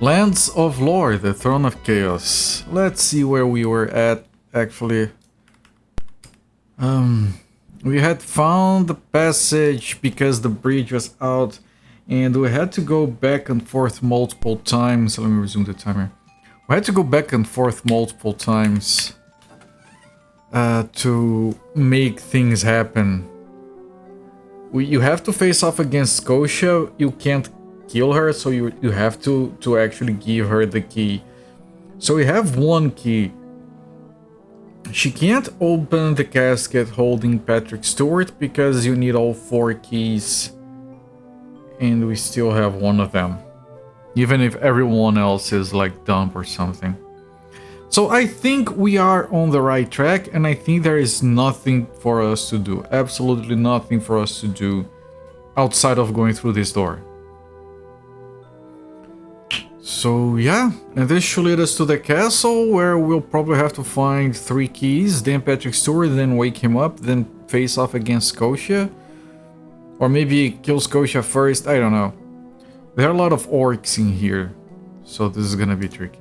Lands of Lore, the Throne of Chaos. Let's see where we were at, actually. We had found the passage because the bridge was out, and we had to go back and forth multiple times. Let me resume the timer. We had to go back and forth multiple times to make things happen. You have to face off against Scotia. You can't kill her, so you have to actually give her the key. So we have one key. She can't open the casket holding Patrick Stewart because you need all 4 keys, and we still have one of them, even if everyone else is like dumb or something. So I think we are on the right track, and I think there is nothing for us to do, absolutely nothing for us to do outside of going through this door. So yeah, and this should lead us to the castle, where we'll probably have to find 3 keys, then Patrick Stewart, then wake him up, then face off against Scotia. Or maybe kill Scotia first, I don't know. There are a lot of orcs in here, so this is gonna be tricky.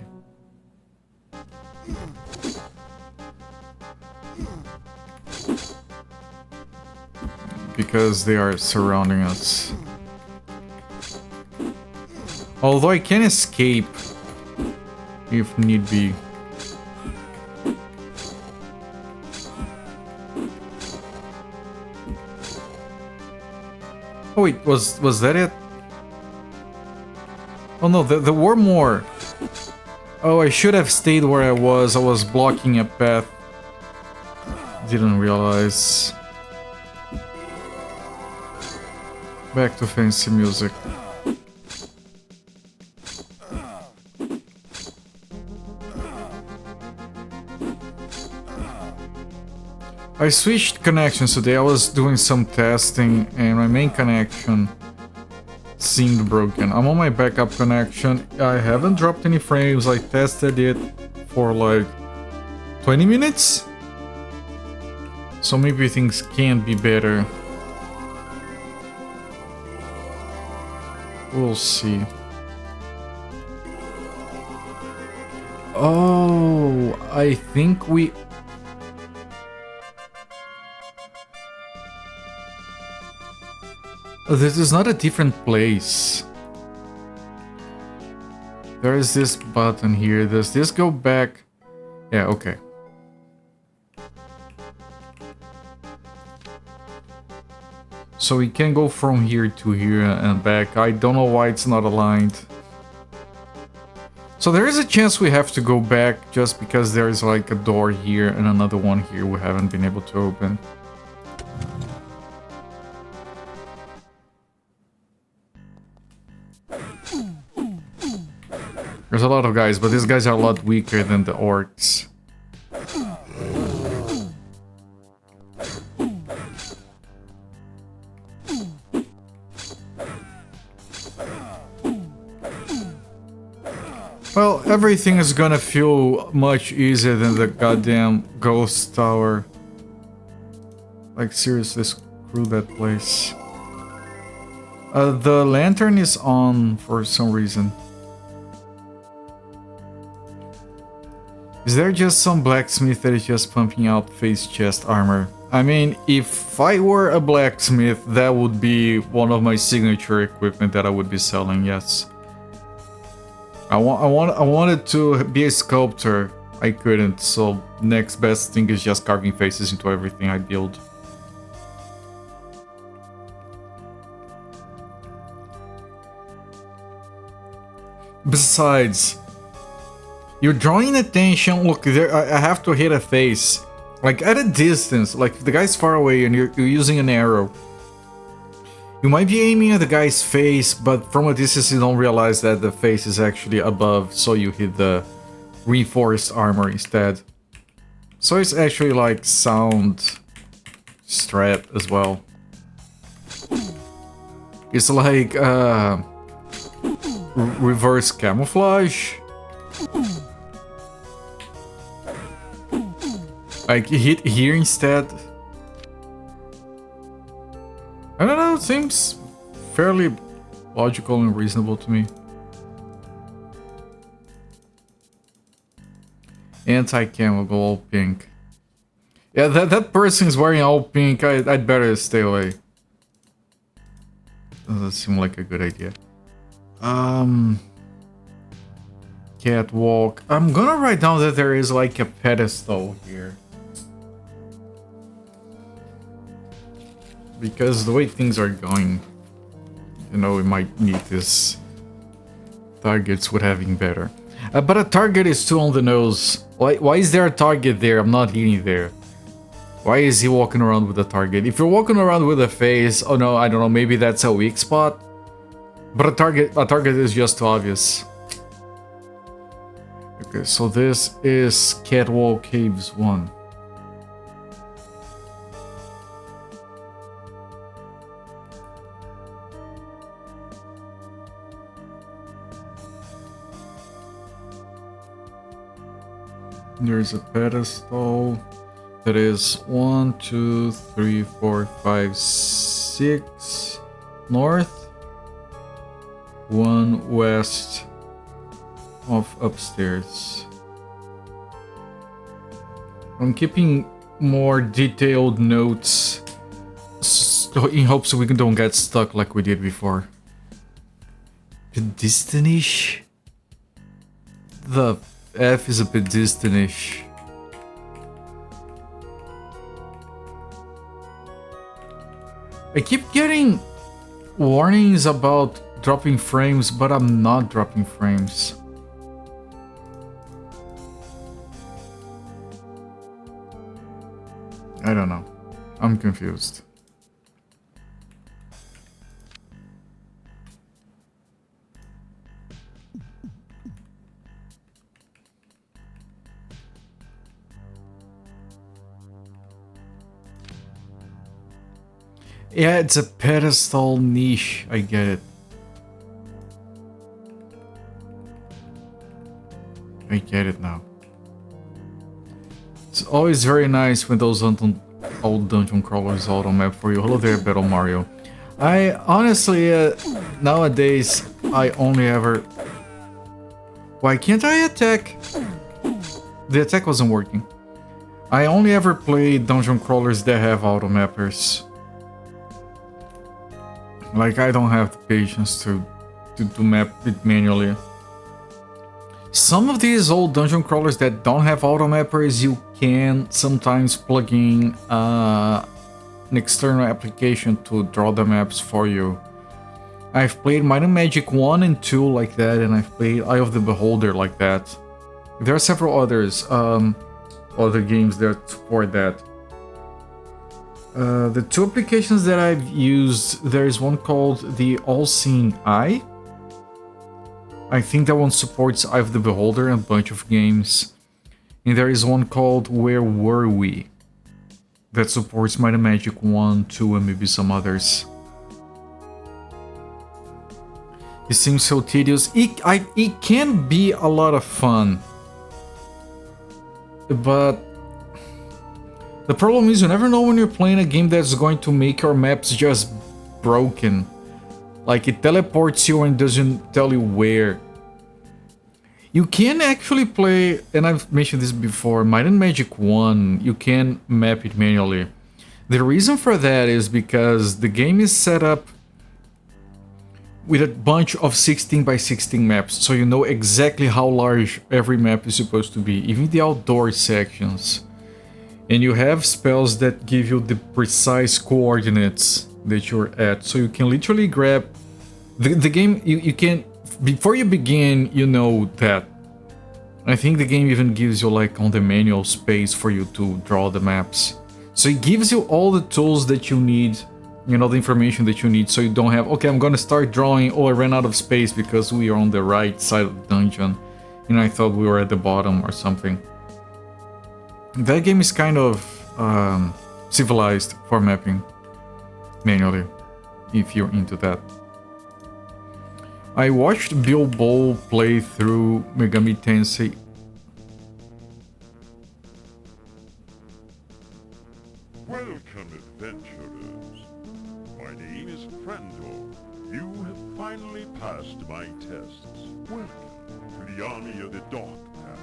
Because they are surrounding us. Although I can escape if need be. Oh wait, was that it? Oh no, there were more. Oh, I should have stayed where I was. I was blocking a path. Didn't realize. Back to fancy music. I switched connections today. I was doing some testing and my main connection seemed broken. I'm on my backup connection. I haven't dropped any frames. I tested it for like 20 minutes. So maybe things can be better. We'll see. Oh, I think we... This is not a different place. There is this button here. Does this go back? Yeah, okay. So we can go from here to here and back. I don't know why it's not aligned. So there is a chance we have to go back just because there is like a door here and another one here we haven't been able to open. There's a lot of guys, but these guys are a lot weaker than the orcs. Well, everything is gonna feel much easier than the goddamn ghost tower. Like, seriously, screw that place. The lantern is on for some reason. Is there just some blacksmith that is just pumping out face chest armor? I mean, if I were a blacksmith, that would be one of my signature equipment that I would be selling, yes. I wanted to be a sculptor. I couldn't, so next best thing is just carving faces into everything I build. Besides, you're drawing attention. Look, there, I have to hit a face. Like, at a distance, like if the guy's far away and you're using an arrow, you might be aiming at the guy's face, but from a distance you don't realize that the face is actually above, so you hit the reinforced armor instead. So it's actually like sound strat as well. It's like reverse camouflage. Like, hit here instead. I don't know, it seems fairly logical and reasonable to me. Anti-cam will go all pink. Yeah, that person is wearing all pink. I'd better stay away. Doesn't seem like a good idea. Catwalk. I'm gonna write down that there is like a pedestal here. Because the way things are going, you know, we might need this. Targets with having better. But a target is too on the nose. Why is there a target there? I'm not hitting there. Why is he walking around with a target? If you're walking around with a face, oh no, I don't know, maybe that's a weak spot. But a target is just too obvious. Okay, so this is Catwalk Caves 1. There's a pedestal that is 1, 2, 3, 4, 5, 6 north, 1 west of upstairs. I'm keeping more detailed notes so in hopes we don't get stuck like we did before. Pedistanish? The F is a pedistanish. I keep getting warnings about dropping frames, but I'm not dropping frames. I don't know. I'm confused. Yeah, it's a pedestal niche. I get it. I get it now. It's always very nice when those old dungeon crawlers auto map for you. Hello there, Battle Mario. I honestly, nowadays, I only ever... Why can't I attack? The attack wasn't working. I only ever play dungeon crawlers that have auto mappers. Like, I don't have the patience to map it manually. Some of these old dungeon crawlers that don't have auto mappers, you can sometimes plug in an external application to draw the maps for you. I've played Might and Magic 1 and 2 like that, and I've played Eye of the Beholder like that. There are several others, other games that support that. The two applications that I've used, there is one called the All-Seeing Eye. I think that one supports Eye of the Beholder and a bunch of games. And there is one called Where Were We? That supports Might and Magic 1, 2, and maybe some others. It seems so tedious. It can be a lot of fun. But the problem is you never know when you're playing a game that's going to make your maps just broken. Like, it teleports you and doesn't tell you where. You can actually play, and I've mentioned this before, Might and Magic 1, you can map it manually. The reason for that is because the game is set up with a bunch of 16 by 16 maps, so you know exactly how large every map is supposed to be, even the outdoor sections. And you have spells that give you the precise coordinates that you're at, so you can literally grab the game. You can, before you begin, you know that. I think the game even gives you, like, on the manual space for you to draw the maps. So it gives you all the tools that you need, you know, the information that you need, so you don't have, okay, I'm gonna start drawing, oh, I ran out of space because we are on the right side of the dungeon, and I thought we were at the bottom or something. That game is kind of civilized for mapping manually, if you're into that. I watched Bilbo play through Megami Tensei. Welcome, adventurers. My name is Frando. You have finally passed my tests. Welcome to the army of the Dark Path.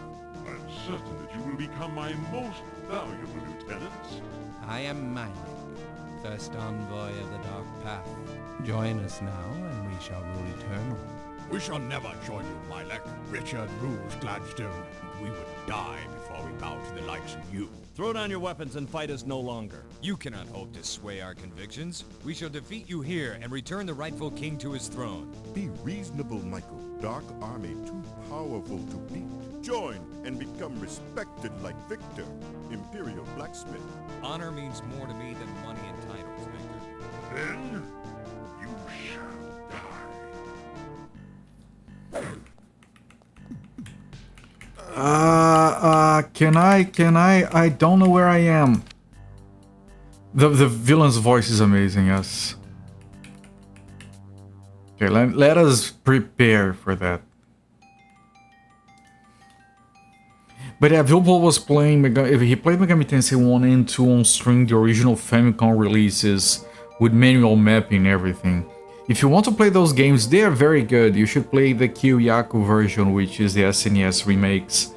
I'm certain that you will become my most valuable lieutenants. I am Mylek, first envoy of the Dark Path. Join us now, and we shall rule eternal. We shall never join you, Mylek. Richard rules Gladstone. We would die before we bow to the likes of you. Throw down your weapons and fight us no longer. You cannot hope to sway our convictions. We shall defeat you here and return the rightful king to his throne. Be reasonable, Michael. Dark army too powerful to beat. Join and become respected like Victor, Imperial Blacksmith. Honor means more to me than money and titles, Victor. Then you shall die. Can I don't know where I am. The villain's voice is amazing, yes. Okay, let us prepare for that. But yeah, Vilpol was playing he played Megami Tensei 1 and 2 on stream, the original Famicom releases, with manual mapping and everything. If you want to play those games, they are very good. You should play the Kyoyaku version, which is the SNES remakes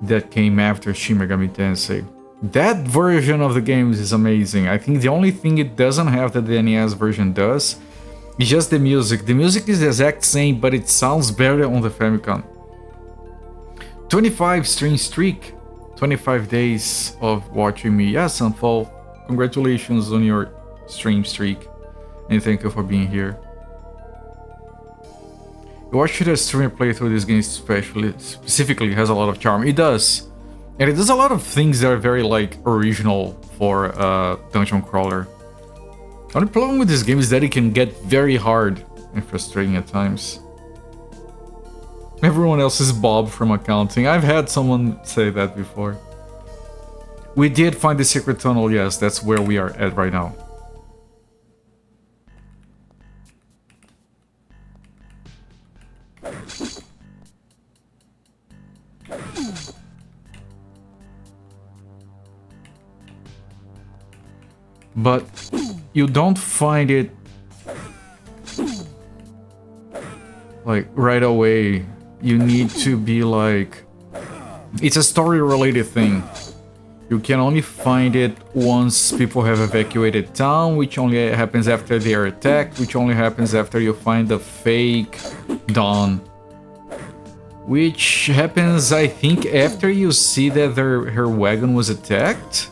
that came after Shin Megami Tensei. That version of the games is amazing. I think the only thing it doesn't have that the NES version does is just the music. The music is the exact same, but it sounds better on the Famicom. 25 stream streak. 25 days of watching me. Yes, Sunfall, congratulations on your stream streak. And thank you for being here. Why should a streamer play through this game specifically has a lot of charm? It does. And it does a lot of things that are very like original for dungeon crawler. The only problem with this game is that it can get very hard and frustrating at times. Everyone else is Bob from accounting. I've had someone say that before. We did find the secret tunnel, yes, that's where we are at right now. But you don't find it like right away. You need to be like, it's a story related thing. You can only find it once people have evacuated town, which only happens after they are attacked, which only happens after you find the fake Dawn. Which happens, I think, after you see that her wagon was attacked.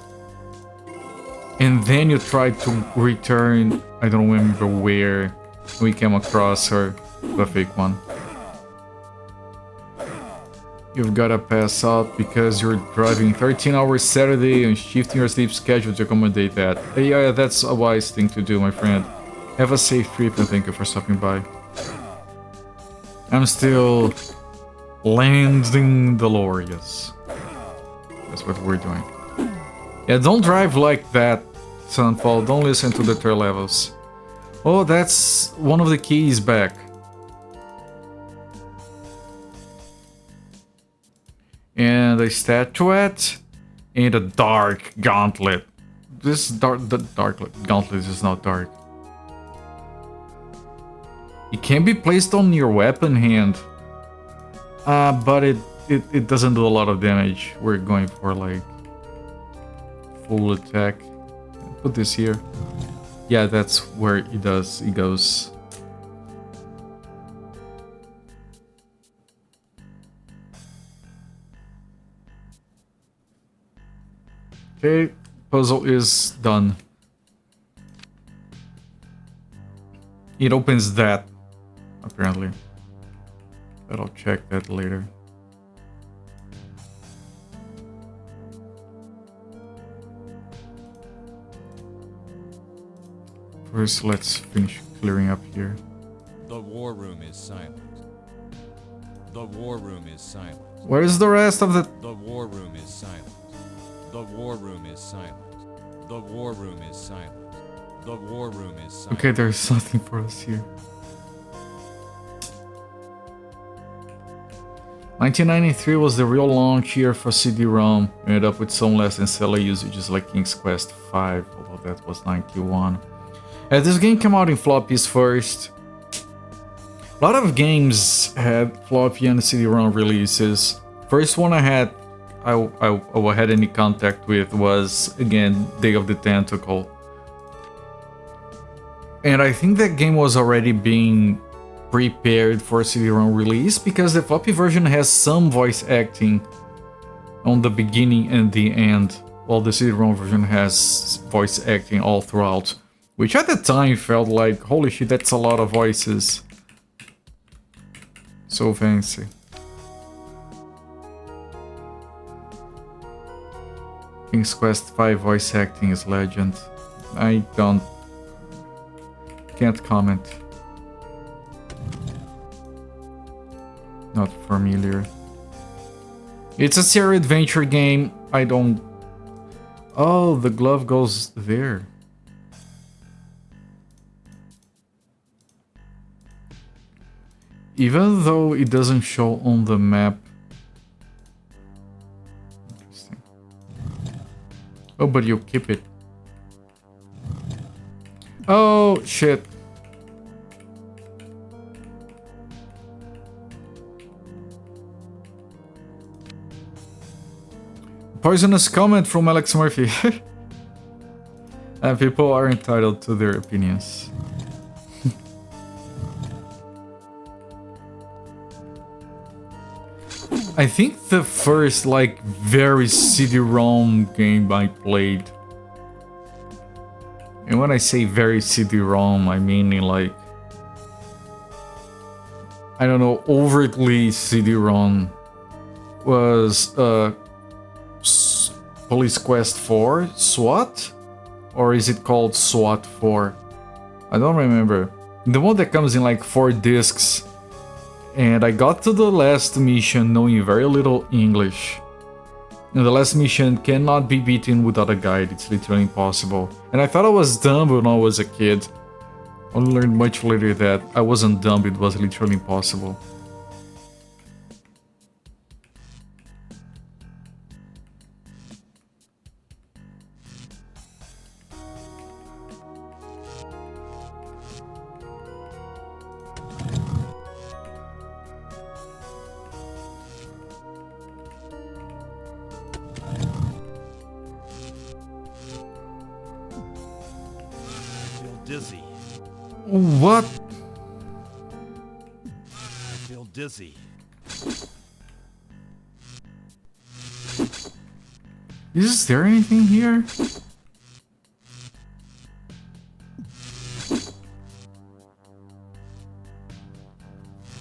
And then you try to return, I don't remember where we came across her, the fake one. You've gotta pass out because you're driving 13 hours Saturday and shifting your sleep schedule to accommodate that. Yeah, that's a wise thing to do, my friend. Have a safe trip and thank you for stopping by. I'm still landing the lore, yes. That's what we're doing. Yeah, don't drive like that, Sunfall. Don't listen to the turn levels. Oh, that's one of the keys back. And a statuette and a dark gauntlet. The dark gauntlet is not dark. It can be placed on your weapon hand, but it doesn't do a lot of damage. We're going for like full attack. Put this here. Yeah, that's where it does. It goes. Okay, puzzle is done. It opens that, apparently. But I'll check that later. First, let's finish clearing up here. The war room is silent. The war room is silent. Where is the rest of the... The war room is silent. The war room is silent. The war room is silent. The war room is silent. Okay, there's nothing for us here. 1993 was the real launch year for CD-ROM. Ended up with some less than stellar usages like King's Quest V, although that was 91. This game came out in floppies first. A lot of games had floppy and CD-ROM releases. First one I had I had any contact with was, again, Day of the Tentacle. And I think that game was already being prepared for CD-ROM release because the floppy version has some voice acting on the beginning and the end, while the CD-ROM version has voice acting all throughout, which at the time felt like, holy shit, that's a lot of voices. So fancy. King's Quest V voice acting is legend. Can't comment. Not familiar. It's a serial adventure game. I don't... Oh, the glove goes there. Even though it doesn't show on the map. Interesting. Oh, but you keep it. Oh, shit. Poisonous comment from Alex Murphy. And people are entitled to their opinions. I think the first, like, very CD-ROM game I played. And when I say very CD-ROM, I mean like... I don't know, overtly CD-ROM was Police Quest 4 SWAT? Or is it called SWAT 4? I don't remember. The one that comes in like 4 discs. And I got to the last mission knowing very little English. And the last mission cannot be beaten without a guide, it's literally impossible. And I thought I was dumb when I was a kid. Only learned much later that I wasn't dumb, it was literally impossible. Dizzy. What? I feel dizzy. Is there anything here?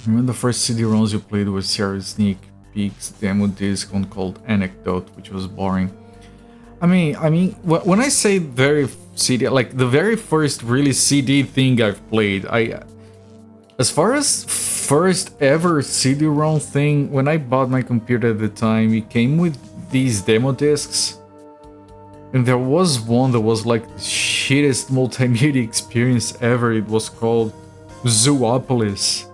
Remember the first CD-ROMs you played with Sierra Sneak Peek's demo disc one called Anecdote, which was boring. I mean, when I say very CD, like the very first really CD thing I've played, as far as first ever CD-ROM thing, when I bought my computer at the time, it came with these demo discs. And there was one that was like the shittest multimedia experience ever. It was called Zoopolis.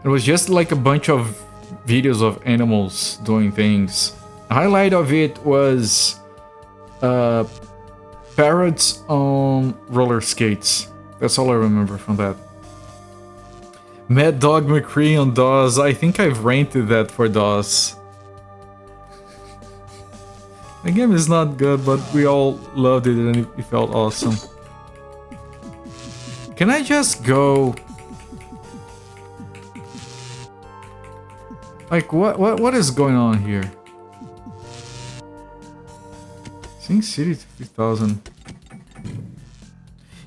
It was just like a bunch of videos of animals doing things. The highlight of it was parrots on roller skates. That's all I remember from that. Mad Dog McCree on DOS. I think I've rented that for DOS. The game is not good, but we all loved it and it felt awesome. Can I just go? Like what is going on here? Sing City 3000.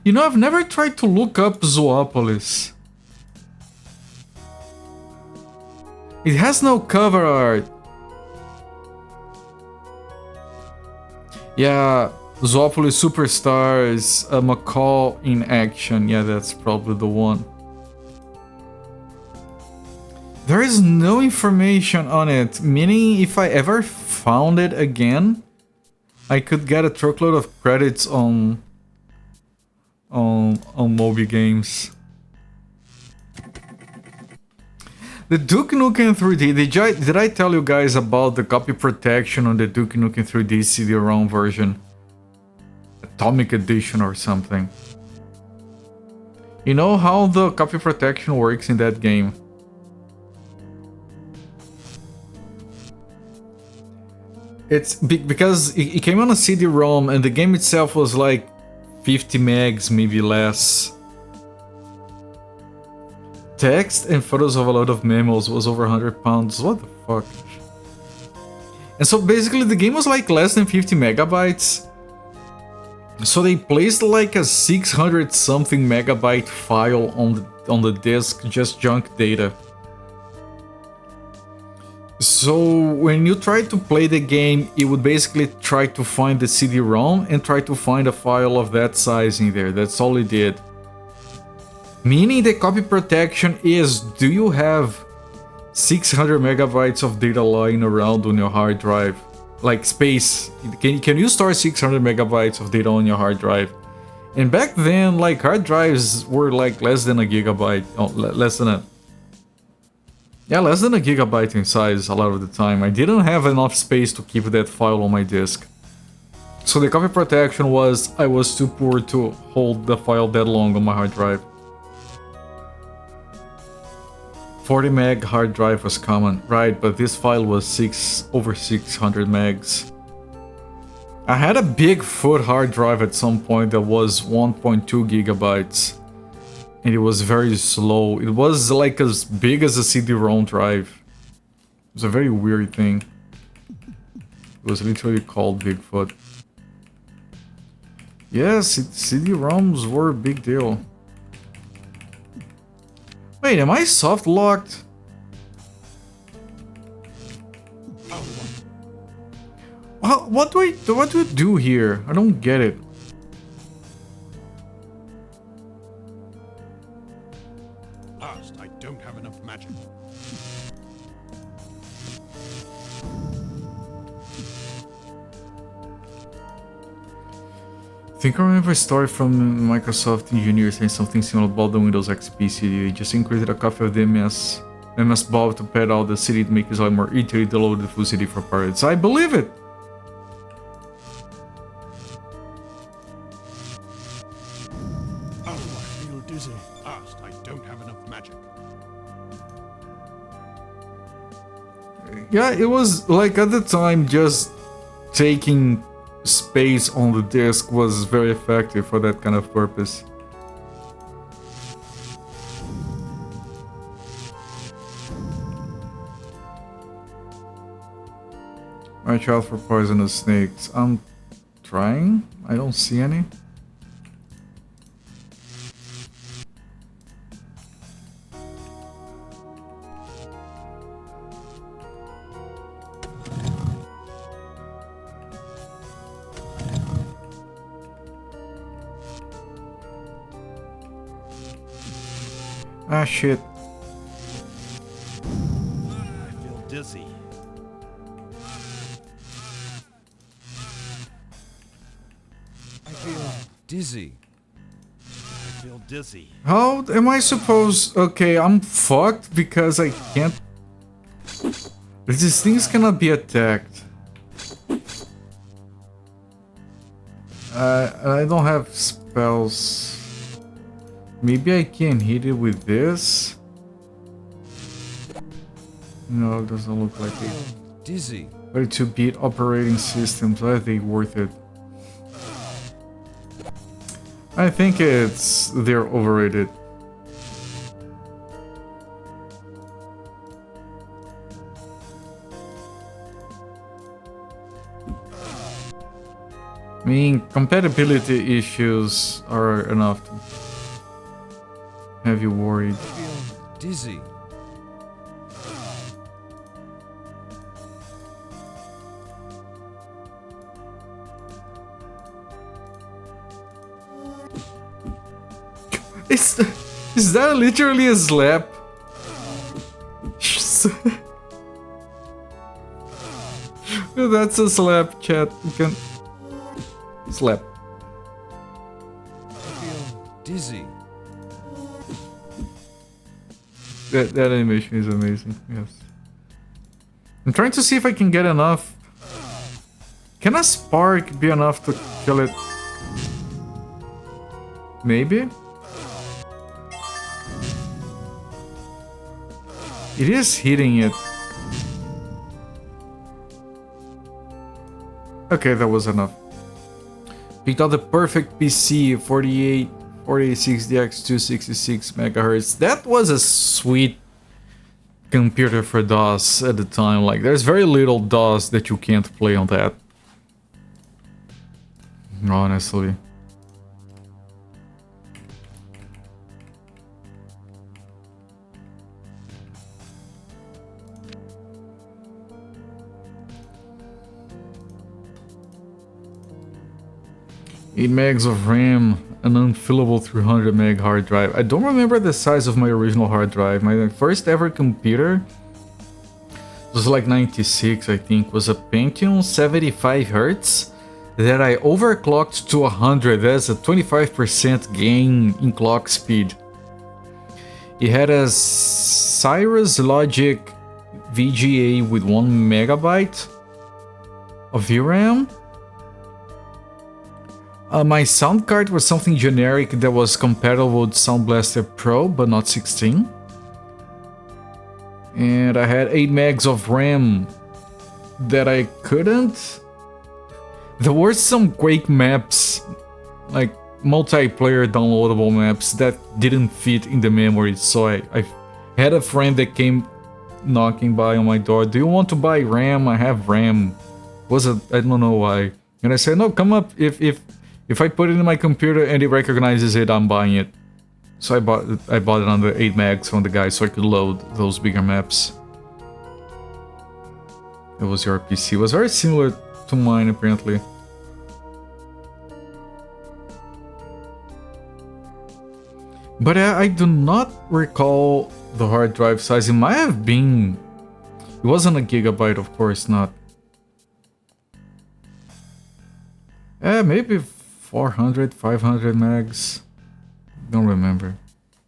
You know, I've never tried to look up Zoopolis. It has no cover art. Yeah, Zoopolis Superstars, a macaw in action. Yeah, that's probably the one. There is no information on it, meaning if I ever found it again, I could get a truckload of credits on Moby Games. The Duke Nukem 3D, did I tell you guys about the copy protection on the Duke Nukem 3D CD-ROM version? Atomic Edition or something. You know how the copy protection works in that game? It's because it came on a CD-ROM and the game itself was like 50 megs, maybe less. Text and photos of a lot of memos was over 100 pounds. What the fuck? And so basically the game was like less than 50 megabytes. So they placed like a 600 something megabyte file on the disk, just junk data. So when you try to play the game, it would basically try to find the CD-ROM and try to find a file of that size in there. That's all it did. Meaning the copy protection is, do you have 600 megabytes of data lying around on your hard drive? Like space. Can you store 600 megabytes of data on your hard drive? And back then, like hard drives were like less than a gigabyte. Oh, less than a gigabyte in size a lot of the time. I didn't have enough space to keep that file on my disk. So the copy protection was, I was too poor to hold the file that long on my hard drive. 40 meg hard drive was common, right, but this file was over 600 megs. I had a Bigfoot hard drive at some point that was 1.2 gigabytes. And it was very slow. It was like as big as a CD-ROM drive. It was a very weird thing. It was literally called Bigfoot. Yes, CD-ROMs were a big deal. Wait, am I soft locked? What do I do here? I don't get it. Last, I don't have enough magic. I think I remember a story from Microsoft engineers saying something similar about the Windows XP CD. They just included a copy of the MS Bob to pad out the CD to make it more easily download the full CD for pirates. I believe it! Oh, I feel dizzy. Last, I don't have enough magic. Yeah, it was like at the time just taking space on the disk was very effective for that kind of purpose. Watch out for poisonous snakes. I'm trying. I don't see any. Ah, shit. I feel dizzy. I feel dizzy. I feel dizzy. How am I supposed... Okay, I'm fucked because I can't... These things cannot be attacked. I don't have spells. Maybe I can hit it with this? No, it doesn't look like it. Dizzy. 32-bit operating systems, are they worth it? I think they're overrated. I mean, compatibility issues are enough to have you worried. I feel dizzy. Is that literally a slap? That's a slap, chat. You can slap. I feel dizzy. That animation is amazing. Yes. I'm trying to see if I can get enough. Can a spark be enough to kill it? Maybe? It is hitting it. Okay, that was enough. Picked out the perfect PC, 4060X 266 megahertz. That was a sweet computer for DOS at the time. Like, there's very little DOS that you can't play on that. Honestly. Eight megs of RAM, an unfillable 300 meg hard drive. I don't remember the size of my original hard drive. My first ever computer was like 96, I think. Was a Pentium 75 Hz that I overclocked to 100. That's a 25% gain in clock speed. It had a Cirrus Logic VGA with 1 megabyte of VRAM. My sound card was something generic that was compatible with Sound Blaster Pro, but not 16. And I had 8 megs of RAM that I couldn't. There were some Quake maps, like multiplayer downloadable maps, that didn't fit in the memory. So I had a friend that came knocking by on my door. Do you want to buy RAM? I have RAM. I don't know why. And I said, no, come up. If I put it in my computer and it recognizes it, I'm buying it. So I bought it on the 8 megs from the guy so I could load those bigger maps. It was your PC. It was very similar to mine, apparently. But I do not recall the hard drive size. It might have been... It wasn't a gigabyte, of course not. Maybe 400, 500 megs. Don't remember.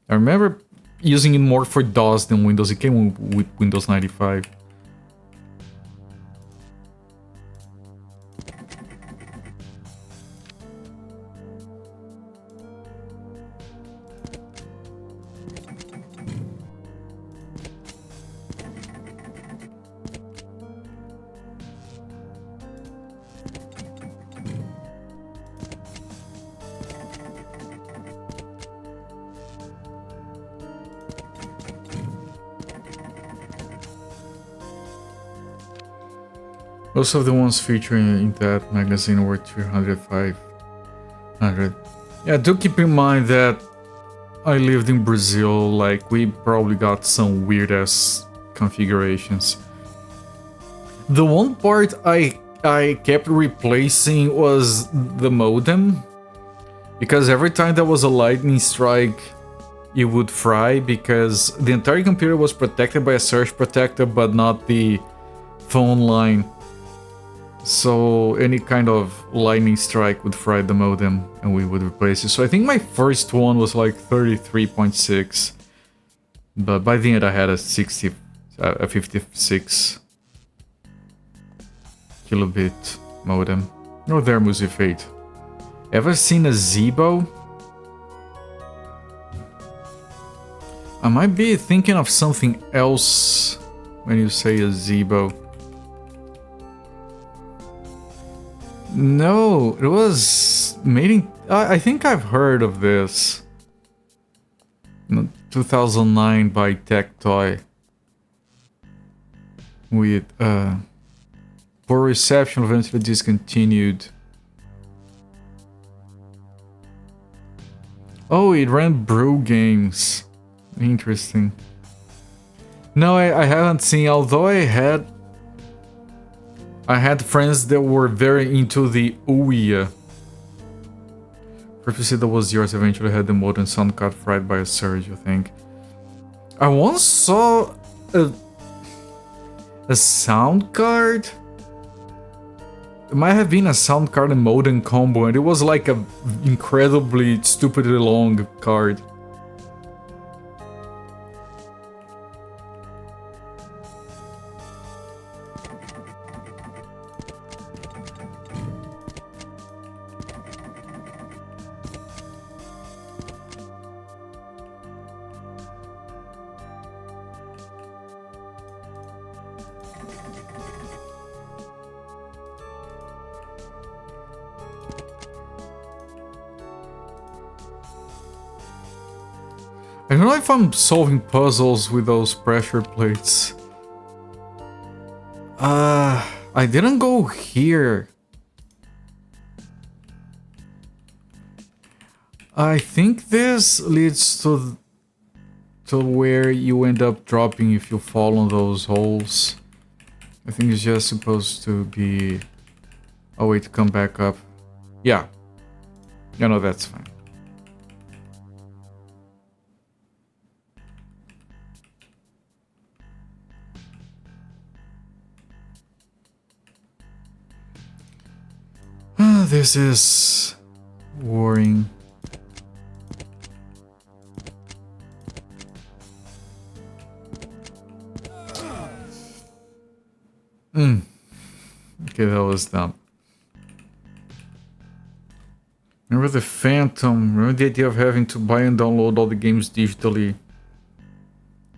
I remember using it more for DOS than Windows. It came with Windows 95. Most of the ones featuring in that magazine were 300, 500. Yeah, do keep in mind that I lived in Brazil, like, we probably got some weird-ass configurations. The one part I kept replacing was the modem, because every time there was a lightning strike, it would fry, because the entire computer was protected by a surge protector, but not the phone line. So any kind of lightning strike would fry the modem and we would replace it. So I think my first one was like 33.6. But by the end I had a 56 kilobit modem. Oh, there, Musifate. Ever seen a Zebo? I might be thinking of something else when you say a Zebo. No, it was made in... I think I've heard of this. 2009 by Tectoy. With poor reception, eventually discontinued. Oh, it ran Brew games. Interesting. No, I haven't seen, although I had friends that were very into the Ouya. Prophecy that was yours eventually had the modem sound card fried by a surge, I think. I once saw a sound card. It might have been a sound card and modem combo, and it was like a incredibly stupidly long card. I don't know if I'm solving puzzles with those pressure plates. I didn't go here. I think this leads to where you end up dropping if you fall on those holes. I think it's just supposed to be a way to come back up. Yeah. Yeah, no, that's fine. This is worrying. Okay, that was dumb. Remember the Phantom? Remember the idea of having to buy and download all the games digitally?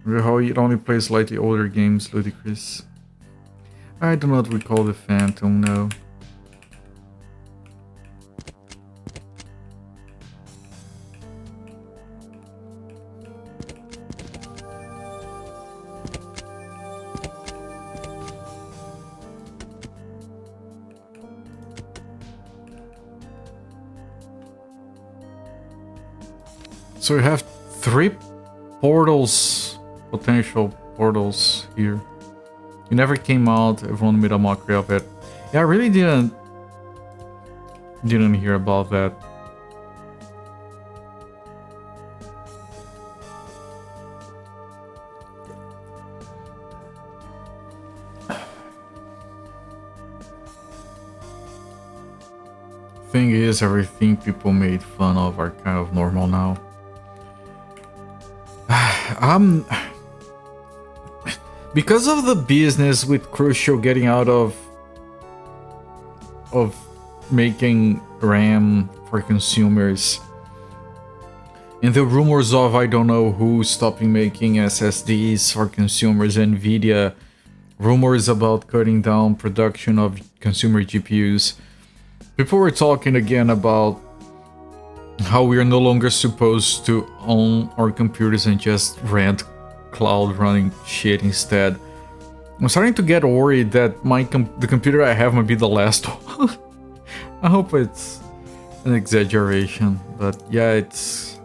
Remember how it only plays slightly older games, ludicrous? I do not recall the Phantom, no. So you have 3 portals, potential portals here. You never came out, everyone made a mockery of it. Yeah, I really didn't hear about that. Thing is, everything people made fun of are kind of normal now. Because of the business with Crucial getting out of making RAM for consumers, and the rumors of I don't know who stopping making SSDs for consumers, Nvidia, rumors about cutting down production of consumer GPUs, people were talking again about how we are no longer supposed to own our computers and just rent cloud running shit instead. I'm starting to get worried that the computer I have might be the last one. I hope it's an exaggeration, but yeah, it's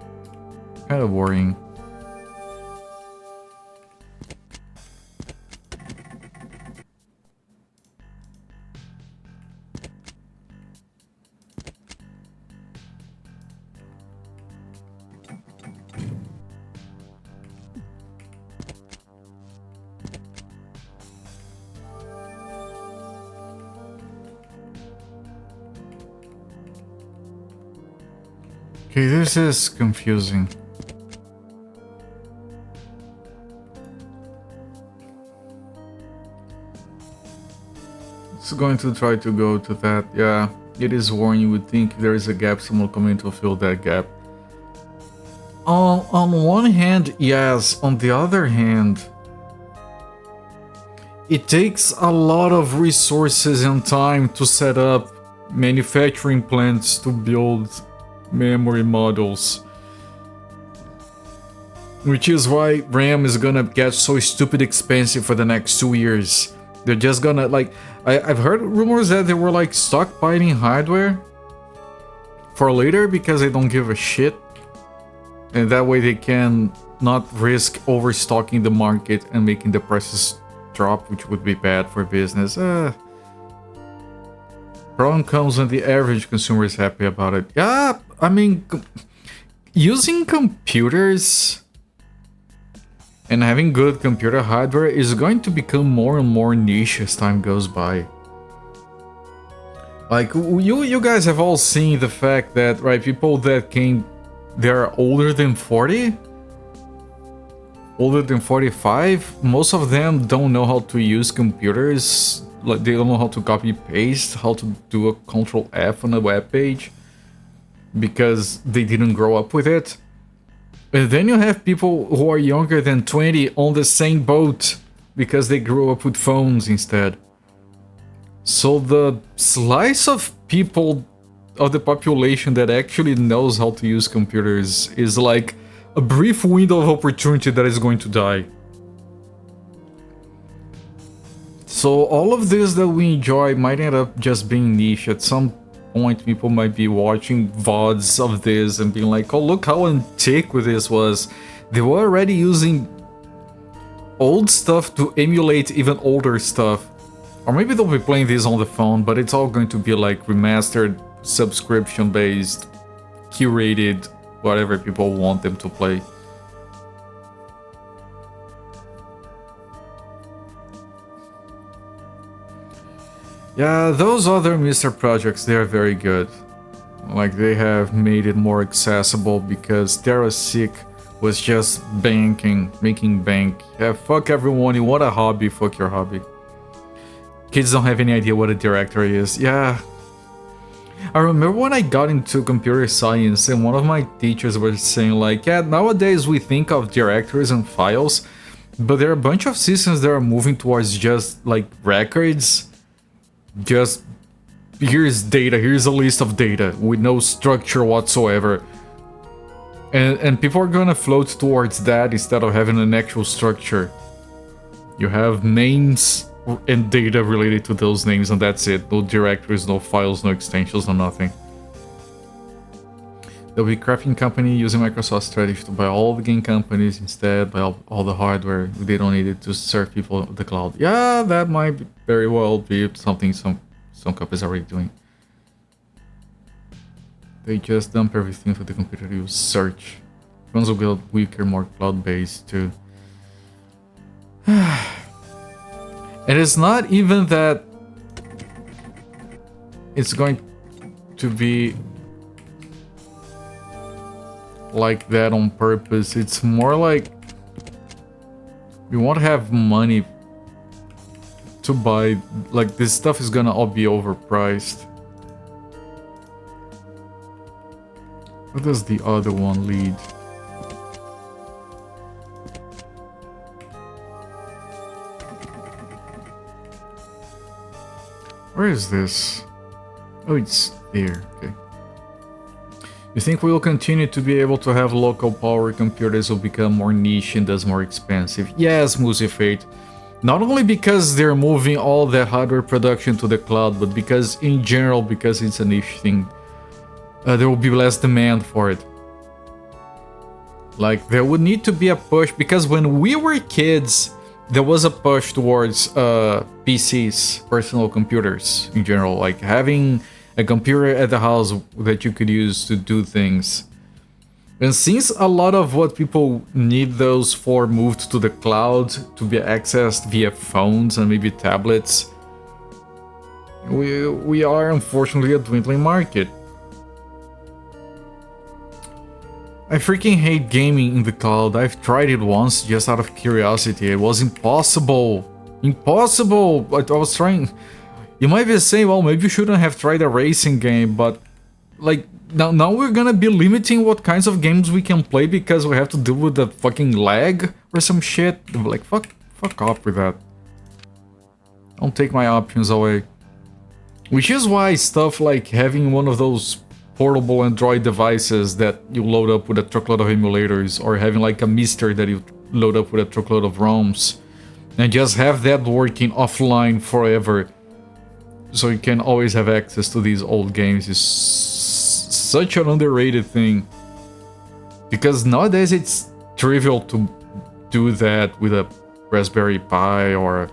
kind of worrying. Okay, this is confusing. It's going to try to go to that. Yeah, it is worn. You would think there is a gap, someone coming to fill that gap. On one hand, yes. On the other hand, it takes a lot of resources and time to set up manufacturing plants to build memory models, which is why RAM is gonna get so stupid expensive for the next 2 years. They're just gonna, like, I've heard rumors that they were like stockpiling hardware for later because they don't give a shit, and that way they can not risk overstocking the market and making the prices drop, which would be bad for business. Problem comes when the average consumer is happy about it. Yeah, I mean, using computers and having good computer hardware is going to become more and more niche as time goes by. Like, you guys have all seen the fact that, right, people that they're older than 40, older than 45, most of them don't know how to use computers. Like, they don't know how to copy paste, how to do a Control F on a web page, because they didn't grow up with it. And then you have people who are younger than 20 on the same boat because they grew up with phones instead. So the slice of people of the population that actually knows how to use computers is like a brief window of opportunity that is going to die. So all of this that we enjoy might end up just being niche. At some point, people might be watching VODs of this and being like, oh, look how antique this was. They were already using old stuff to emulate even older stuff. Or maybe they'll be playing this on the phone, but it's all going to be like remastered, subscription-based, curated, whatever people want them to play. Yeah, those other Mr. projects, they are very good. Like, they have made it more accessible because Terra Sick was just making bank. Yeah, fuck everyone, you want a hobby, fuck your hobby. Kids don't have any idea what a directory is. Yeah. I remember when I got into computer science and one of my teachers was saying like, yeah, nowadays we think of directories and files, but there are a bunch of systems that are moving towards just like records. Just here's data, here's a list of data with no structure whatsoever. And people are gonna float towards that instead of having an actual structure. You have names and data related to those names, and that's it. No directories, no files, no extensions, no nothing. There'll be a crafting company using Microsoft strategy to buy all the game companies instead, buy all the hardware. They don't need it to serve people the cloud. Yeah, that might very well be something some companies are already doing. They just dump everything for the computer to use search. Ones will build weaker, more cloud-based too. And it's not even that it's going to be like that on purpose. It's more like we won't have money to buy, like this stuff is gonna all be overpriced. Where does the other one lead? Where is this? Oh, it's there. Okay. You think we will continue to be able to have local power computers will become more niche and thus more expensive? Yes, Musifate. Not only because they're moving all that hardware production to the cloud, but because in general, because it's a niche thing, there will be less demand for it. Like, there would need to be a push, because when we were kids, there was a push towards PCs, personal computers in general, like having a computer at the house that you could use to do things. And since a lot of what people need those for moved to the cloud to be accessed via phones and maybe tablets, we are unfortunately a dwindling market. I freaking hate gaming in the cloud. I've tried it once just out of curiosity. It was impossible. Impossible! But I was trying... You might be saying, well, maybe you shouldn't have tried a racing game, but... Like, now we're gonna be limiting what kinds of games we can play because we have to deal with the fucking lag or some shit. Like, fuck off with that. Don't take my options away. Which is why stuff like having one of those portable Android devices that you load up with a truckload of emulators, or having like a Mister that you load up with a truckload of ROMs, and just have that working offline forever, so you can always have access to these old games, is such an underrated thing. Because nowadays it's trivial to do that with a Raspberry Pi, or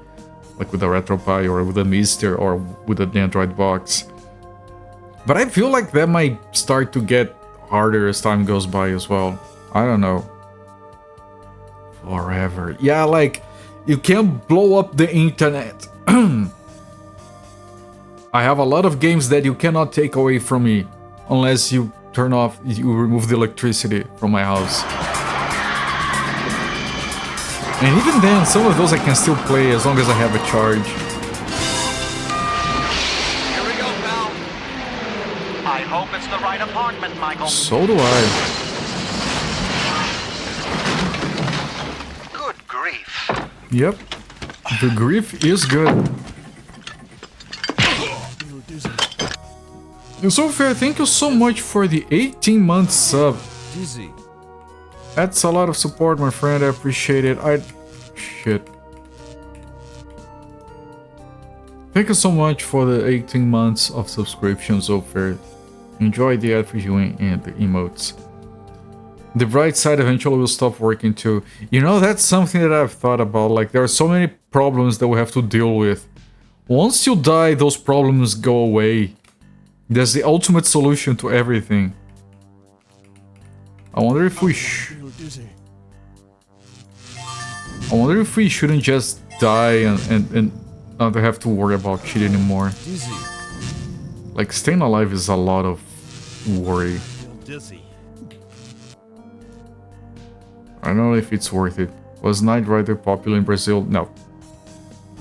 like with a RetroPie, or with a Mister, or with an Android box. But I feel like that might start to get harder as time goes by as well. I don't know. Forever. Yeah, like, you can't blow up the internet. I have a lot of games that you cannot take away from me unless you you remove the electricity from my house. And even then, some of those I can still play as long as I have a charge. Hope it's the right apartment, Michael. So do I. Good grief. Yep. The grief is good. And so fair, thank you so much for the 18-month sub. Dizzy. That's a lot of support, my friend. I appreciate it. Shit. Thank you so much for the 18 months of subscription so far. Enjoy the ad viewing and the emotes. The bright side eventually will stop working too. You know, that's something that I've thought about. Like, there are so many problems that we have to deal with. Once you die, those problems go away. That's the ultimate solution to everything. I wonder if we I wonder if we shouldn't just die and not have to worry about shit anymore. Dizzy. Like, staying alive is a lot of worry. I feel dizzy. I don't know if it's worth it. Was Knight Rider popular in Brazil? No.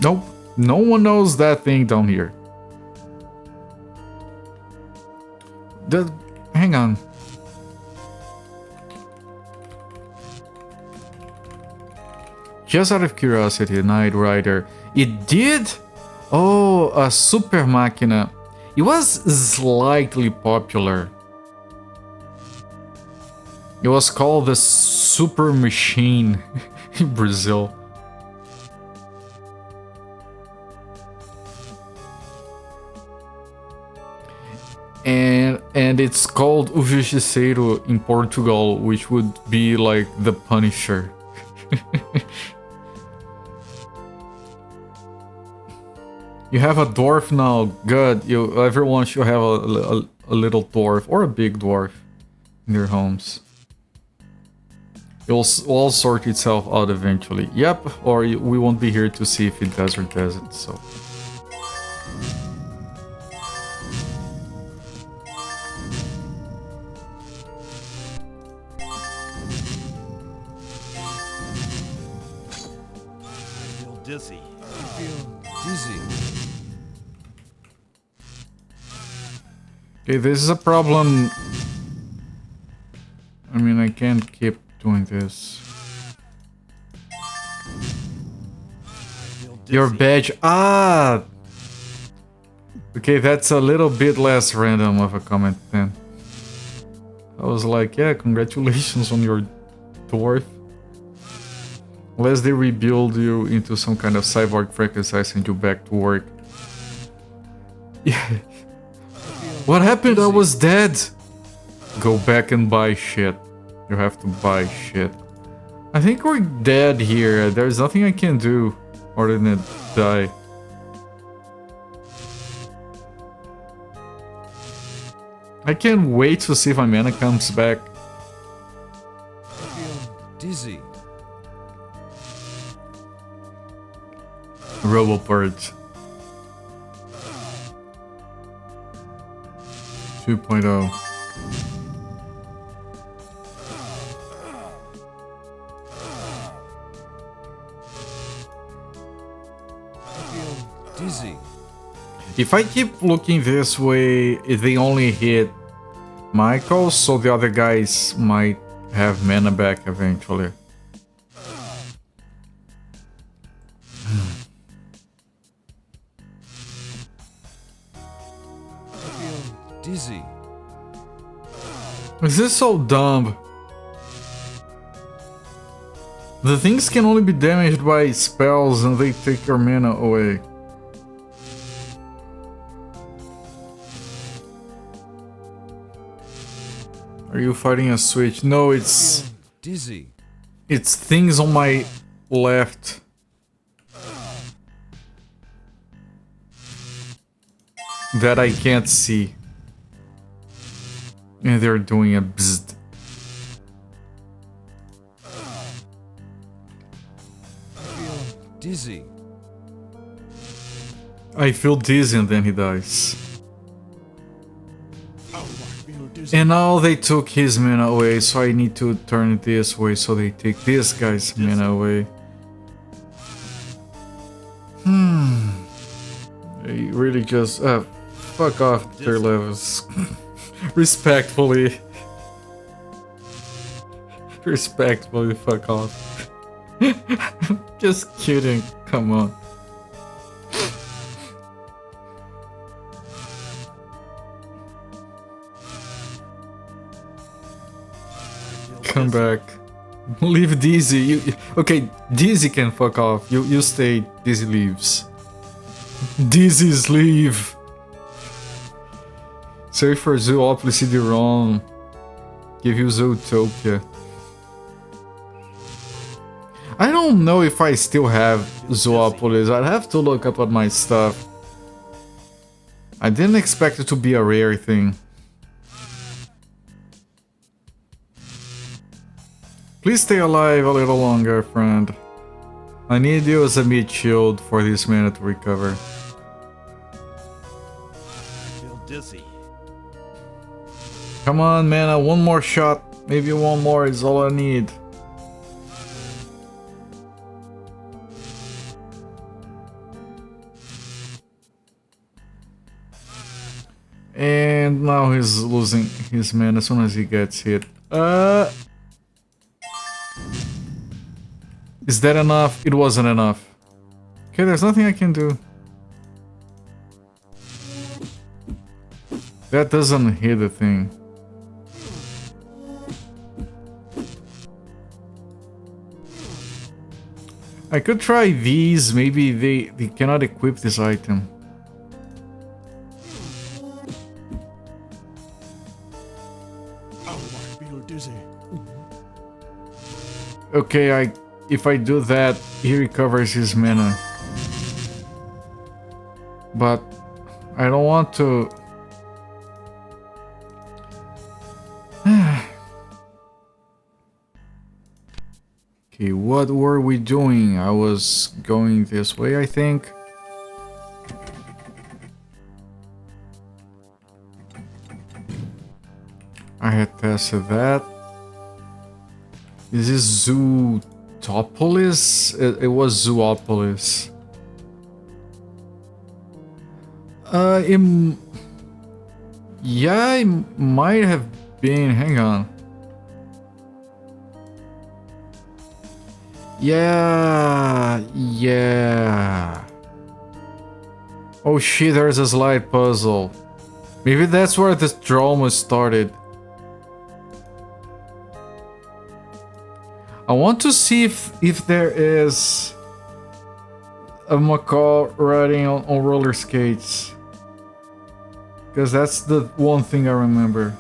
Nope. No one knows that thing down here. Hang on. Just out of curiosity, Knight Rider. It did? Oh, a Super Máquina. It was slightly popular. It was called the Super Machine in Brazil. And it's called O Justiceiro in Portugal, which would be like the Punisher. You have a dwarf now. Good. Everyone should have a little dwarf or a big dwarf in their homes. It will all sort itself out eventually. Yep. Or we won't be here to see if it does or doesn't. So. I feel dizzy. I feel dizzy. Okay, this is a problem. I mean, I can't keep doing this. Your badge. Ah! Okay, that's a little bit less random of a comment then. I was like, yeah, congratulations on your dwarf. Unless they rebuild you into some kind of cyborg Frankenstein and you back to work. Yeah. What happened? I was dead. Go back and buy shit. You have to buy shit. I think we're dead here. There's nothing I can do other than die. I can't wait to see if my mana comes back. I feel dizzy. Roboport 2.0. I feel dizzy. If I keep looking this way, they only hit Michael, so the other guys might have mana back eventually. I feel dizzy. Is this so dumb? The things can only be damaged by spells and they take your mana away. Are you fighting a switch? No, it's Dizzy. it's things on my left. That I can't see. And they're doing a bzzzt. I feel dizzy. I feel dizzy and then he dies. Oh, I feel dizzy. And now they took his mana away, so I need to turn it this way so they take this guy's mana away. They really just fuck off their levels. Respectfully. Respectfully fuck off. Just kidding, come on. Come back. Leave Dizzy. Okay, Dizzy can fuck off. You stay. Dizzy leaves. Dizzy's leave. Search for Zoopolis CD-ROM. Give you Zootopia. I don't know if I still have Zoopolis. I'd have to look up at my stuff. I didn't expect it to be a rare thing. Please stay alive a little longer, friend. I need you as a meat shield for this man to recover. I feel dizzy. Come on, man, one more shot. Maybe one more is all I need. And now he's losing his man as soon as he gets hit. Is that enough? It wasn't enough. Okay, there's nothing I can do. That doesn't hit the thing. I could try these, maybe they cannot equip this item. Oh, I feel dizzy. Okay, if I do that, he recovers his mana. But I don't want to... Okay, what were we doing? I was going this way, I think. I had tested that. Is this Zootopolis? It was Zoopolis. Yeah, it might have been. Hang on. Yeah. Oh shit, there's a slide puzzle. Maybe that's where this drama started. I want to see if there is a macaw riding on roller skates. Because that's the one thing I remember.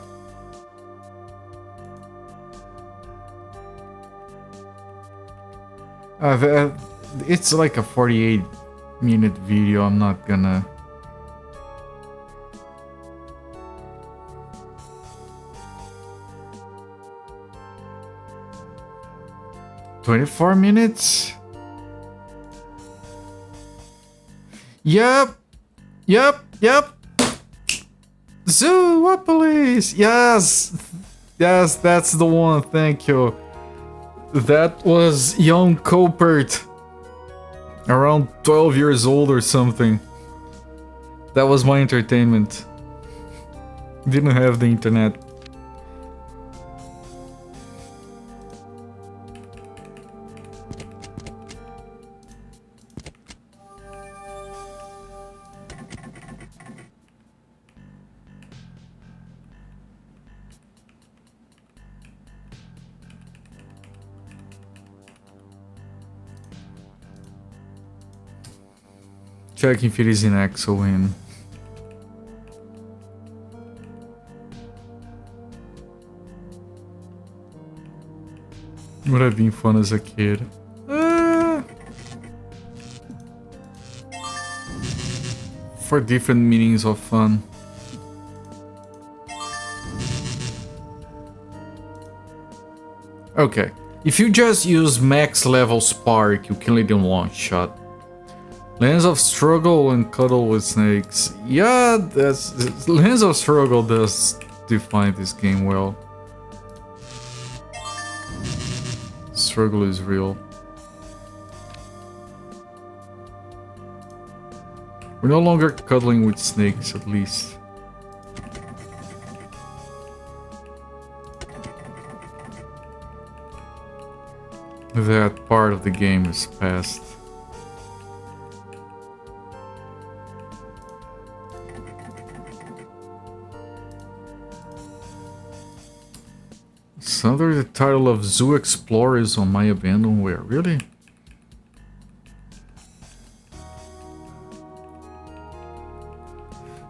It's like a 48-minute video. I'm not gonna... $24 minutes? Yep. Zoopolis! Yes, that's the one. Thank you. That was young Copert, around 12 years old or something. That was my entertainment. Didn't have the internet. Check if it is in Axel win. Would have been fun as a kid. For different meanings of fun. Okay, if you just use max level Spark, you kill it in one shot. Lens of Struggle and Cuddle with Snakes. Yeah, Lens of Struggle does define this game well. Struggle is real. We're no longer cuddling with snakes, at least. That part of the game is past. It's under the title of Zoo Explorers on my abandonware. Really?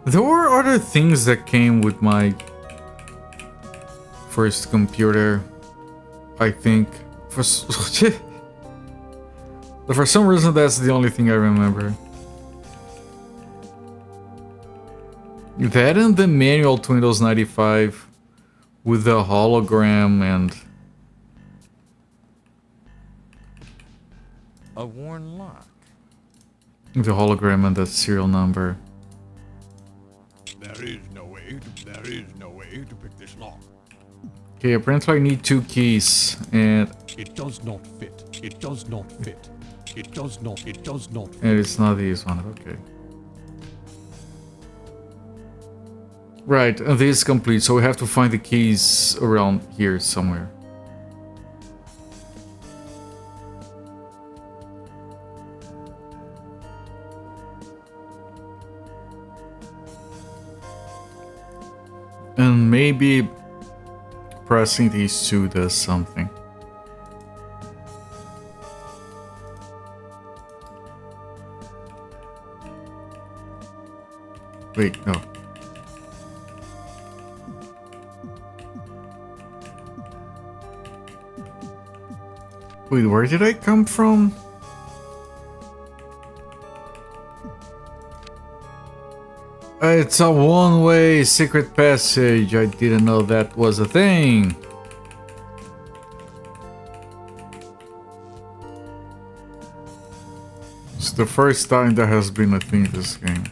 There were other things that came with my first computer, I think. For some reason, that's the only thing I remember. That and the manual to Windows 95 with the hologram and... A worn lock. the hologram and the serial number. There is no way to pick this lock. Okay, apparently I need 2 keys, and It does not fit. It does not fit. It does not fit. and it's not this one, okay. Right, and this is complete, so we have to find the keys around here somewhere. And maybe pressing these 2 does something. Wait, no. Wait, where did I come from? It's a one-way secret passage. I didn't know that was a thing. It's the first time that has been a thing in this game.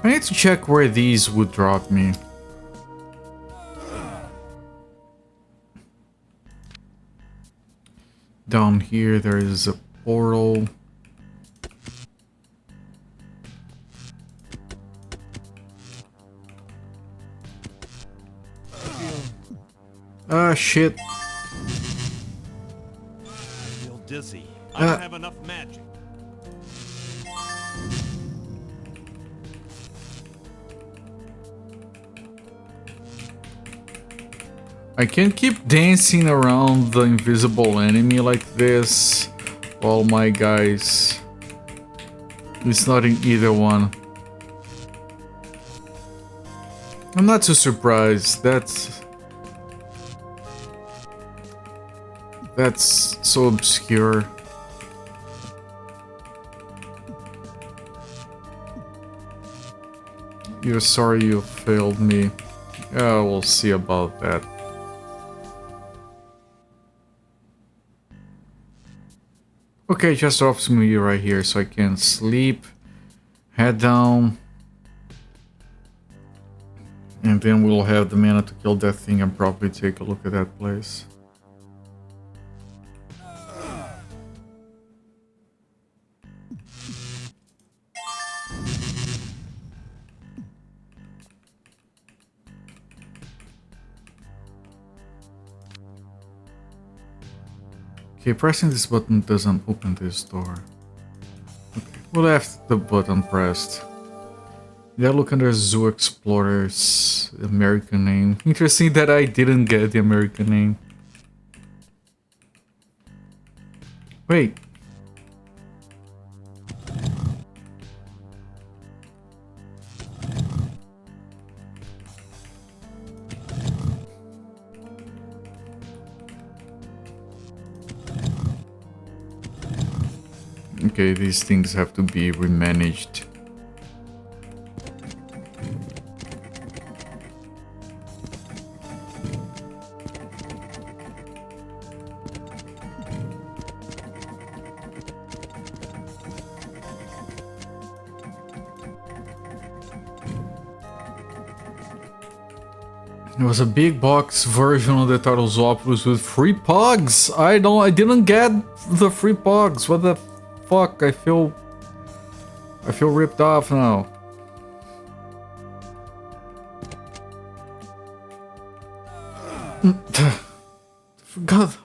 I need to check where these would drop me. Down here there is a portal. Ah, shit. I feel dizzy. I don't have enough magic. I can't keep dancing around the invisible enemy like this. All my guys. It's not in either one. I'm not too surprised. That's so obscure. You're sorry you failed me. Yeah, we'll see about that. Okay, just drops me right here so I can sleep, head down, and then we'll have the mana to kill that thing and probably take a look at that place. Okay, pressing this button doesn't open this door. Okay, we left the button pressed. Yeah, look under Zoo Explorers, American name. Interesting that I didn't get the American name. Wait. Okay, these things have to be remanaged. It was a big box version of the Turtlesopolis with free pogs. I didn't get the free pogs. What the fuck? I feel ripped off now. Forgot.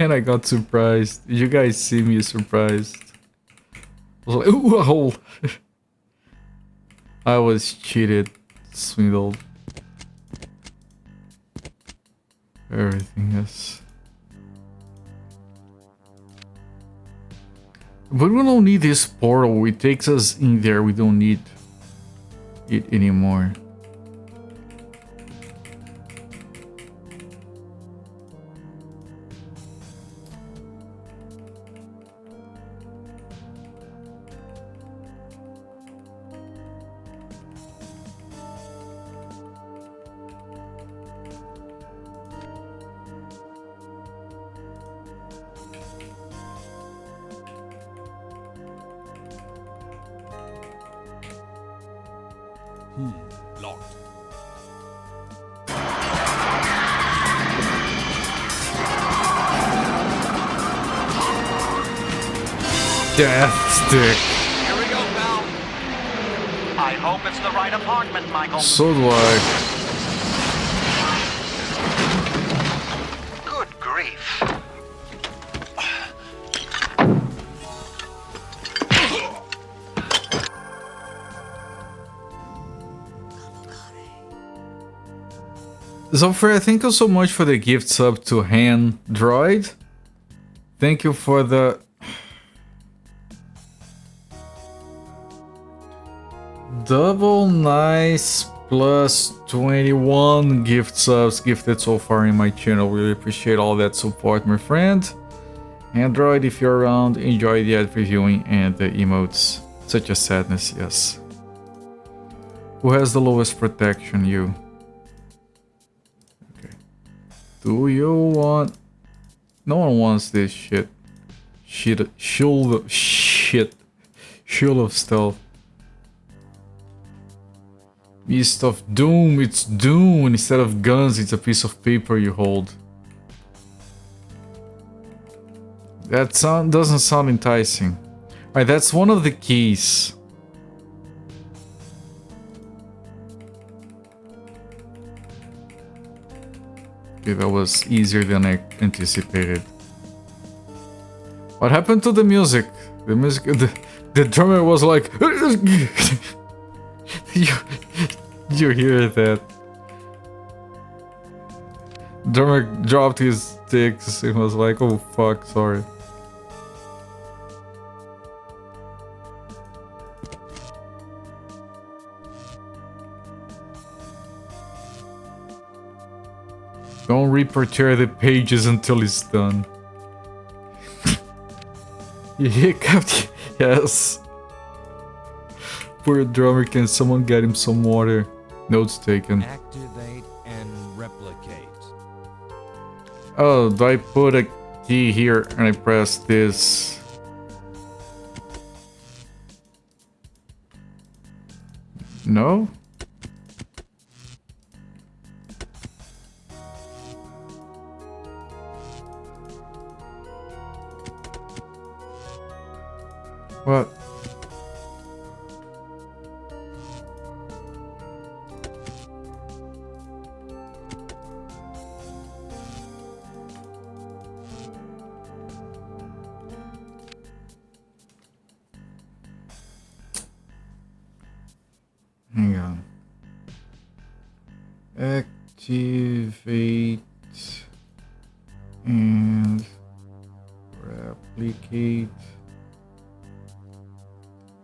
And I got surprised. Did you guys see me surprised? I was like, ooh, a hole. I was cheated, swindled. Everything is. But we don't need this portal. It takes us in there. We don't need it anymore. Locked. Death stick. Here we go, pal. I hope it's the right apartment, Michael. So do I. Good grief. So Freya, thank you so much for the gift sub to Han Droid. Thank you for the double nice plus 21 gift subs gifted so far in my channel. Really appreciate all that support, my friend. Android, if you're around, enjoy the ad previewing and the emotes. Such a sadness, yes. Who has the lowest protection? You. Okay. Do you want... No one wants this shit. Shield of stealth. Beast of Doom, it's Doom. Instead of guns, it's a piece of paper you hold. That doesn't sound enticing. Alright, that's one of the keys. Okay, that was easier than I anticipated. What happened to the music? The music... The drummer was like... you hear that? Drummer dropped his sticks and was like, oh fuck, sorry. Don't reporter the pages until it's done. You hiccuped, yes. Poor drummer, can someone get him some water? Notes taken. Activate and replicate. Oh, do I put a key here and I press this? No? What? Hang on. Activate and replicate.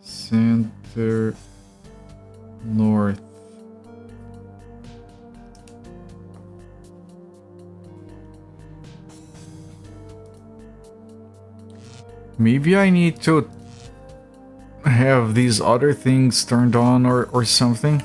Center north. Maybe I need to have these other things turned on or something.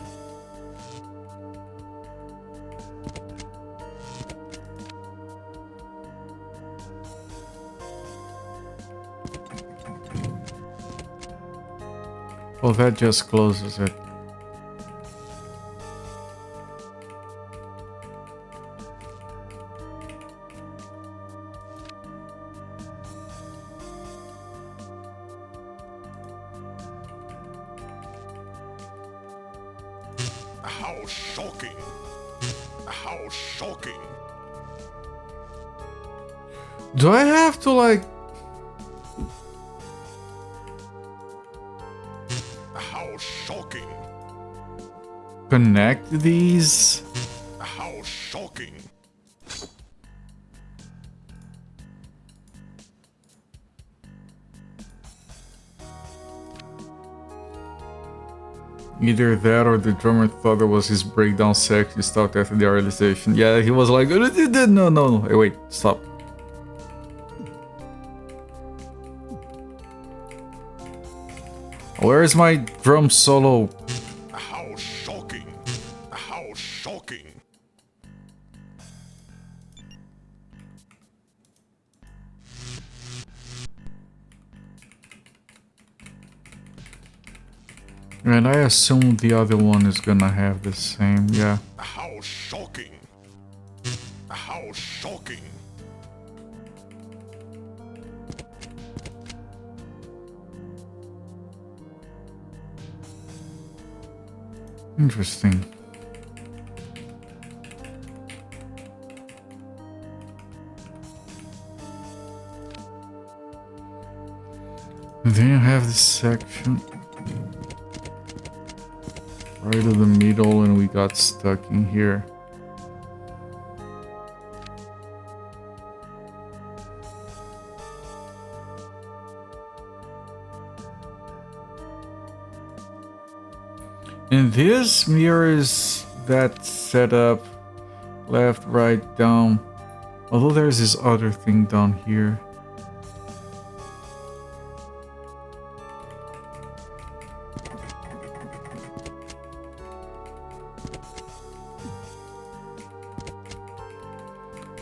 Well, that just closes it. How shocking! How shocking! Do I have to like... How shocking! connect these? How shocking! Either that or the drummer thought it was his breakdown section stopped after the realization. Yeah, he was like, no. Hey, wait, stop. Where is my drum solo? How shocking! How shocking! And I assume the other one is gonna have the same, yeah. How shocking! How shocking! Interesting. And then you have this section right in the middle, and we got stuck in here. And this mirrors that setup left, right, down. Although there's this other thing down here.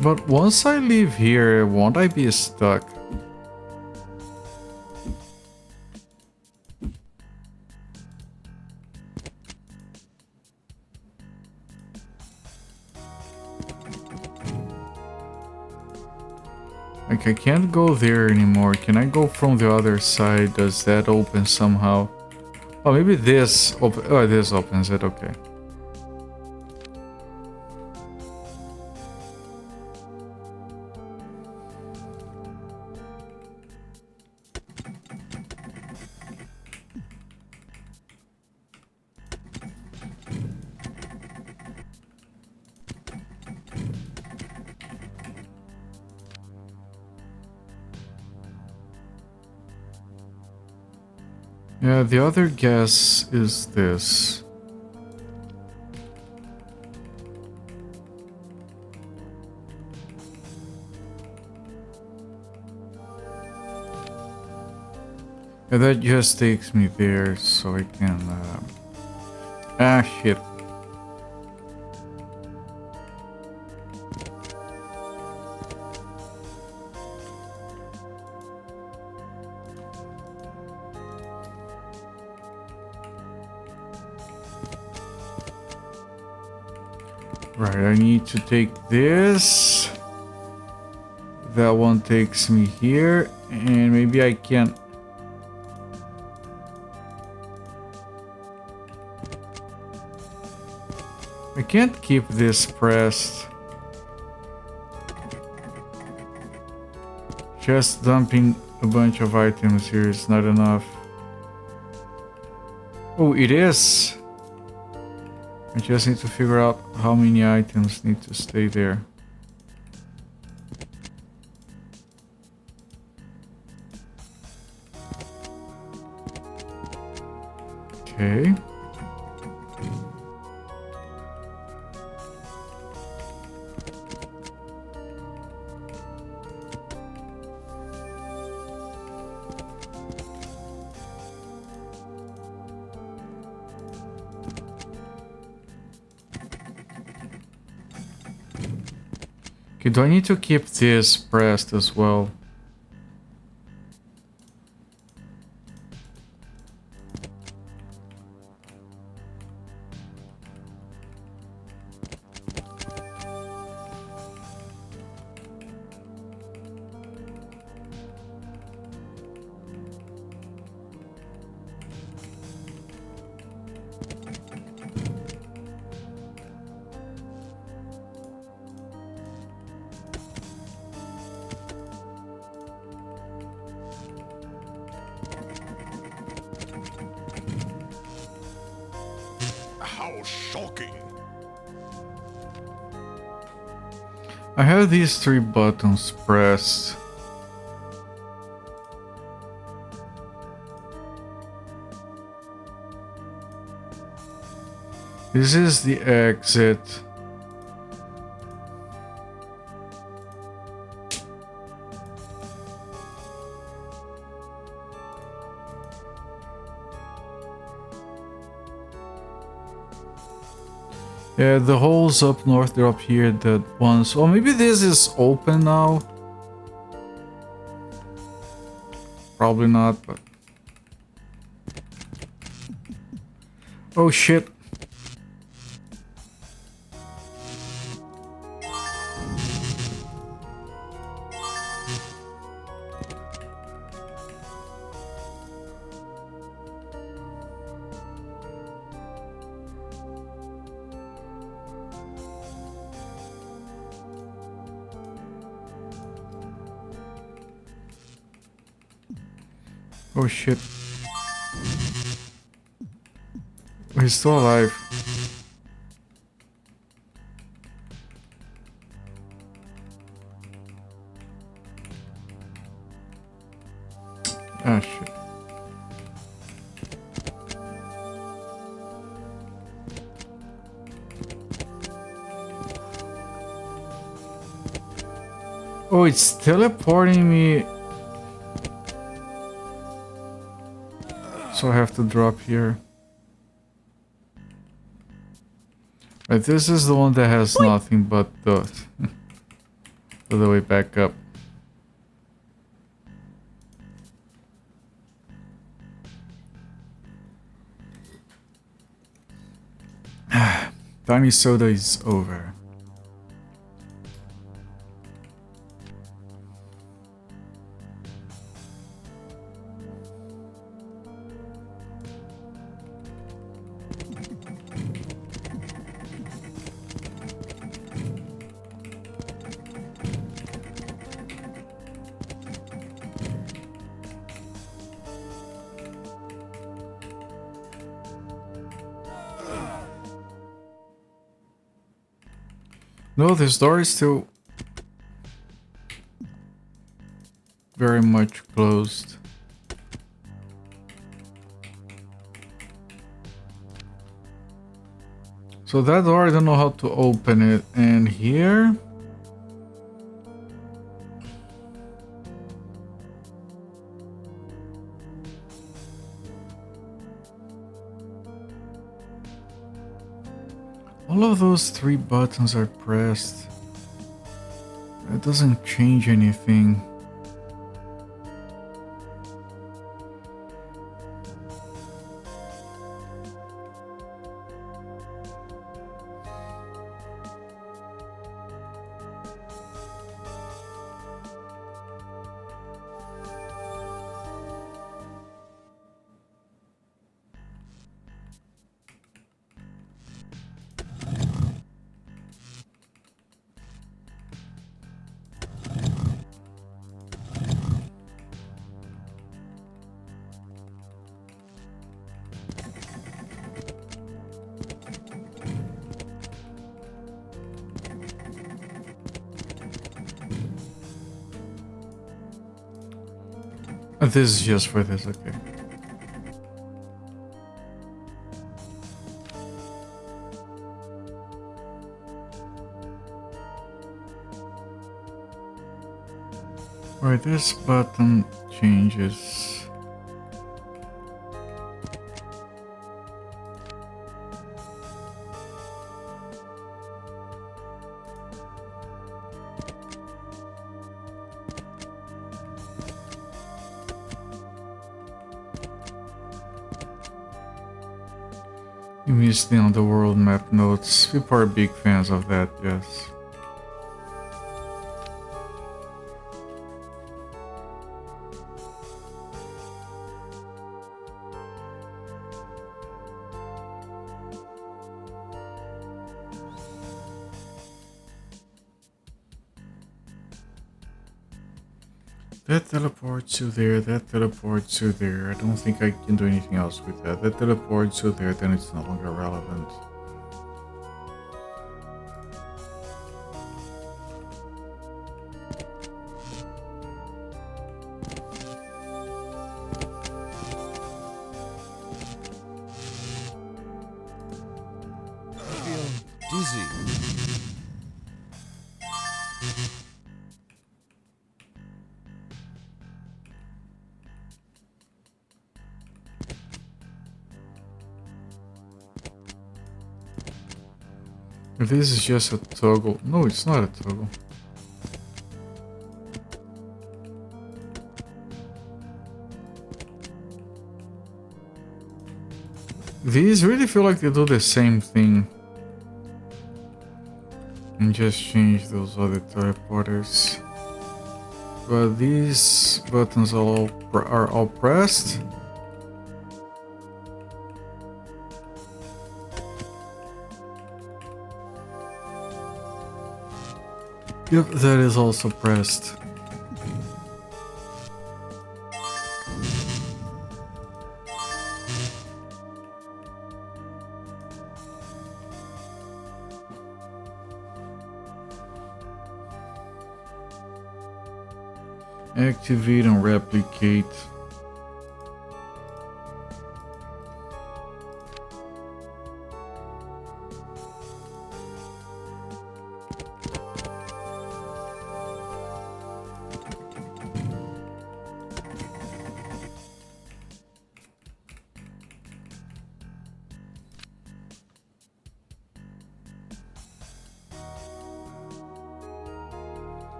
But once I leave here, won't I be stuck? Like, I can't go there anymore. Can I go from the other side? Does that open somehow? Oh, maybe this oh, this opens it. Okay. Yeah, the other guess is this. And that just takes me there, so I can... Ah, shit. Right, I need to take this. That one takes me here, and maybe I can... I can't keep this pressed. Just dumping a bunch of items here is not enough. Oh, it is! I just need to figure out how many items need to stay there. Okay. Okay, do I need to keep this pressed as well? so shocking. I have these 3 buttons pressed. This is the exit. Yeah, the holes up north, they're up here, that ones. Well, maybe this is open now. Probably not, but... Oh shit. Oh shit. He's still alive. Ah shit. Oh, it's teleporting me. So I have to drop here. Right, this is the one that has nothing but the way back up. Tiny soda is over. No, this door is still very much closed. So that door, I don't know how to open it. And here... all of those 3 buttons are pressed. It doesn't change anything. This is just for this, okay. Alright, this button changes. You missed the underworld map notes. People are big fans of that, yes. That teleports to there, that teleports to there. I don't think I can do anything else with that. That teleports to there, then it's no longer relevant. dizzy. This is just a toggle. No, it's not a toggle. These really feel like they do the same thing. And just change those other teleporters. But these buttons are all pressed. Yep, that is also pressed. Activate and replicate.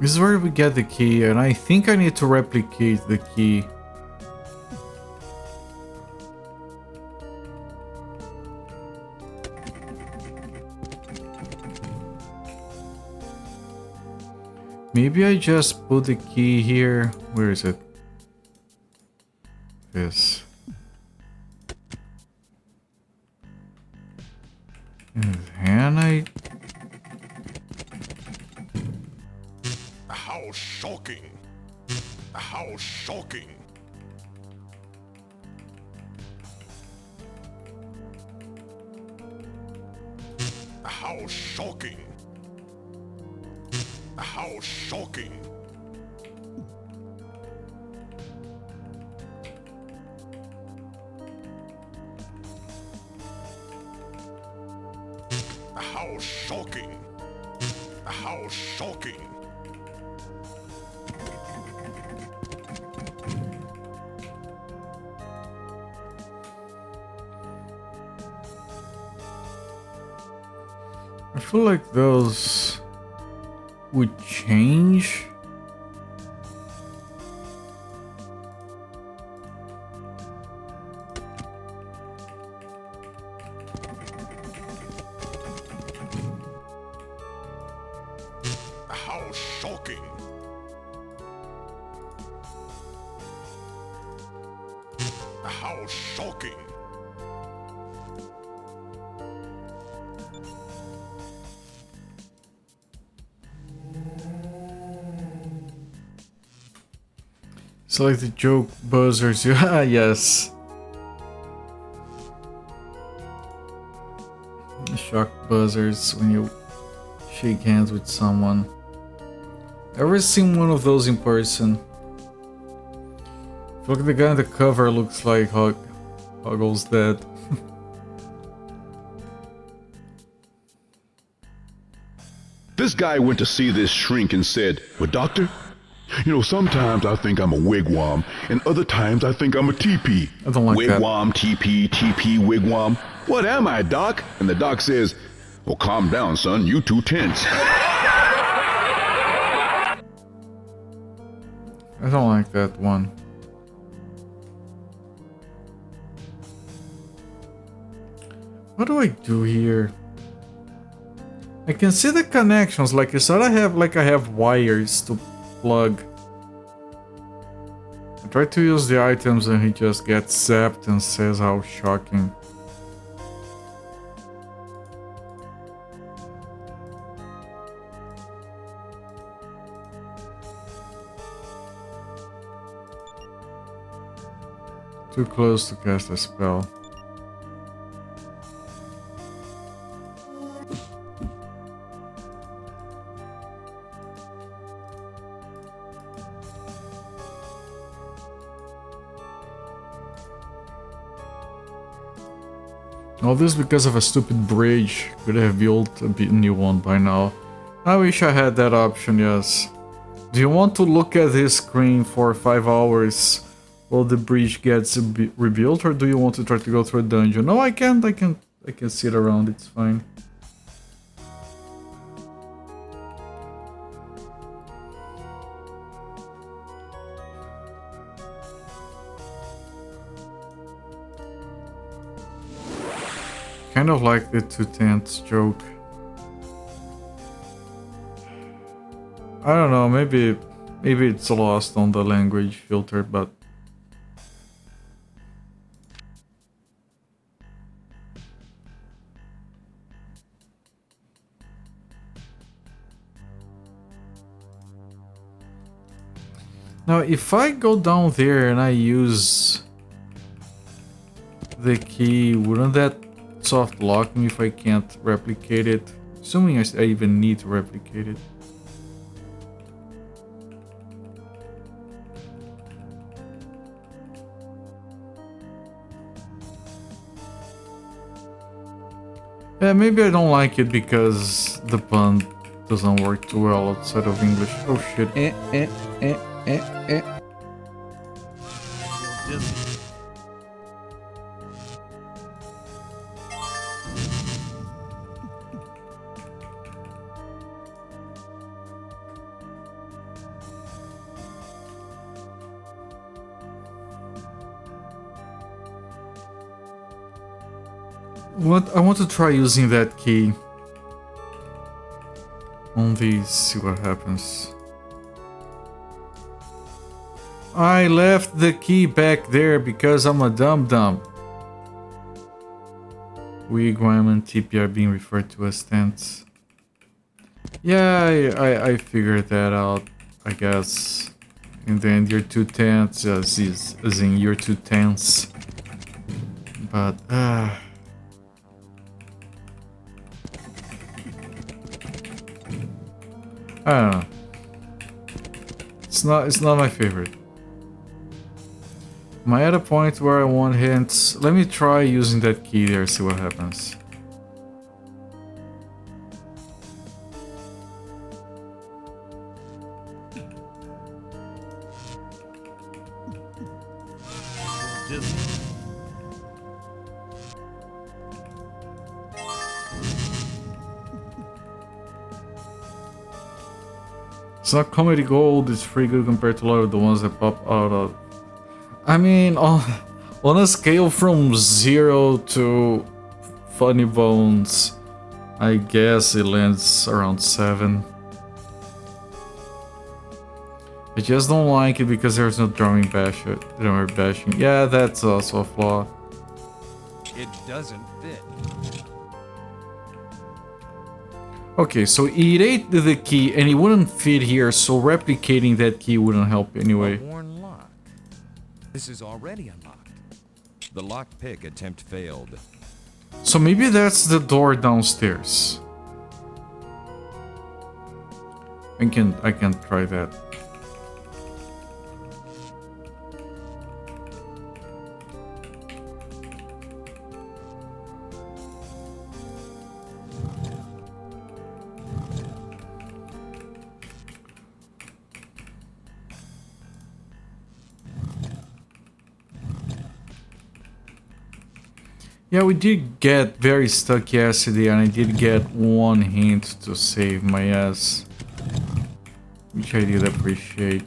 This is where we get the key, and I think I need to replicate the key. Maybe I just put the key here. Where is it? This. And then I... How shocking! How shocking! How shocking! How shocking! How shocking! How shocking! I feel like those would change. How shocking! How shocking! It's like the joke buzzers. Yeah, yes. Shock buzzers when you shake hands with someone. Ever seen one of those in person? I feel like the guy on the cover looks like Huggle's dead. This guy went to see this shrink and said, "Well, doctor, you know, sometimes I think I'm a wigwam, and other times I think I'm a teepee. I don't like wigwam, teepee, teepee, wigwam. What am I, doc?" And the doc says, "Well, calm down, son. You too tense." I don't like that one. What do I do here? I can see the connections, like it's not I have wires to plug. I try to use the items and he just gets zapped and says how shocking. Too close to cast a spell. All this because of a stupid bridge. Could have built a new one by now. I wish I had that option, yes. Do you want to look at this screen for 5 hours while the bridge gets rebuilt, or do you want to try to go through a dungeon? No, I can't. I can sit around. It's fine. Kind of like the 2 tents joke. I don't know, maybe it's lost on the language filter, but now if I go down there and I use the key, wouldn't that soft lock me if I can't replicate it? Assuming I even need to replicate it. Yeah, maybe I don't like it because the pun doesn't work too well outside of English. Oh shit. What? I want to try using that key on these, see what happens. I left the key back there because I'm a dum-dum. Wigwam and TP are being referred to as tents. Yeah, I figured that out, I guess. And then your 2 tents as in your 2 tents. But I don't know. It's not my favorite. Am I at a point where I want hints? Let me try using that key there, see what happens. It's not comedy gold, it's pretty good compared to a lot of the ones that pop out of... I mean, on a scale from 0 to Funny Bones, I guess it lands around 7. I just don't like it because there's no drummer bashing. Yeah, that's also a flaw. It doesn't fit. Okay, so it ate the key and it wouldn't fit here, so replicating that key wouldn't help anyway. A worn lock. This is already unlocked. The lockpick attempt failed. So maybe that's the door downstairs. I can try that. Yeah, we did get very stuck yesterday, and I did get one hint to save my ass, which I did appreciate.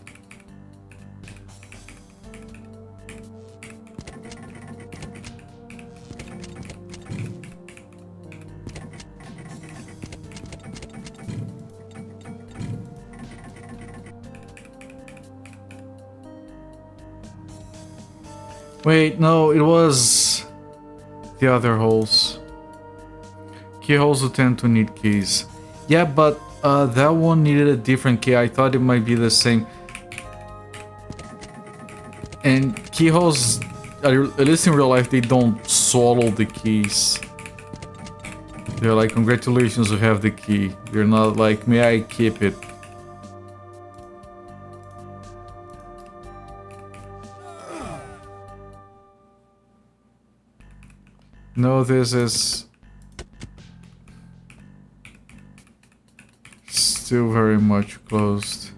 Wait, no, it was the other holes. Keyholes will tend to need keys. Yeah, but that one needed a different key. I thought it might be the same. And keyholes, at least in real life, they don't swallow the keys. They're like, congratulations, you have the key. They're not like, may I keep it? No, this is still very much closed.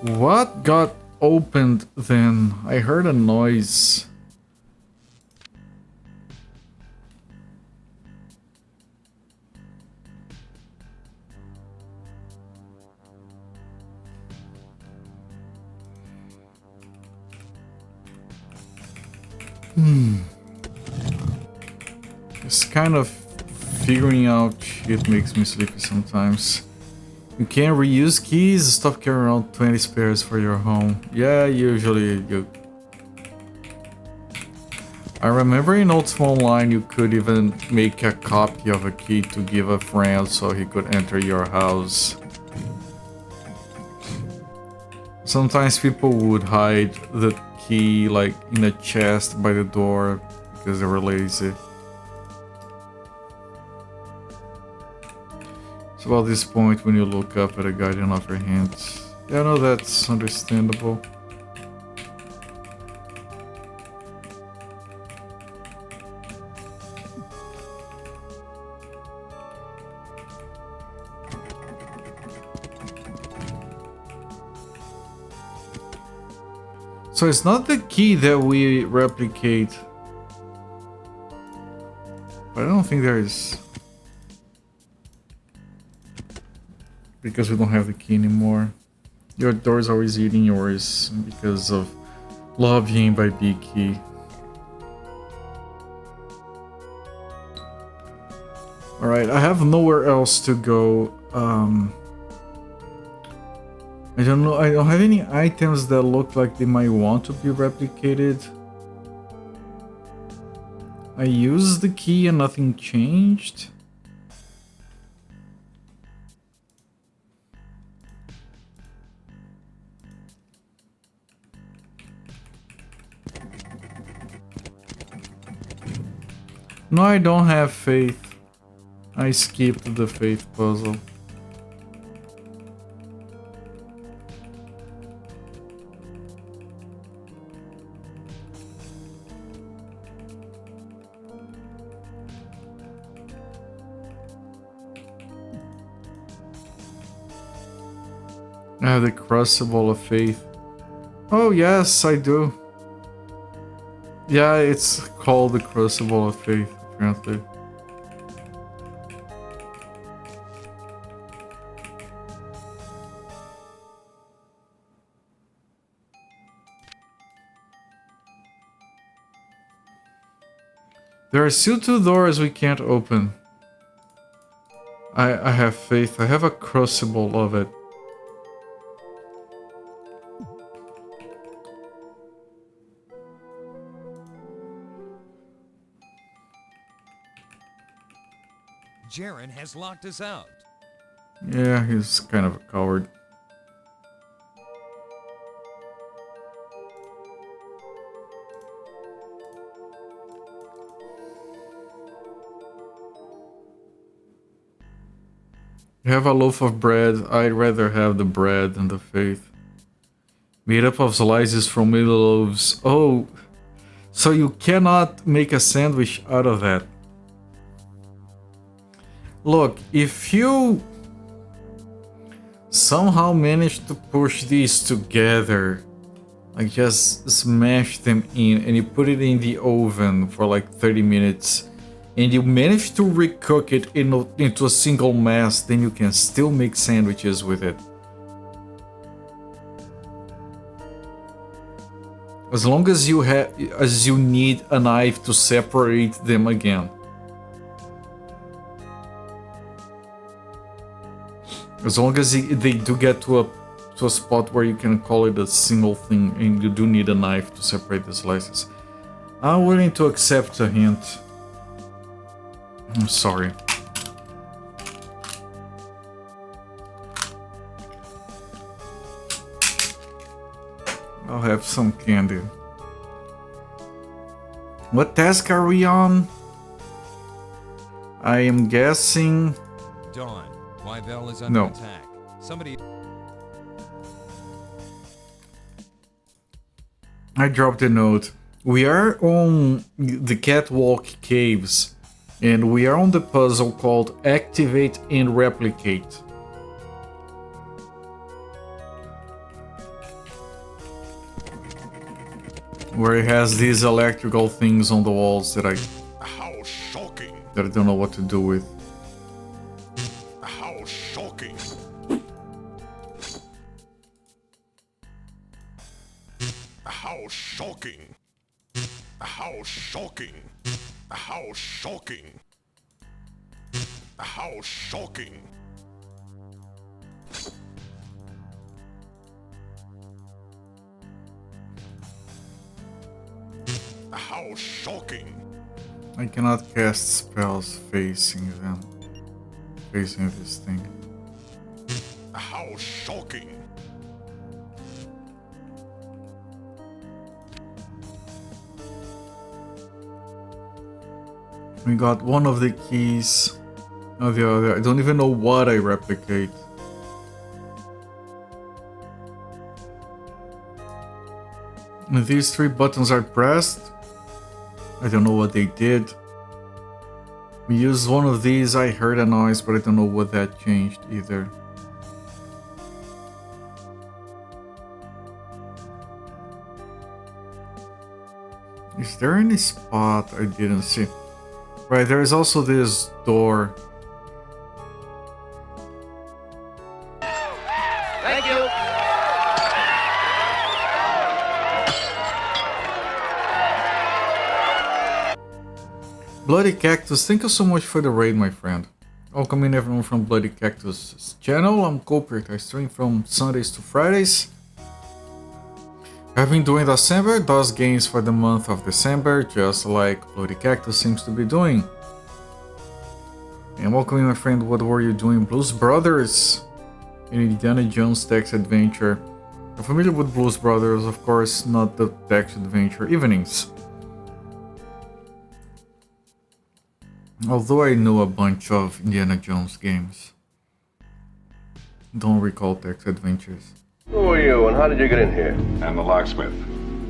What got opened then? I heard a noise. This kind of figuring out shit makes me sleepy sometimes. You can reuse keys, stop carrying around 20 spares for your home. Yeah, usually you... I remember in Ultima Online you could even make a copy of a key to give a friend so he could enter your house. Sometimes people would hide the key like in a chest by the door because they were lazy. So at this point when you look up at a guardian of your hands. Yeah, no, that's understandable. So it's not the key that we replicate. But I don't think there is. Because we don't have the key anymore. Your door's always eating yours because of lobbying by Big Key. Alright, I have nowhere else to go. I don't know, I don't have any items that look like they might want to be replicated. I used the key and nothing changed. No, I don't have faith. I skipped the faith puzzle. I have the crucible of faith. Oh yes, I do. Yeah, it's called the Crucible of Faith, apparently. There are still 2 doors we can't open. I have faith. I have a crucible of it. Jaren has locked us out. Yeah, he's kind of a coward. You have a loaf of bread. I'd rather have the bread than the faith. Made up of slices from middle loaves. Oh, so you cannot make a sandwich out of that. Look, if you somehow manage to push these together, like just smash them in and you put it in the oven for like 30 minutes and you manage to recook it into a single mass, then you can still make sandwiches with it. As long as you need a knife to separate them again. As long as they do get to a spot where you can call it a single thing and you do need a knife to separate the slices. I'm willing to accept a hint. I'm sorry. I'll have some candy. What task are we on? I am guessing... Dawn. Wyville is under attack. Somebody... I dropped a note. We are on the Catwalk Caves, and we are on the puzzle called Activate and Replicate. Where it has these electrical things on the walls that How shocking! I don't know what to do with. How shocking! How shocking! How shocking! How shocking! How shocking! How shocking! I cannot cast spells facing them. Facing this thing. How shocking! We got one of the keys. Now the other. I don't even know what I replicate. And these 3 buttons are pressed. I don't know what they did. We used one of these, I heard a noise, but I don't know what that changed either. Is there any spot I didn't see? Right, there is also this door. Thank you. Bloody Cactus, thank you so much for the raid, my friend. Welcome in everyone from Bloody Cactus' channel. I'm Culprit. I stream from Sundays to Fridays. I've been doing December, DOS games for the month of December, just like Bloody Cactus seems to be doing. And welcome in, my friend. What were you doing? Blues Brothers in Indiana Jones Text Adventure. I'm familiar with Blues Brothers, of course, not the Text Adventure evenings. Although I know a bunch of Indiana Jones games. Don't recall Text Adventures. Who are you and how did you get in here? I'm a locksmith.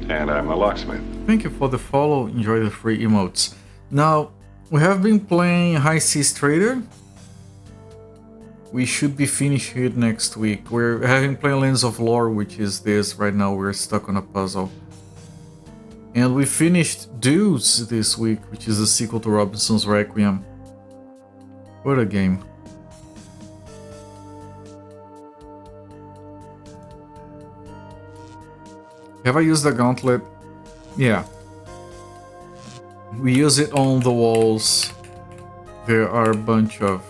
And I'm a locksmith. Thank you for the follow. Enjoy the free emotes. Now, we have been playing High Seas Trader. We should be finished it next week. We're having played Lands of Lore, which is this. Right now we're stuck on a puzzle. And we finished Dudes this week, which is the sequel to Robinson's Requiem. What a game. Have I used the gauntlet? Yeah. We use it on the walls. There are a bunch of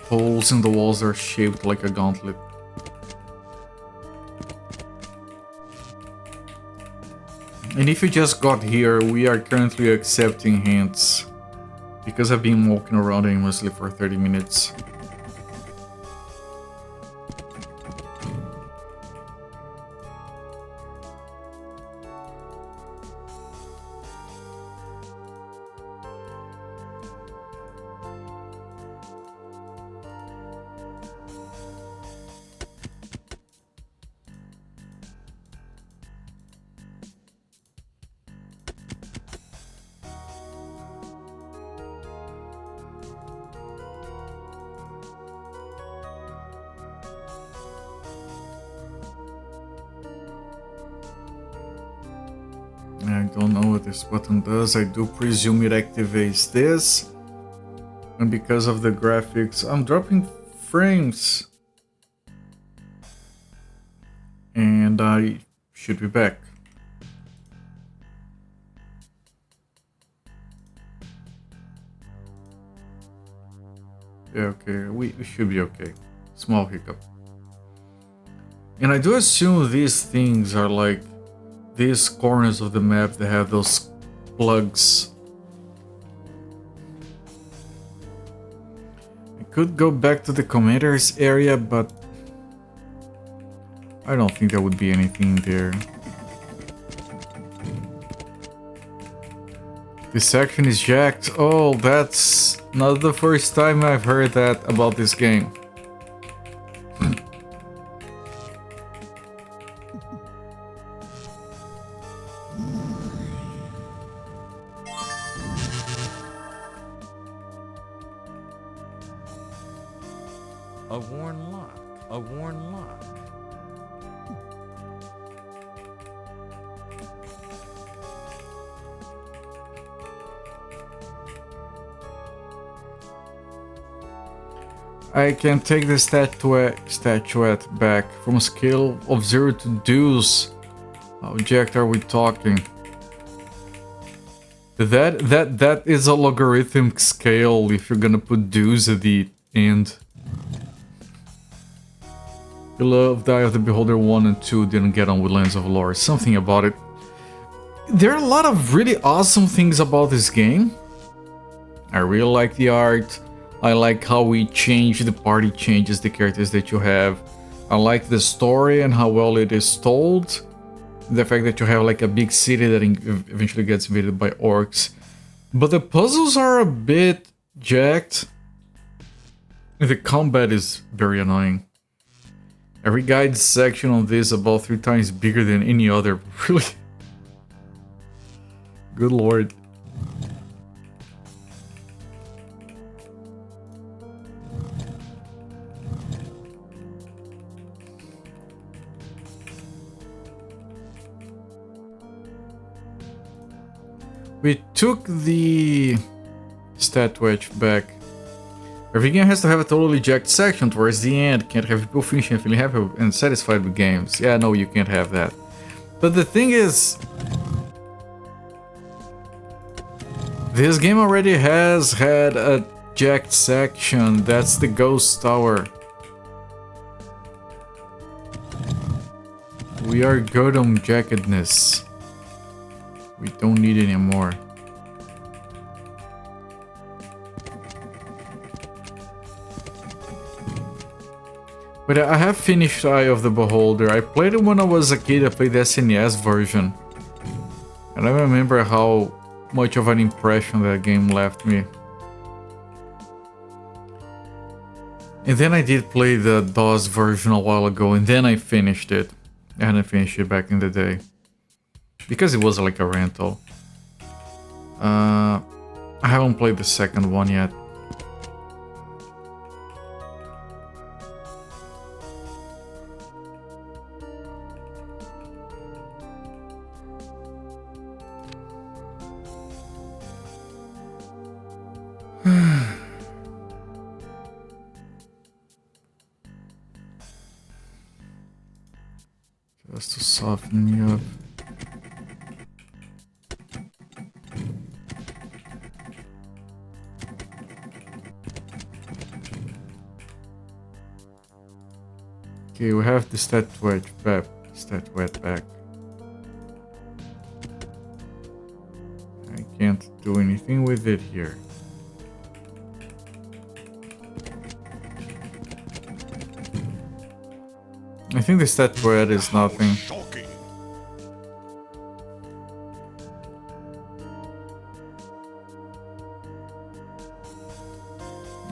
holes in the walls that are shaped like a gauntlet. And if you just got here, we are currently accepting hints. Because I've been walking around aimlessly for 30 minutes. I don't know what this button does. I do presume it activates this. And because of the graphics, I'm dropping frames. And I should be back. Yeah, okay, we should be okay. Small hiccup. And I do assume these things are like these corners of the map that have those plugs. I could go back to the commander's area, but I don't think there would be anything there. This section is jacked. Oh, that's not the first time I've heard that about this game. A worn lock. A worn lock. I can take the statuette back from a scale of 0 to deuce. How object are we talking? That is a logarithmic scale if you're gonna put deuce at the end. You love Die of the Beholder 1 and 2 didn't get on with Lands of Lore. Something about it. There are a lot of really awesome things about this game. I really like the art. I like how we change the party, changes the characters that you have. I like the story and how well it is told. The fact that you have like a big city that eventually gets invaded by orcs. But the puzzles are a bit jacked. The combat is very annoying. Every guide section on this is about 3 times bigger than any other. Really? Good lord. We took the statuette back. Every game has to have a totally jacked section towards the end. Can't have people finishing feeling happy and satisfied with games. Yeah, no, you can't have that. But the thing is, this game already has had a jacked section. That's the Ghost Tower. We are good on jackedness. We don't need any more. But I have finished Eye of the Beholder. I played it when I was a kid. I played the SNES version. And I remember how much of an impression that game left me. And then I did play the DOS version a while ago, and then I finished it. I hadn't finished it back in the day. Because it was like a rental. I haven't played the second one yet. Just to soften me up. Okay, we have the statuette back. I can't do anything with it here. I think the statuette is nothing.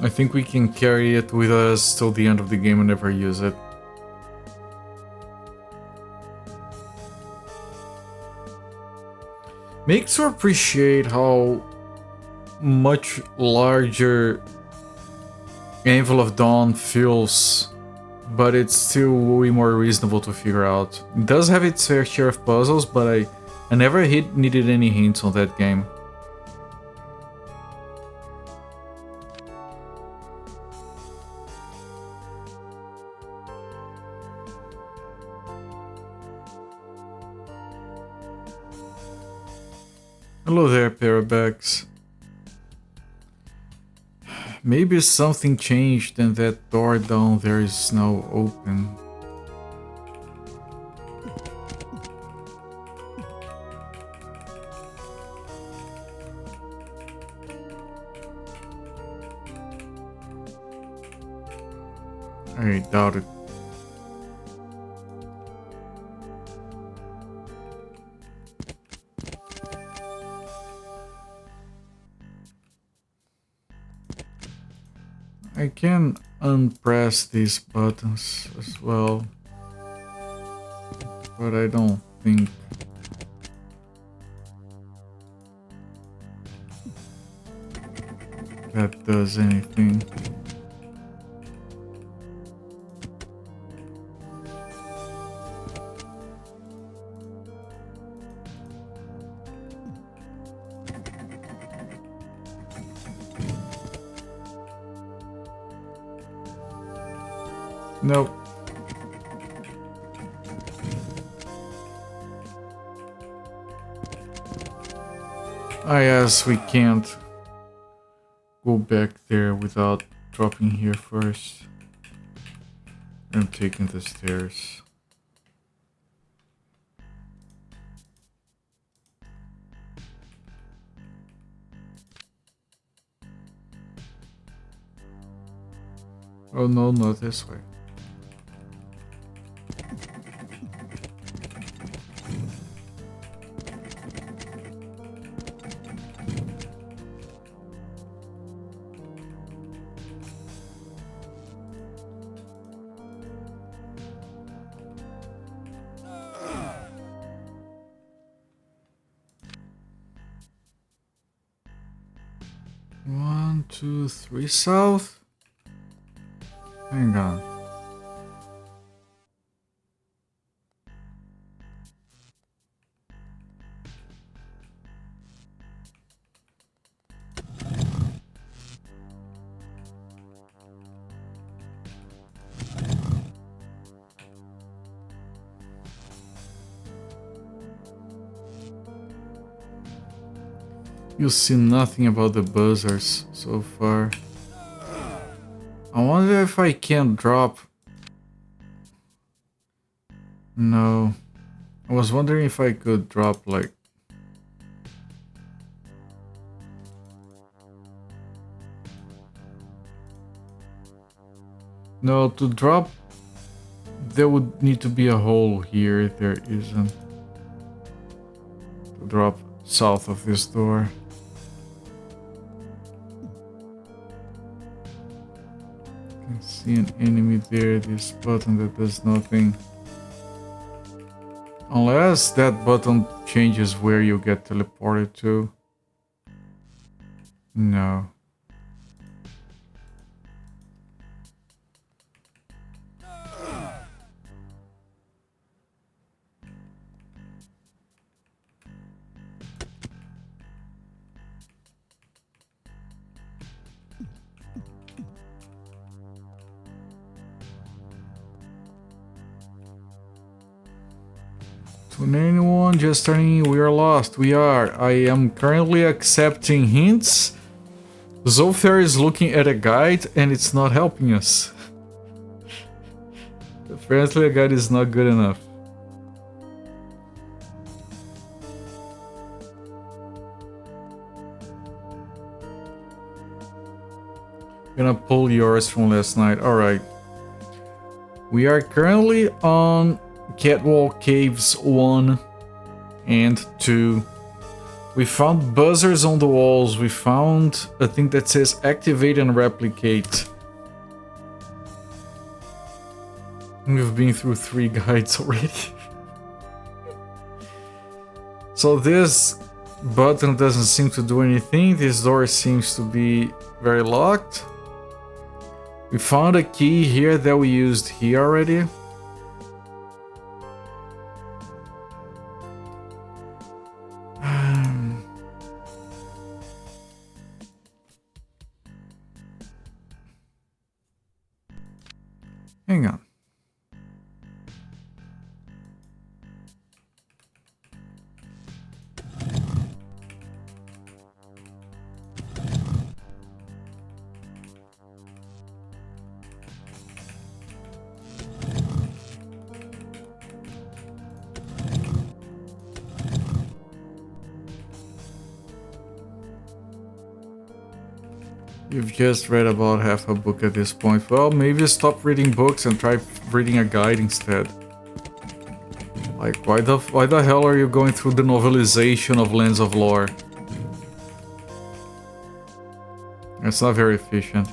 I think we can carry it with us till the end of the game and never use it. Makes you appreciate how much larger Anvil of Dawn feels, but it's still way more reasonable to figure out. It does have its fair share of puzzles, but I never needed any hints on that game. Hello there, Parabax. Maybe something changed and that door down there is now open. I doubt it. I can unpress these buttons as well, but I don't think that does anything. Nope. I guess we can't go back there without dropping here first. I'm taking the stairs. Oh no, not this way. One, two, three south. Hang on. You see nothing about the buzzers so far. I wonder if I can drop... No. I was wondering if I could drop like... No, to drop... There would need to be a hole here. There isn't. To drop south of this door. I see an enemy there, this button that does nothing. Unless that button changes where you get teleported to. No. To anyone just turning, we are lost. We are. I am currently accepting hints. Zolfair is looking at a guide and it's not helping us. Apparently a guide is not good enough. Gonna pull yours from last night. Alright. We are currently on Catwalk Caves 1 and 2. We found buzzers on the walls. We found a thing that says activate and replicate. We've been through 3 guides already. So this button doesn't seem to do anything. This door seems to be very locked. We found a key here that we used here already. Hang on. You've just read about half a book at this point. Well, maybe stop reading books and try reading a guide instead. Like, why the hell are you going through the novelization of Lands of Lore? It's not very efficient.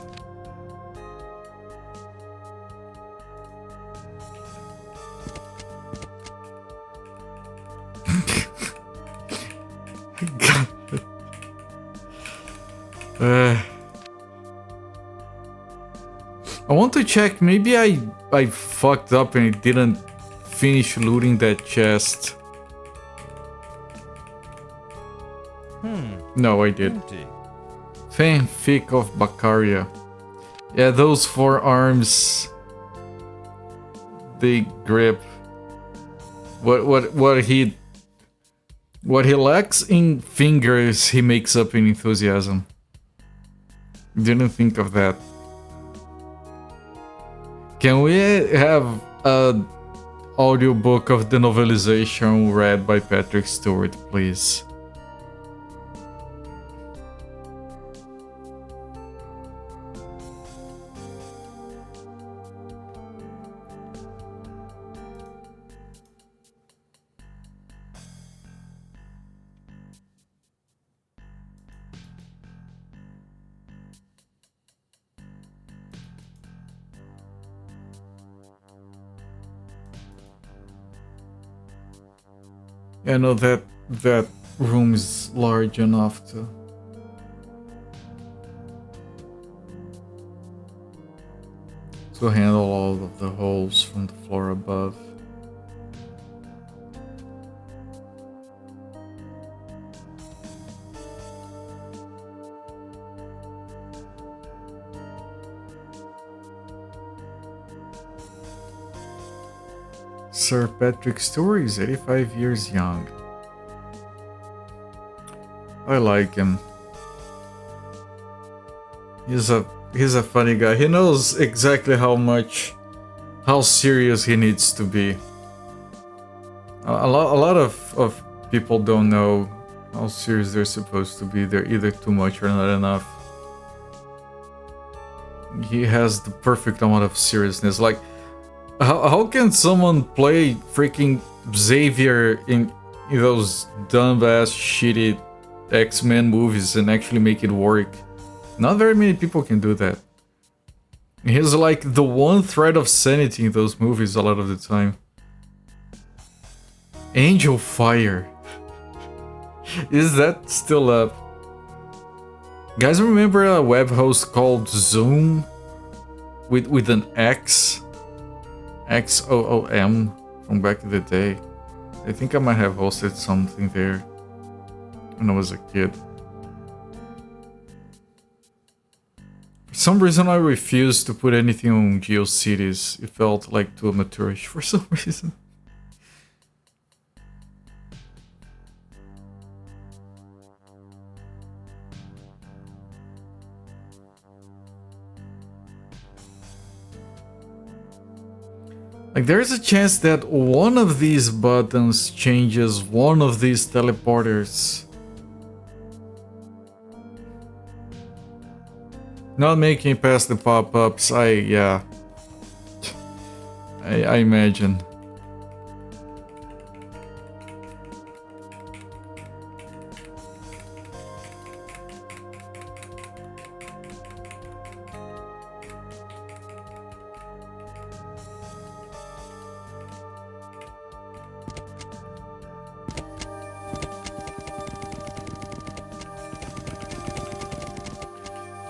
I want to check, maybe I fucked up and it didn't finish looting that chest. No, I did. Fanfic of Baccaria. Yeah, those 4 arms they grip. What he lacks in fingers, he makes up in enthusiasm. Didn't think of that. Can we have a audiobook of the novelization read by Patrick Stewart, please? I know that room is large enough to handle all of the holes from the floor above. Sir Patrick Stewart is 85 years young. I like him. He's a funny guy. He knows exactly how serious he needs to be. A lot of people don't know how serious they're supposed to be. They're either too much or not enough. He has the perfect amount of seriousness. Like, how can someone play freaking Xavier in those dumbass shitty X-Men movies and actually make it work? Not very many people can do that. He's like the one thread of sanity in those movies a lot of the time. Angel Fire. Is that still up? Guys, remember a web host called Zoom? With an X? XOOM from back in the day. I think I might have hosted something there when I was a kid. For some reason I refused to put anything on GeoCities. It felt like too amateurish for some reason. Like, there's a chance that one of these buttons changes one of these teleporters. Not making it past the pop-ups, I imagine.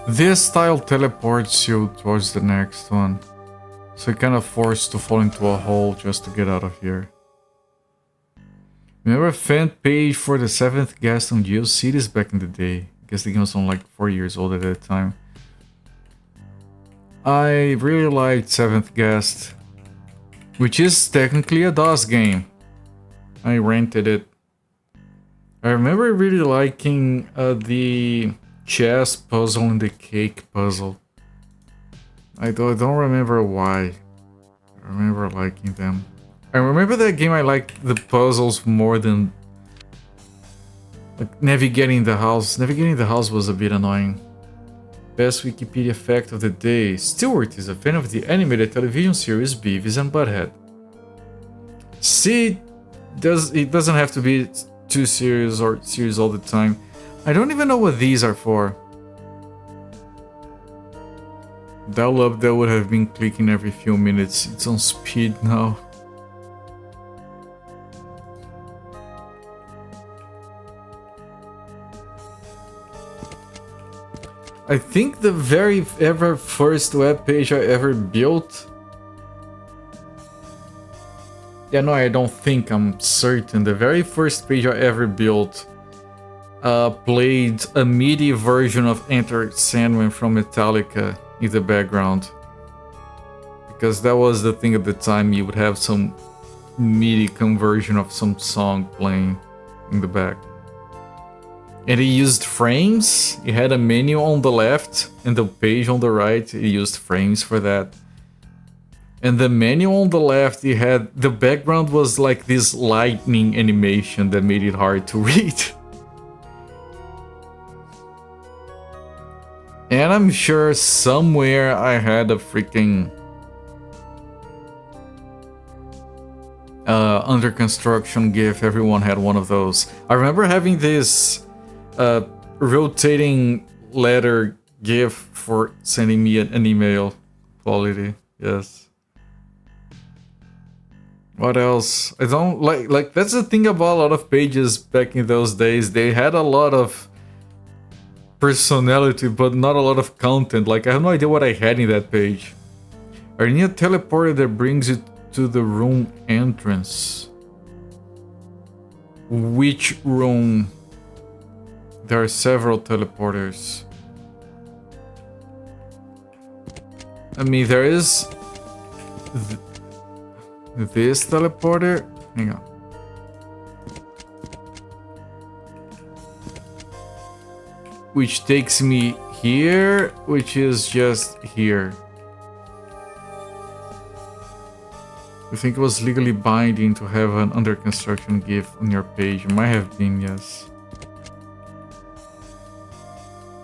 This tile teleports you towards the next one, so you're kind of forced to fall into a hole just to get out of here. Remember a fan page for the 7th guest on GeoCities back in the day? I guess the game was only like 4 years old at that time. I really liked 7th guest, which is technically a DOS game. I rented it. I remember really liking the chess puzzle and the cake puzzle. I don't remember why. I remember liking them. I remember that game I liked the puzzles more than like navigating the house. Navigating the house was a bit annoying. Best Wikipedia fact of the day. Stewart is a fan of the animated television series Beavis and Butthead. See, it doesn't have to be too serious or serious all the time. I don't even know what these are for. Dial up that would have been clicking every few minutes. It's on speed now. I think the very first web page I ever built. Yeah, no, I don't think, I'm certain. The very first page I ever built played a MIDI version of Enter Sandman from Metallica in the background. because that was the thing at the time. You would have some MIDI conversion of some song playing in the back. And it used frames. It had a menu on the left and the page on the right. It used frames for that. And the menu on the left, it had the background was like this lightning animation that made it hard to read. And I'm sure somewhere I had a freaking under construction GIF. Everyone had one of those. I remember having this rotating letter GIF for sending me an email. Quality, yes. What else? I don't like that's the thing about a lot of pages back in those days. They had a lot of personality, but not a lot of content. Like, I have no idea what I had in that page. I need a teleporter that brings you to the room entrance. Which room? There are several teleporters. I mean, there is this teleporter. Hang on. Which takes me here, which is just here. I think it was legally binding to have an under construction GIF on your page. It might have been, yes.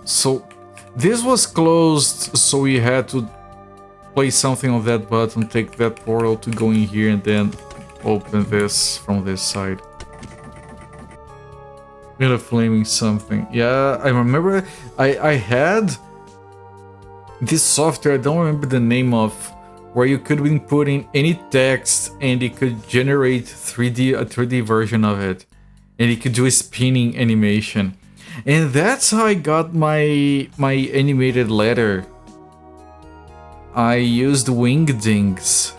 So this was closed, so we had to place something on that button, take that portal to go in here, and then open this from this side. With a flaming something. Yeah, I remember I had this software, I don't remember the name of, where you could input in any text and it could generate a 3D version of it. And it could do a spinning animation. And that's how I got my animated letter. I used Wingdings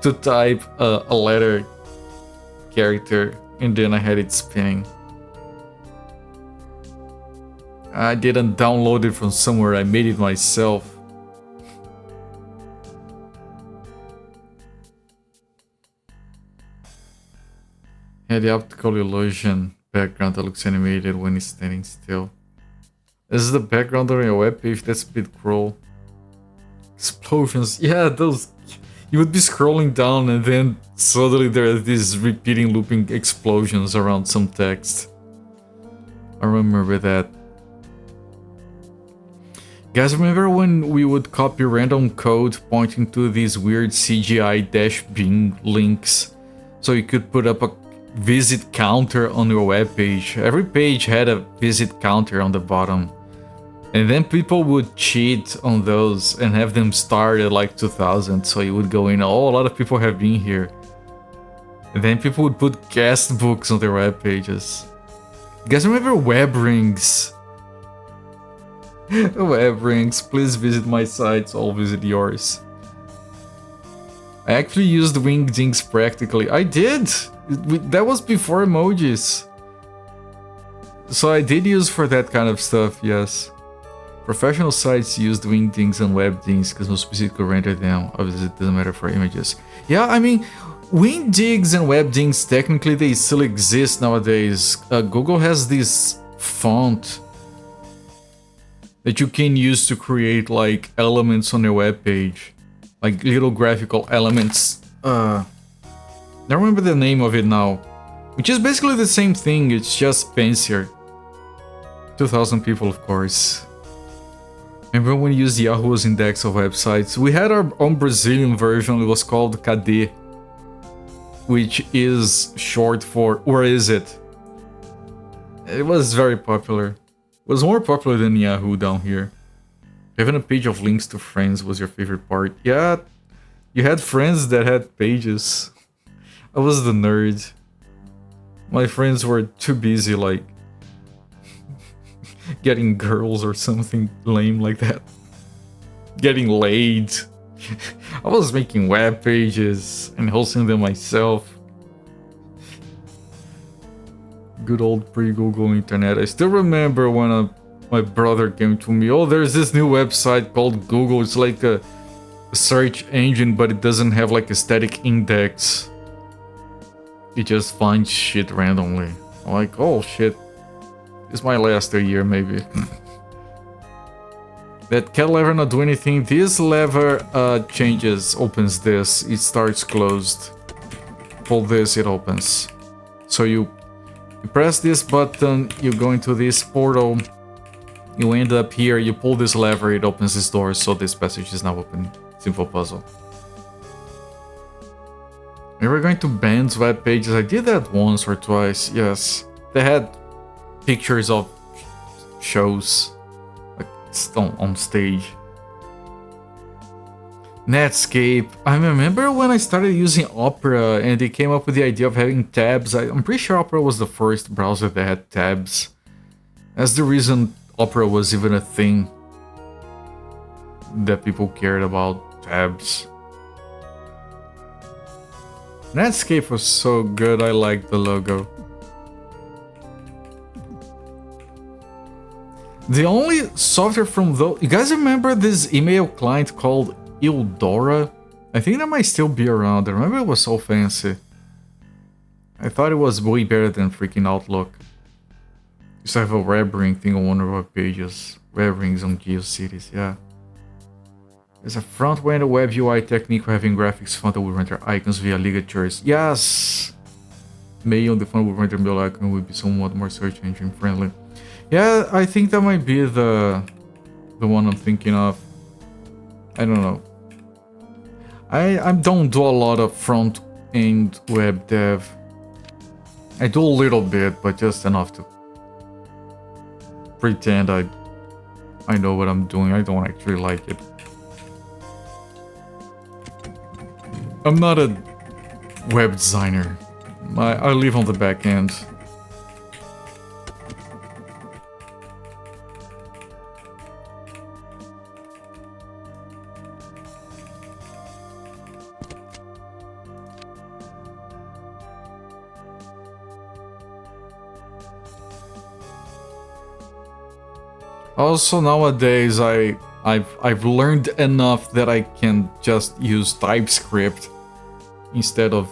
to type a letter character, and then I had it spinning. I didn't download it from somewhere, I made it myself. Yeah, the optical illusion background that looks animated when it's standing still. This is the background on your webpage, that's a bit cruel. Explosions, yeah, those. You would be scrolling down and then suddenly there are these repeating looping explosions around some text. I remember that. Guys, remember when we would copy random code pointing to these weird CGI -bin links so you could put up a visit counter on your webpage? Every page had a visit counter on the bottom. And then people would cheat on those and have them start at like 2000, so you would go in, oh, a lot of people have been here. And then people would put guest books on their web pages. You guys remember web rings? Web rings, please visit my site, so I'll visit yours. I actually used Wingdings practically. I did! That was before emojis. So I did use for that kind of stuff, yes. Professional sites used Wingdings and Webdings because no specific could render them. Obviously, it doesn't matter for images. Yeah, I mean, Wingdings and Webdings, technically, they still exist nowadays. Google has this font that you can use to create, like, elements on your web page. Like, little graphical elements. I don't remember the name of it now. Which is basically the same thing, it's just fancier. 2,000 people, of course. Remember when we used Yahoo's index of websites? We had our own Brazilian version, it was called Cadê, which is short for Where Is It? It was very popular. It was more popular than Yahoo down here. Having a page of links to friends was your favorite part. Yeah, you had friends that had pages. I was the nerd. My friends were too busy, like, getting girls or something lame like that. Getting laid. I was making web pages and hosting them myself. Good old pre-Google internet. I still remember when my brother came to me, oh, there's this new website called Google. It's like a search engine, but it doesn't have like a static index. It just finds shit randomly. I'm like, oh shit. This might last a year maybe. That cat lever not do anything. This lever changes, opens this. It starts closed. Pull this, it opens. So you press this button, you go into this portal. You end up here, you pull this lever, it opens this door, so this passage is now open. Simple puzzle. We were going to Ben's web pages. I did that once or twice, yes. They had pictures of shows like on stage. Netscape. I remember when I started using Opera and they came up with the idea of having tabs. I'm pretty sure Opera was the first browser that had tabs. That's the reason Opera was even a thing that people cared about, tabs. Netscape was so good, I liked the logo. The only software from those... You guys remember this email client called Eudora? I think that might still be around. I remember it was so fancy. I thought it was way better than freaking Outlook. Used to have a web ring thing on one of our pages. Web rings on GeoCities, yeah. There's a front-end web UI technique for having graphics font that will render icons via ligatures. Yes! May on the font will render middle icon will be somewhat more search engine friendly. Yeah, I think that might be the one I'm thinking of. I don't know. I don't do a lot of front-end web dev. I do a little bit, but just enough to pretend I know what I'm doing. I don't actually like it. I'm not a web designer. I live on the back end. Also nowadays I've learned enough that I can just use TypeScript instead of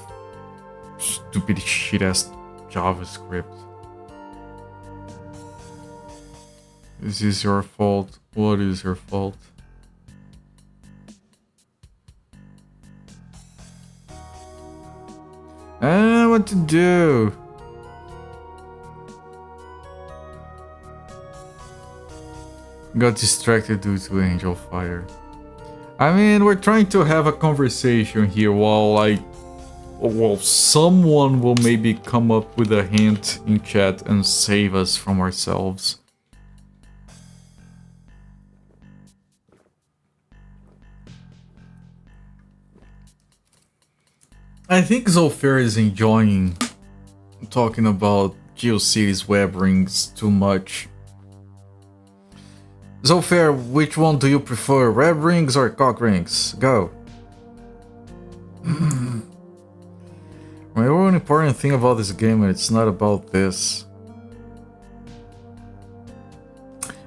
stupid shit-ass JavaScript. This is your fault. What is your fault? I don't know what to do. Got distracted due to Angel Fire. I mean, we're trying to have a conversation here while someone will maybe come up with a hint in chat and save us from ourselves. I think Zolfair is enjoying talking about GeoCities web rings too much. Zolfair, which one do you prefer, web rings or cock rings? Go. My one important thing about this game, and it's not about this.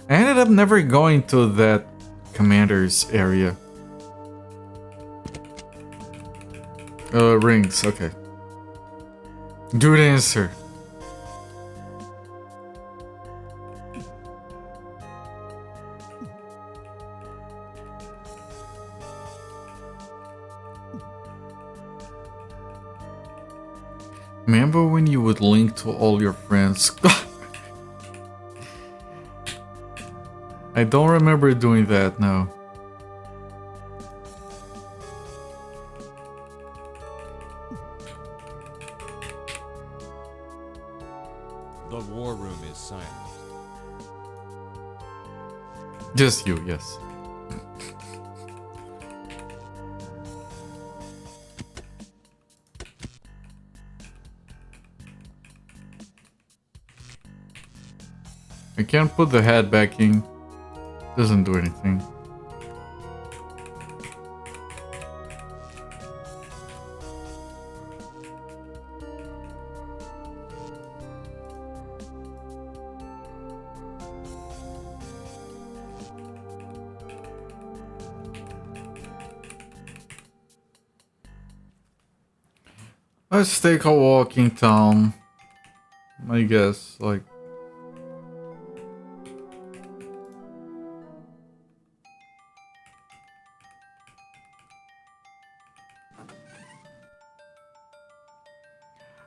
I ended up never going to that commander's area. Rings, okay. Good answer. Remember when you would link to all your friends? I don't remember doing that now. The war room is silent. Just you, yes. I can't put the head back in. Doesn't do anything. Let's take a walk in town. I guess, like...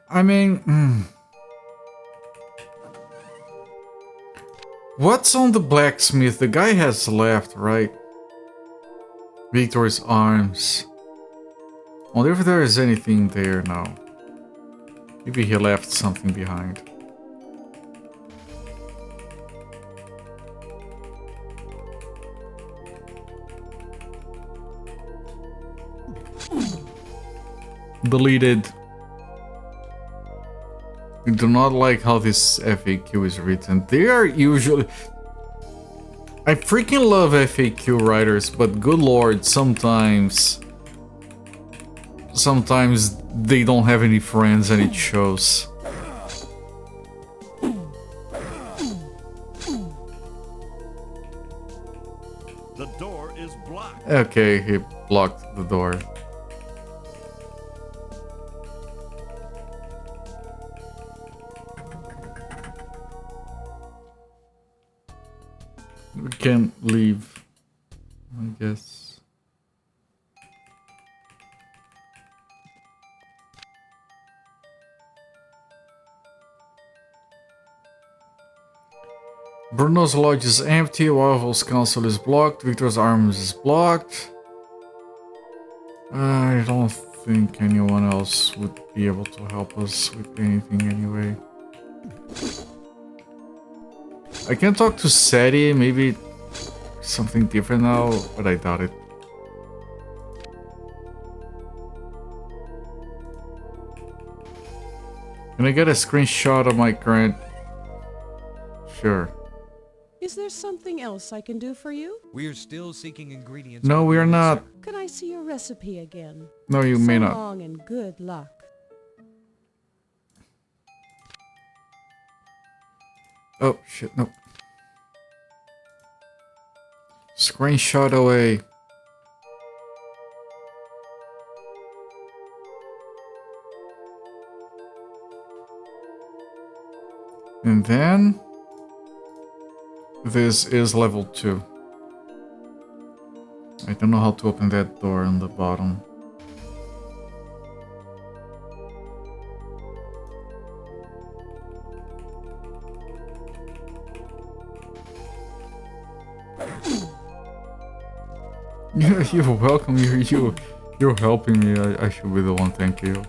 I mean... What's on the blacksmith? The guy has left, right? Victor's arms. Wonder if there is anything there now. Maybe he left something behind. Deleted. I do not like how this FAQ is written. They are usually... I freaking love FAQ writers, but good lord, sometimes they don't have any friends and it shows. The door is blocked. Okay, he blocked the door. We can leave, I guess. Bruno's lodge is empty, Waffle's council is blocked, Victor's arms is blocked. I don't think anyone else would be able to help us with anything anyway. I can talk to Sadie, maybe something different now, but I doubt it. Can I get a screenshot of my current? Sure. Is there something else I can do for you? We are still seeking ingredients. No, we are not. Can I see your recipe again? No, you may So not. long and good luck. Oh, shit, no. Screenshot away. And then... this is level 2. I don't know how to open that door on the bottom. You're welcome. You're helping me. I should be the one. Thank you.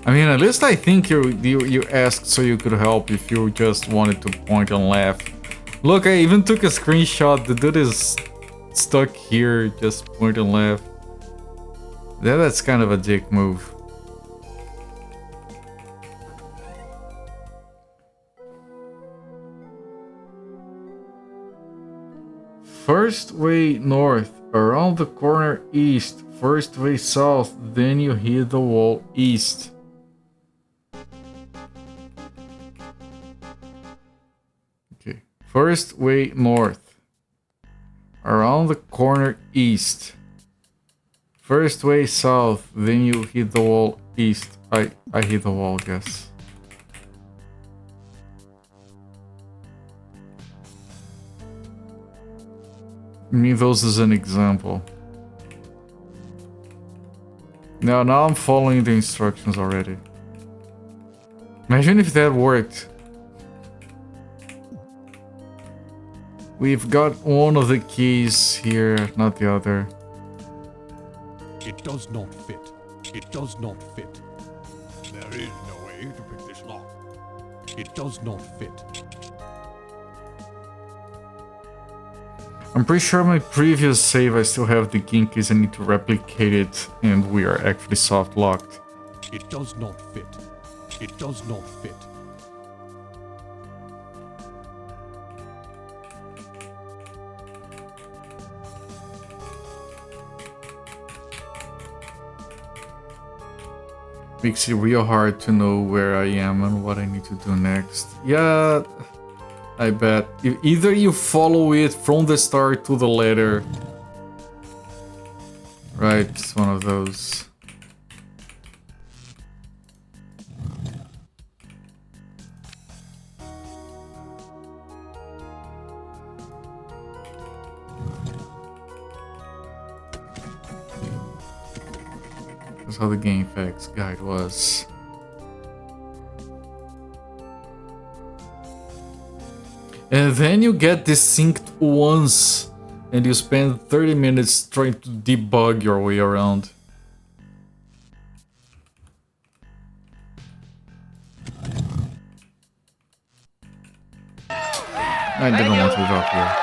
I mean, at least I think you asked so you could help if you just wanted to point and laugh. Look, I even took a screenshot. The dude is stuck here. Just point and laugh. That's kind of a dick move. First way north, around the corner east, first way south, then you hit the wall east. Okay, first way north, around the corner east, first way south, then you hit the wall east. I hit the wall, I guess. Me those as an example. Now I'm following the instructions already. Imagine if that worked. We've got one of the keys here, not the other. It does not fit. It does not fit. There is no way to pick this lock. It does not fit. I'm pretty sure my previous save I still have the key in case I need to replicate it and we are actually soft locked. It does not fit. It does not fit. Makes it real hard to know where I am and what I need to do next. Yeah, I bet. Either you follow it from the start to the letter. Right, it's one of those. That's how the game facts guide was. And then you get desynced once, and you spend 30 minutes trying to debug your way around. I didn't want to drop here.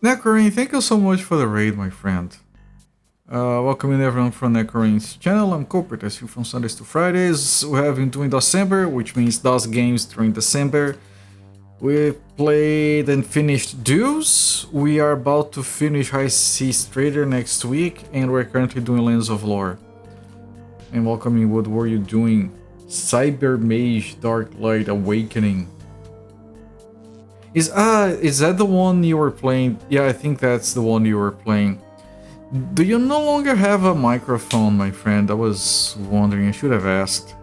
Necrorin, thank you so much for the raid, my friend. Welcoming everyone from Necrorin's channel. I'm Cooper, I see you from Sundays to Fridays. We have been doing December, which means DOS games during December. We played and finished Dues. We are about to finish High Seas Trader next week, and we're currently doing Lands of Lore. And welcoming, what were you doing? Cyber Mage Dark Light Awakening. Is that the one you were playing? Yeah, I think that's the one you were playing. Do you no longer have a microphone, my friend? I was wondering, I should have asked.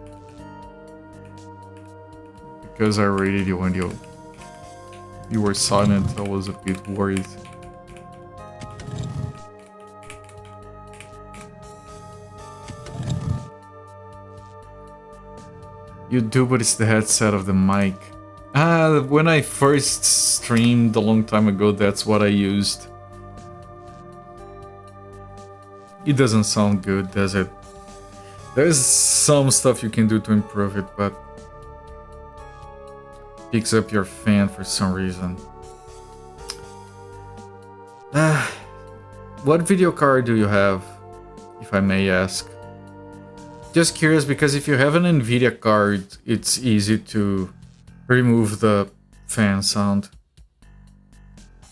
Because I rated you when you were silent, I was a bit worried. You do, but it's the headset of the mic. When I first streamed a long time ago, that's what I used. It doesn't sound good, does it? There's some stuff you can do to improve it, but picks up your fan for some reason. What video card do you have, if I may ask? Just curious, because if you have an Nvidia card, it's easy to remove the fan sound.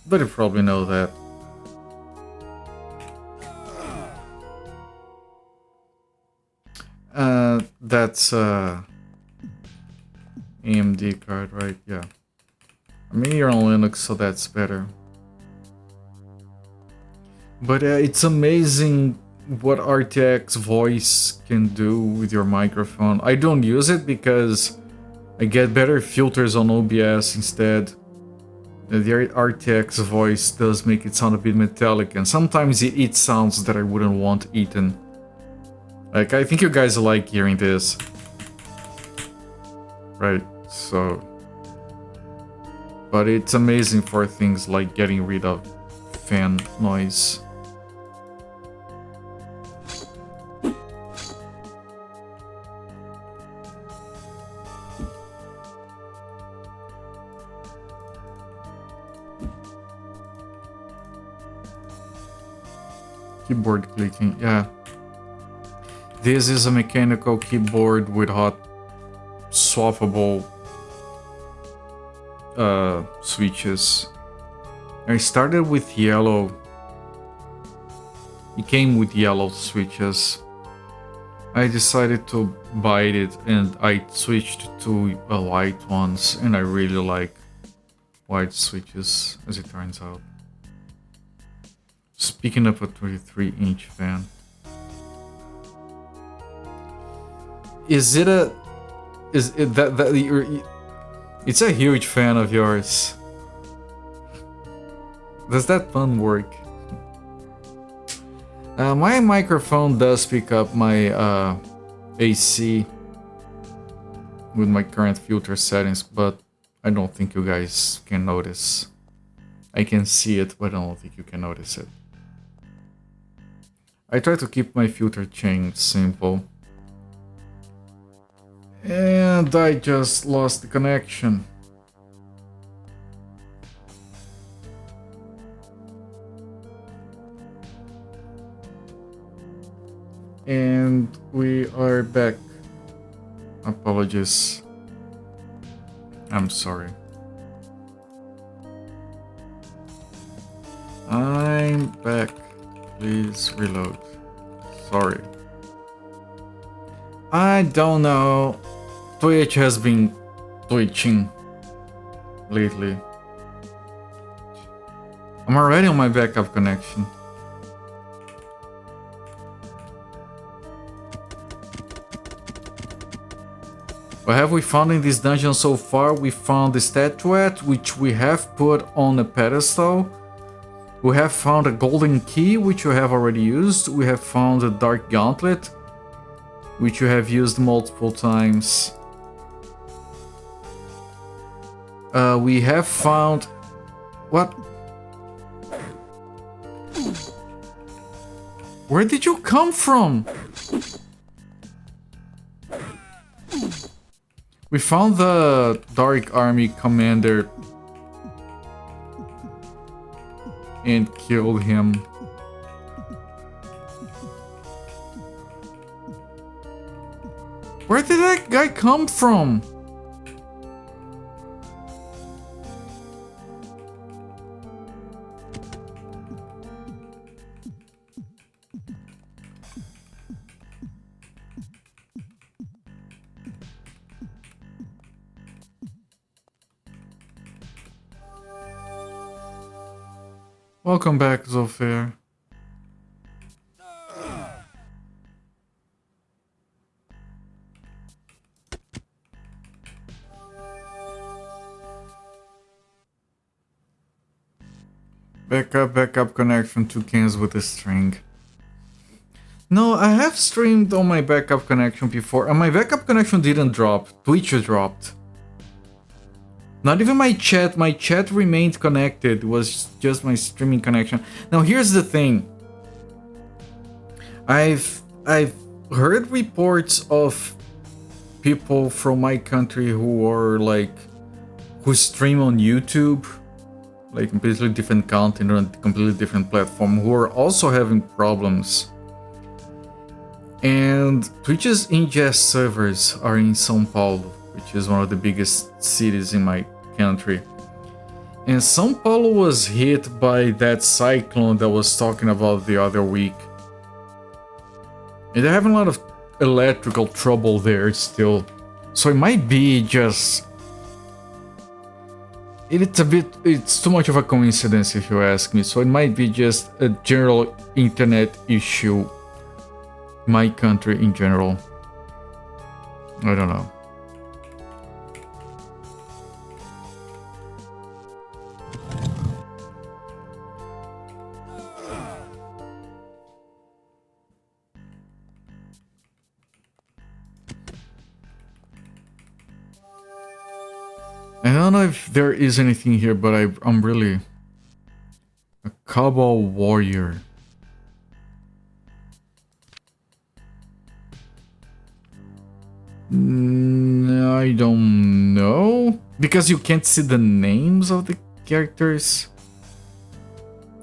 But you probably know that. That's AMD card, right? Yeah. I mean, you're on Linux, so that's better. But it's amazing what RTX voice can do with your microphone. I don't use it because I get better filters on OBS instead. The RTX voice does make it sound a bit metallic, and sometimes it eats sounds that I wouldn't want eaten. Like, I think you guys like hearing this. Right, so... But it's amazing for things like getting rid of fan noise. Keyboard clicking, yeah. This is a mechanical keyboard with hot swappable switches. I started with yellow. It came with yellow switches. I decided to buy it and I switched to white ones, and I really like white switches, as it turns out. Speaking of a 23-inch fan. Is it that it's a huge fan of yours. Does that pun work? My microphone does pick up my AC with my current filter settings, but I don't think you guys can notice. I can see it, but I don't think you can notice it. I try to keep my filter chain simple. And I just lost the connection. And we are back. Apologies. I'm sorry. I'm back. Please reload. Sorry. I don't know. Twitch has been twitching lately. I'm already on my backup connection. What have we found in this dungeon so far? We found the statuette, which we have put on a pedestal. We have found a golden key, which you have already used. We have found a dark gauntlet, which you have used multiple times. We have found... What? Where did you come from? We found the Dark Army commander and killed him. Where did that guy come from? Welcome back, Zofia. Backup connection, 2 cans with a string. No, I have streamed on my backup connection before, and my backup connection didn't drop. Twitch dropped. Not even my chat remained connected, it was just my streaming connection. Now here's the thing. I've heard reports of people from my country who are like, who stream on YouTube, like completely different content on a completely different platform, who are also having problems. And Twitch's ingest servers are in São Paulo, which is one of the biggest cities in my country. And São Paulo was hit by that cyclone that I was talking about the other week. And they're having a lot of electrical trouble there still. So it might be just... It's too much of a coincidence if you ask me. So it might be just a general internet issue. My country in general. I don't know. I don't know if there is anything here, but I'm really a Cabal warrior. I don't know, because you can't see the names of the characters.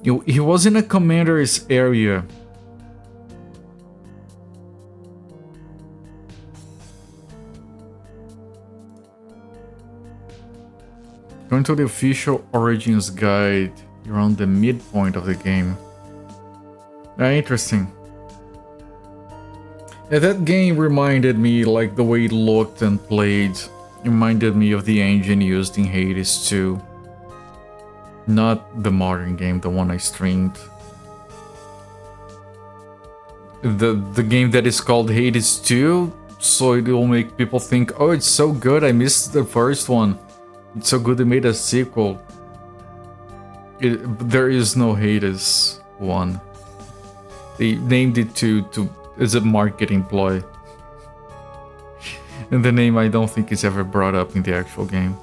He was in a commander's area. Going to the official Origins guide, you're on the midpoint of the game. Interesting. Yeah, that game reminded me, like the way it looked and played, reminded me of the engine used in Hades 2. Not the modern game, the one I streamed. The game that is called Hades 2, so it will make people think, oh, it's so good, I missed the first one. It's so good they made a sequel. There is no Hades 1. They named it as a marketing ploy. And the name I don't think is ever brought up in the actual game.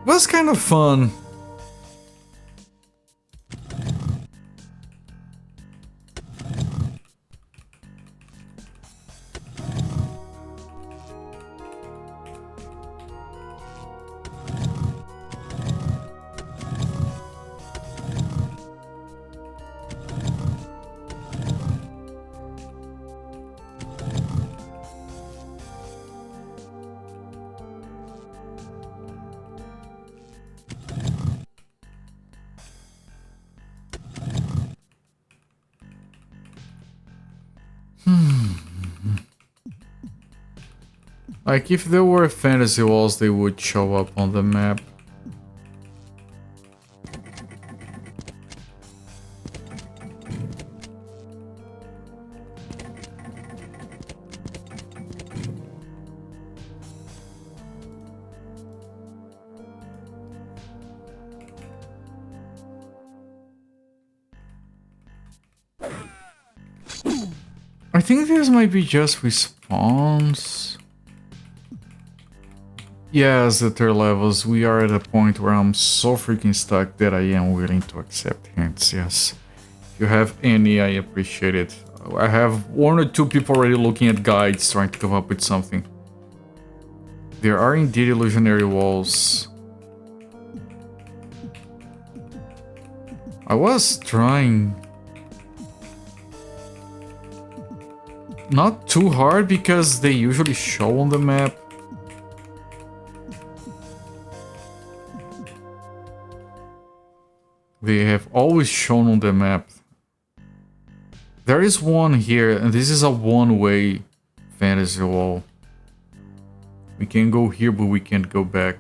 It was kind of fun. Like, if there were fantasy walls, they would show up on the map. I think this might be just respawns. Yes, the third levels, we are at a point where I'm so freaking stuck that I am willing to accept hints, yes. If you have any, I appreciate it. I have 1 or 2 people already looking at guides trying to come up with something. There are indeed illusionary walls. I was trying... not too hard because they usually show on the map. They have always shown on the map. There is one here, and this is a one-way fantasy wall. We can go here, but we can't go back.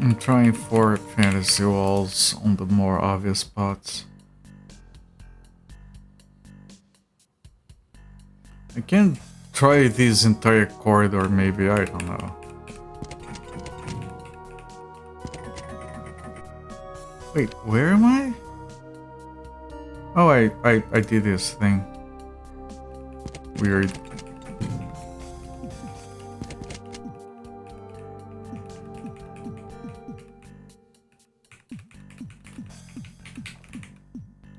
I'm trying for fantasy walls on the more obvious spots. I can try this entire corridor maybe, I don't know. Wait, where am I? Oh, I did this thing. Weird.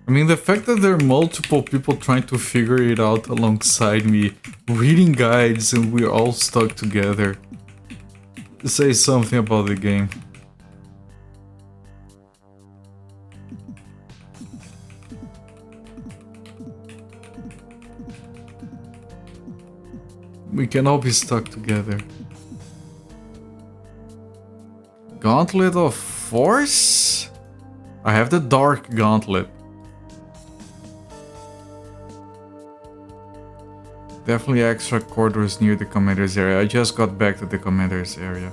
I mean, the fact that there are multiple people trying to figure it out alongside me, reading guides, and we're all stuck together, says something about the game. We can all be stuck together. Gauntlet of Force? I have the Dark Gauntlet. Definitely extra corridors near the commander's area. I just got back to the commander's area.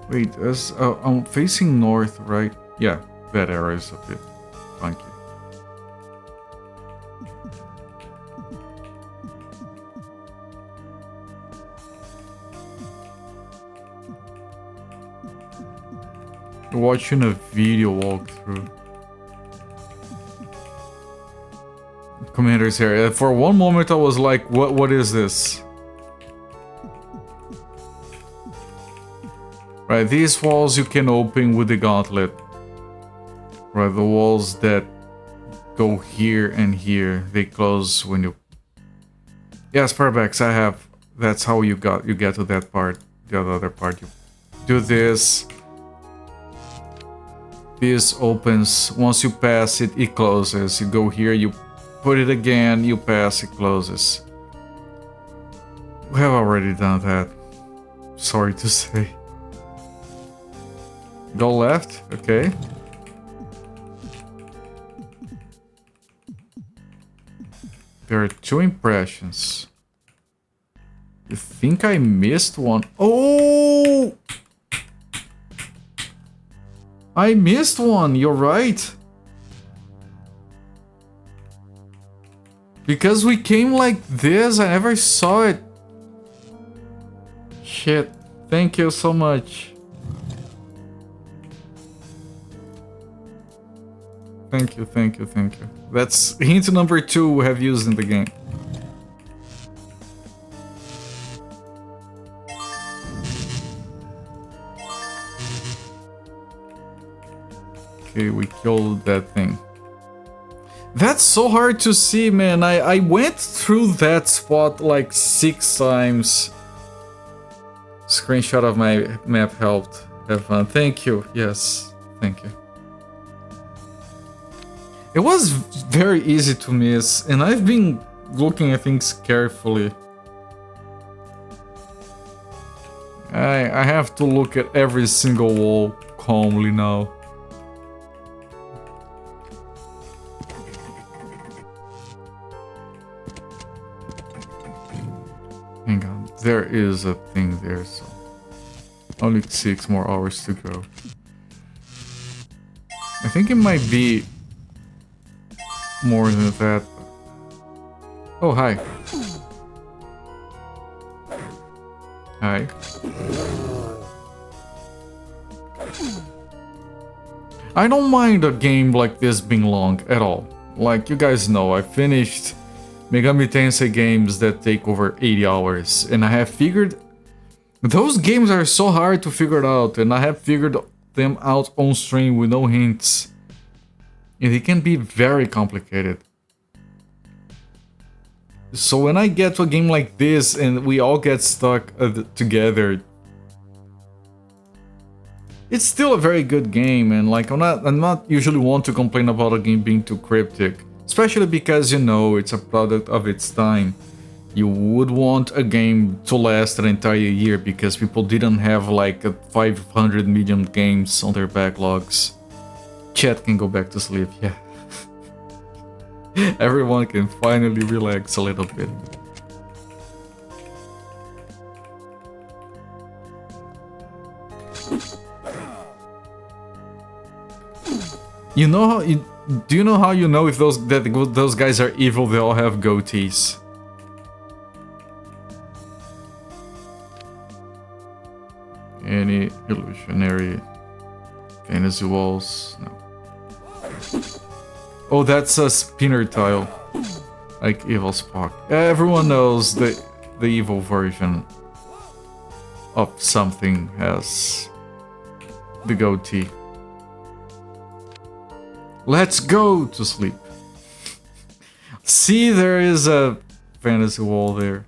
Wait, I'm facing north, right? Yeah, that area is a bit funky. Watching a video walkthrough. Commander's area. For one moment I was like, what is this? Right, these walls you can open with the gauntlet. Right, the walls that go here and here, they close when you... Yes, Parabax, I have. That's how you get to that part. The other part, you do this. This opens. Once you pass it, it closes. You go here, you put it again, you pass, it closes. We have already done that. Sorry to say. Go left, okay. There are 2 impressions. You think I missed one? Oh! I missed one, you're right. Because we came like this, I never saw it. Shit. Thank you so much. Thank you, thank you, thank you. That's hint number 2 we have used in the game. Okay, we killed that thing. That's so hard to see, man. I went through that spot like 6 times. Screenshot of my map helped. Have fun. Thank you. Yes, thank you. It was very easy to miss, and I've been looking at things carefully. I have to look at every single wall calmly now. Hang on, there is a thing there, so only 6 more hours to go. I think it might be more than that. Oh, hi. Hi. I don't mind a game like this being long at all. Like you guys know, I finished Megami Tensei games that take over 80 hours, and I have figured those games are so hard to figure out, and I have figured them out on stream with no hints. And it can be very complicated. So when I get to a game like this and we all get stuck together, it's still a very good game, and like I'm not usually one to complain about a game being too cryptic, especially because you know it's a product of its time. You would want a game to last an entire year because people didn't have like 500 million games on their backlogs. Chat can go back to sleep, yeah. Everyone can finally relax a little bit. You know how? Do you know how you know if those guys are evil? They all have goatees. Any illusionary fantasy walls? No. Oh, that's a spinner tile, like evil Spock. Everyone knows the evil version of something has the goatee. Let's go to sleep. See, there is a fantasy wall there.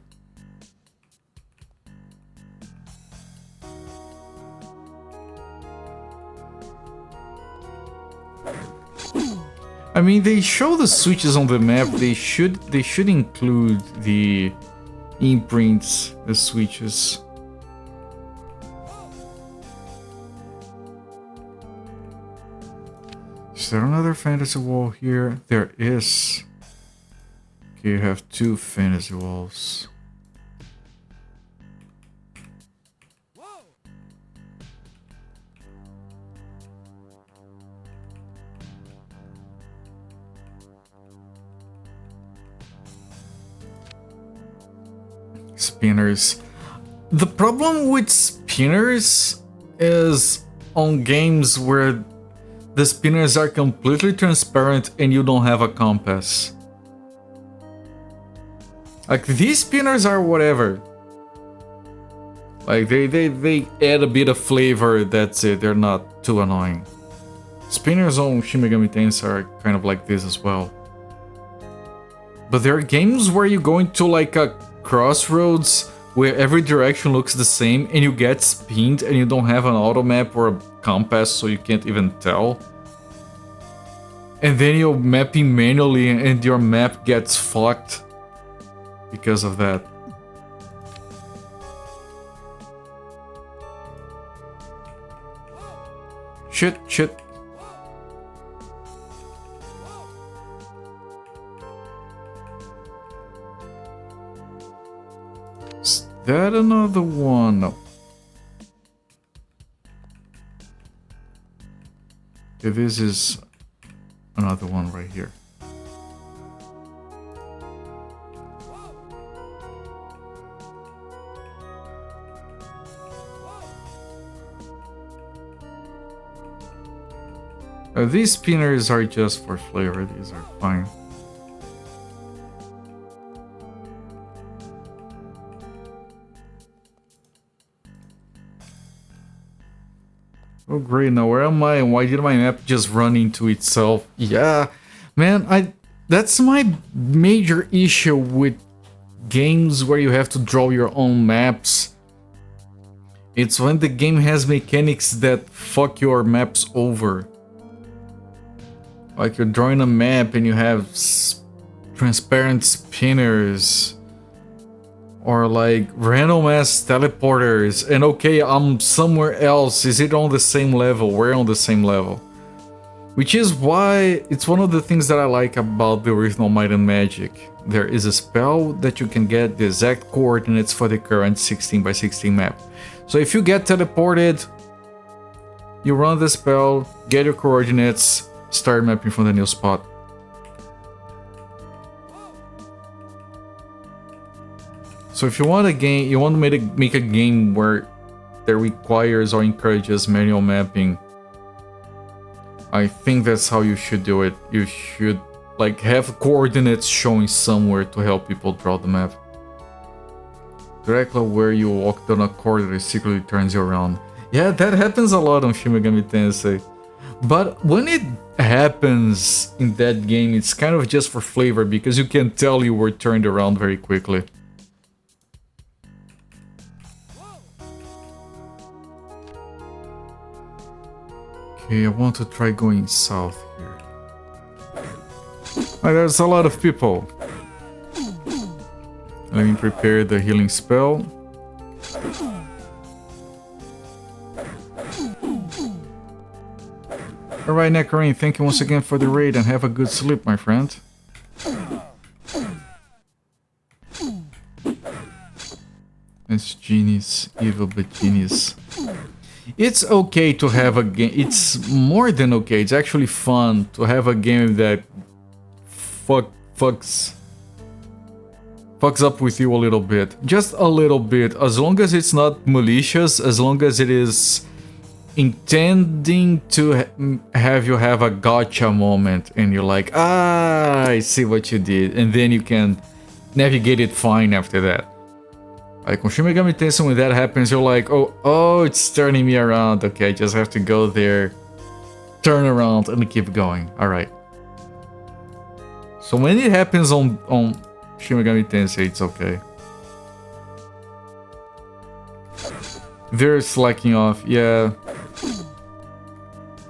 I mean, they show the switches on the map. They should include the imprints, the switches. Is there another fantasy wall here? There is. Okay, you have 2 fantasy walls. Spinners. The problem with spinners is on games where the spinners are completely transparent and you don't have a compass. Like these spinners are whatever. Like they add a bit of flavor, that's it, they're not too annoying. Spinners on Shin Megami Tensei are kind of like this as well. But there are games where you go into like a crossroads where every direction looks the same and you get spinned and you don't have an auto map or a compass, so you can't even tell. And then you're mapping manually and your map gets fucked because of that. Shit. Is that another one? No. Okay, this is another one right here. These spinners are just for flavor, these are fine. Oh great, now where am I? Why did my map just run into itself? Yeah, man, that's my major issue with games where you have to draw your own maps. It's when the game has mechanics that fuck your maps over. Like you're drawing a map and you have transparent spinners. Or like random ass teleporters, and okay, I'm somewhere else. Is it on the same level? We're on the same level. Which is why it's one of the things that I like about the original Might and Magic. There is a spell that you can get the exact coordinates for the current 16x16 map. So if you get teleported, you run the spell, get your coordinates, start mapping from the new spot. So if you want a game, you want to make a game where that requires or encourages manual mapping, I think that's how you should do it. You should like have coordinates showing somewhere to help people draw the map. Directly where you walk down a corridor, it secretly turns you around. Yeah, that happens a lot on Shin Megami Tensei. But when it happens in that game, it's kind of just for flavor because you can tell you were turned around very quickly. Okay, I want to try going south here. Oh, there's a lot of people. Let me prepare the healing spell. Alright, Nectarine, thank you once again for the raid and have a good sleep, my friend. It's genius, evil but genius. It's okay to have a game. It's more than okay. It's actually fun to have a game that fucks up with you a little bit. Just a little bit. As long as it's not malicious, as long as it is intending to have you have a gotcha moment and you're like, ah, I see what you did. And then you can navigate it fine after that. Like on Shin Megami Tensei, when that happens, you're like, oh, it's turning me around. Okay, I just have to go there, turn around, and keep going. Alright. So when it happens on Shin Megami Tensei, it's okay. They're slacking off, yeah.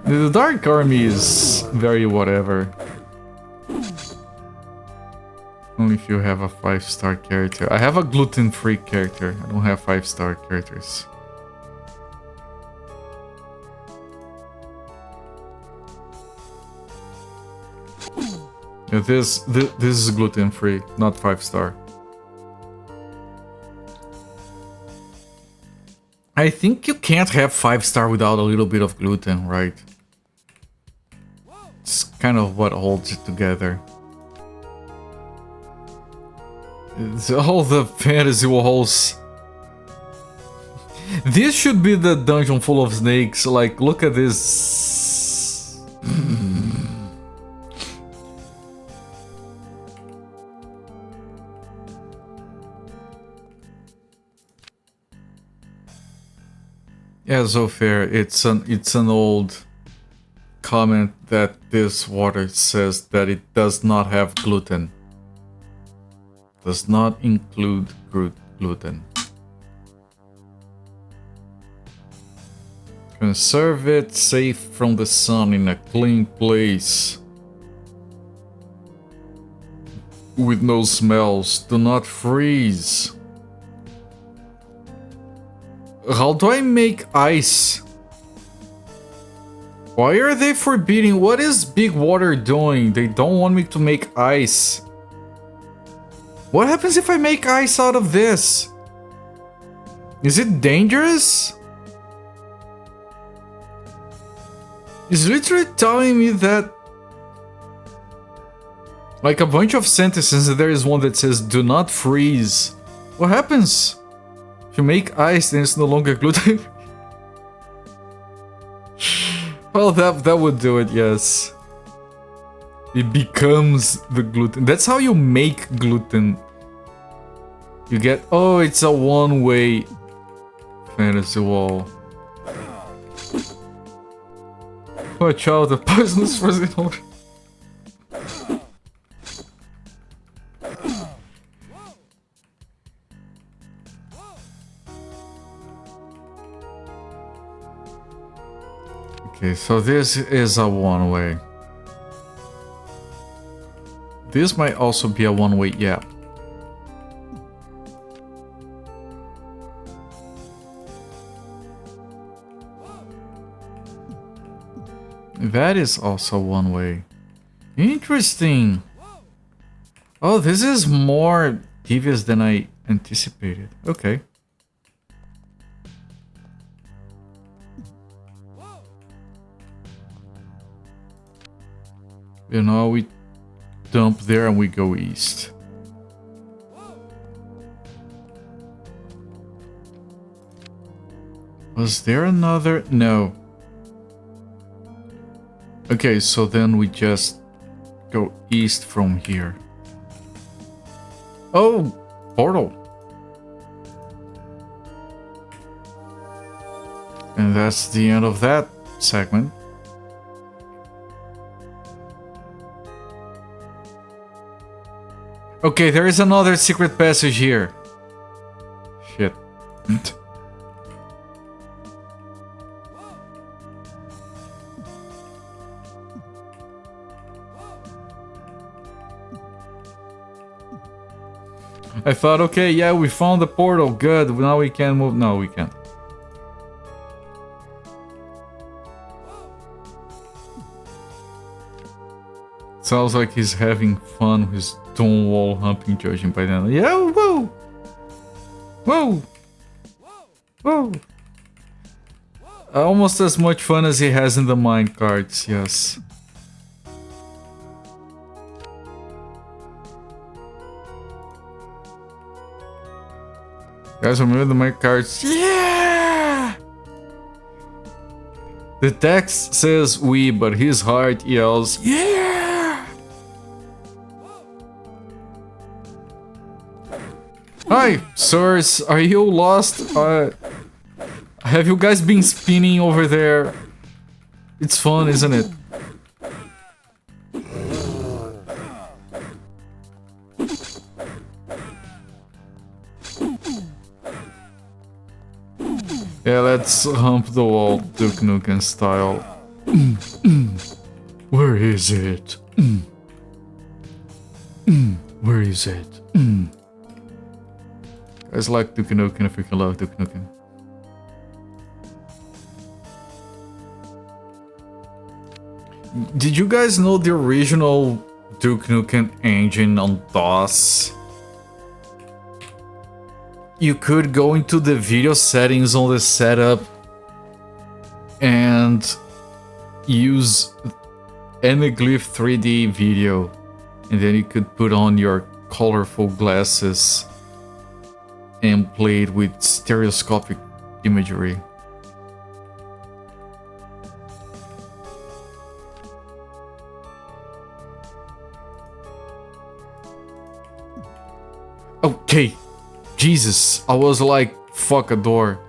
The Dark Army is very whatever. Only if you have a 5-star character. I have a gluten-free character. I don't have 5-star characters. Yeah, this is gluten-free, not 5-star. I think you can't have 5-star without a little bit of gluten, right? It's kind of what holds it together. It's all the fantasy walls. This should be the dungeon full of snakes. Like, look at this. Yeah, so fair. It's an old comment that this water says that it does not have gluten. Does not include gluten. Conserve it safe from the sun in a clean place. With no smells. Do not freeze. How do I make ice? Why are they forbidding? What is Big Water doing? They don't want me to make ice. What happens if I make ice out of this? Is it dangerous? It's literally telling me that... Like a bunch of sentences, and there is one that says, do not freeze. What happens? If you make ice, then it's no longer gluten. Well, that would do it, yes. It becomes the gluten. That's how you make gluten. You get... Oh, it's a one-way fantasy wall. Watch out, the poisonous frozen order. Okay, so this is a one-way. This might also be a one-way, yeah. That is also one way. Interesting. Oh, this is more devious than I anticipated. Okay. You know, we dump there and we go east. Was there another? No. Okay, so then we just go east from here. Oh, portal. And that's the end of that segment. Okay, there is another secret passage here. Shit. I thought, okay, yeah, we found the portal. Good. Now we can move. No, we can't. Sounds like he's having fun with stone wall humping, judging by then. Yeah, whoa! Whoa! Whoa! Almost as much fun as he has in the mine carts, yes. Guys, remember the mine carts? Yeah! The text says we, but his heart yells, yeah! Hi, sirs, are you lost? Have you guys been spinning over there? It's fun, isn't it? Yeah, let's hump the wall, Duke Nukem style. Where is it? Where is it? Guys like Duke Nukem if you can love Duke Nukem. Did you guys know the original Duke Nukem engine on DOS? You could go into the video settings on the setup and use Anaglyph 3D video, and then you could put on your colorful glasses and play it with stereoscopic imagery. Okay, Jesus, I was like, fuck a door.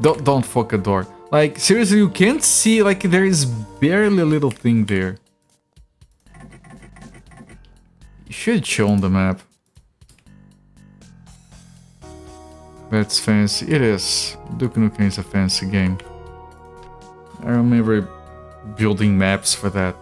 Don't fuck a door. Like, seriously, you can't see, like, there is barely a little thing there. You should show on the map. That's fancy. It is. Duke Nukem is a fancy game. I remember building maps for that.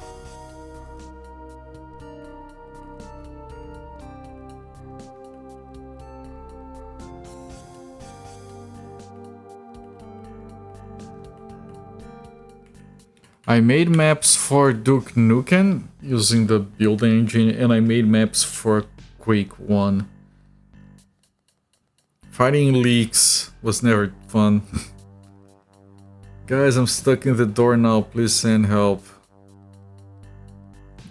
I made maps for Duke Nukem using the build engine, and I made maps for Quake 1. Fighting leaks was never fun. Guys, I'm stuck in the door now, please send help.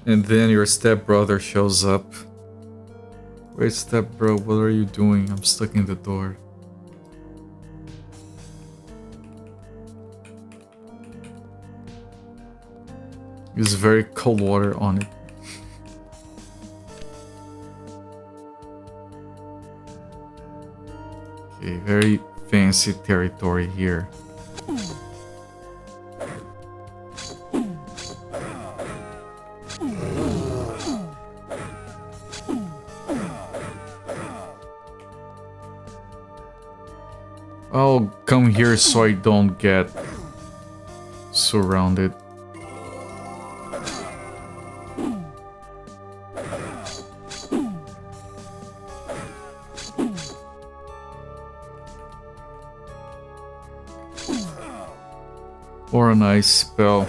And then your stepbrother shows up. Wait, stepbro, what are you doing? I'm stuck in the door. Use very cold water on it. Okay, very fancy territory here. I'll come here so I don't get surrounded. Or an ice spell,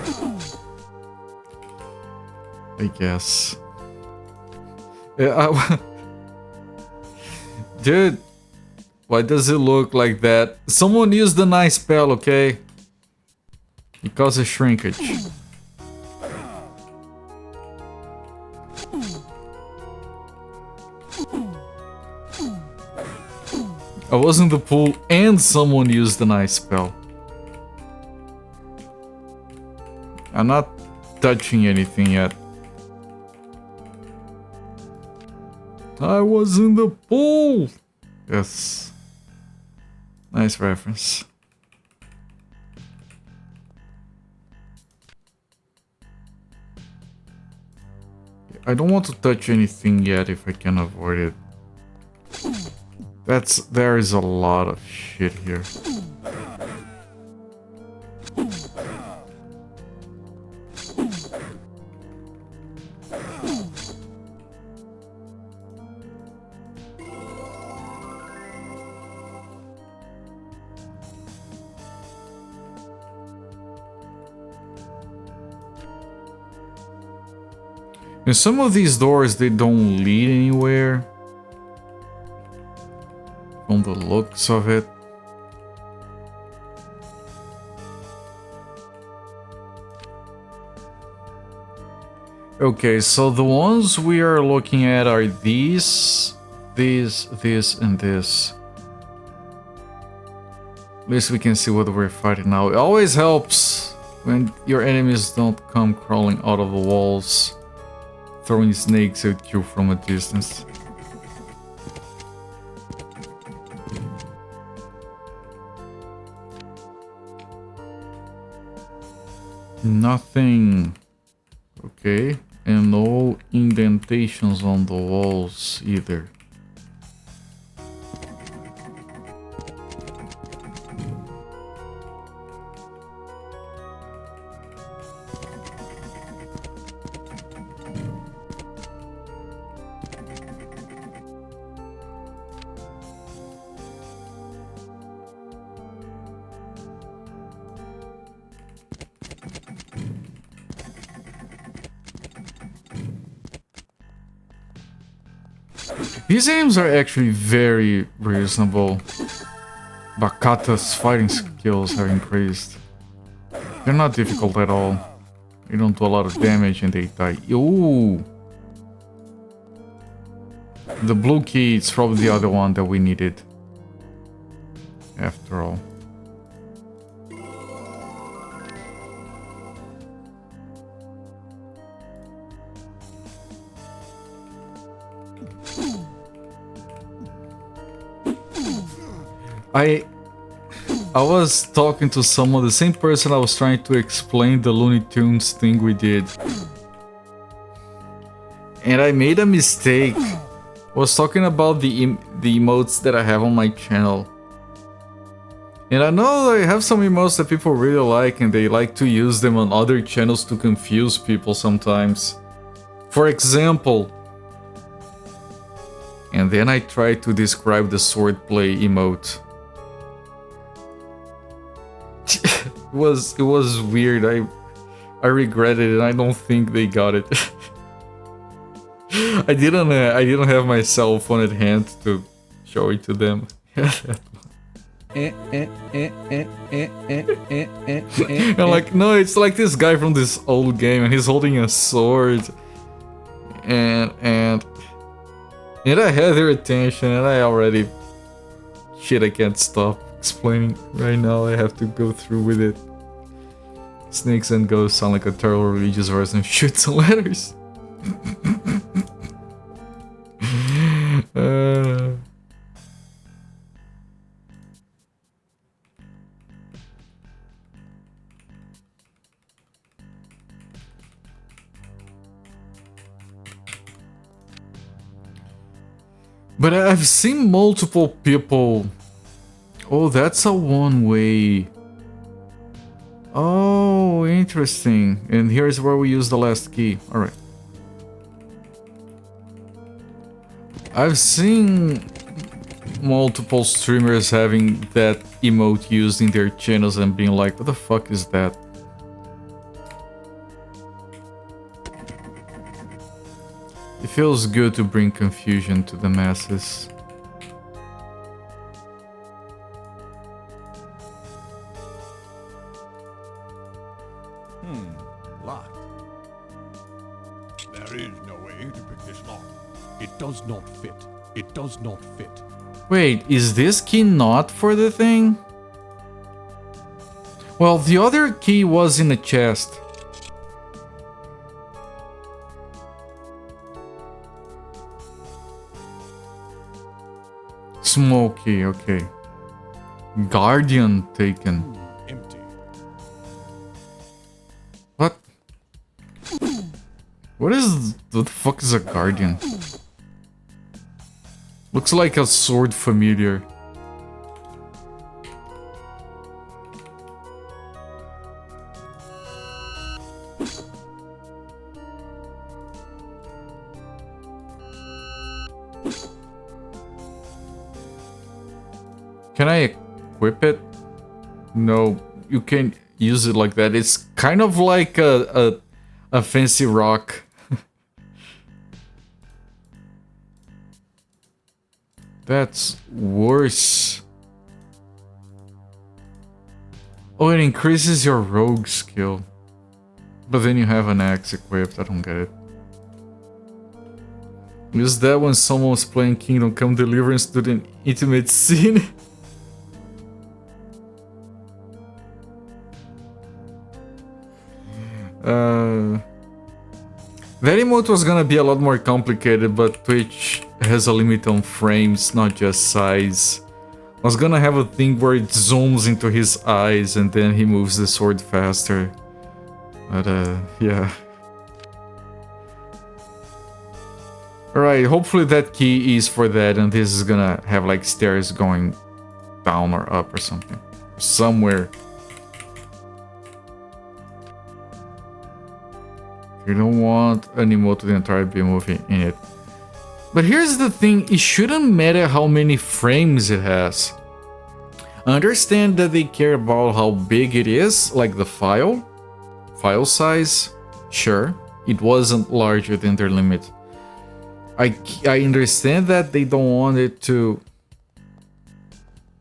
I guess. Yeah, dude, why does it look like that? Someone used an ice spell, okay? It causes shrinkage. I was in the pool and someone used an ice spell. I'm not touching anything yet. I was in the pool! Yes. Nice reference. I don't want to touch anything yet if I can avoid it. There is a lot of shit here. And some of these doors, they don't lead anywhere. From the looks of it. Okay, so the ones we are looking at are these, this, and this. At least we can see what we're fighting now. It always helps when your enemies don't come crawling out of the walls, throwing snakes at you from a distance. Nothing. Okay, and no indentations on the walls either. These games are actually very reasonable. Bakata's fighting skills have increased. They're not difficult at all. They don't do a lot of damage and they die. Ooh! The blue key is probably the other one that we needed. After all. I was talking to someone, the same person I was trying to explain the Looney Tunes thing we did. And I made a mistake. I was talking about the emotes that I have on my channel. And I know I have some emotes that people really like and they like to use them on other channels to confuse people sometimes. For example... And then I tried to describe the swordplay emote. It was weird. I regretted it. I don't think they got it. I didn't have my cell phone at hand to show it to them. I'm like, no, it's like this guy from this old game, and he's holding a sword, and I had their attention, and I already... Shit, I can't stop explaining right now. I have to go through with it. Snakes and ghosts sound like a terrible religious version of Chutes and Ladders. But I've seen multiple people Oh, that's a one-way. Oh, interesting. And here's where we use the last key. Alright. I've seen multiple streamers having that emote used in their channels and being like, what the fuck is that? It feels good to bring confusion to the masses. Locked. There is no way to pick this lock. It does not fit. It does not fit. Wait, is this key not for the thing? Well, the other key was in a chest. Small key, okay. Guardian taken. Empty. What? What the fuck is a guardian? Looks like a sword familiar. Can I equip it? No, you can't use it like that. It's kind of like a fancy rock. That's worse. Oh, it increases your rogue skill. But then you have an axe equipped. I don't get it. Use that when someone's playing Kingdom Come Deliverance to the intimate scene. That emote was gonna be a lot more complicated, but Twitch has a limit on frames, not just size. I was gonna have a thing where it zooms into his eyes and then he moves the sword faster. But yeah. Alright, hopefully that key is for that and this is gonna have like stairs going down or up or something. Somewhere. You don't want an emote with the entire B-movie in it. But here's the thing, it shouldn't matter how many frames it has. I understand that they care about how big it is, like the file size. Sure, it wasn't larger than their limit. I understand that they don't want it to...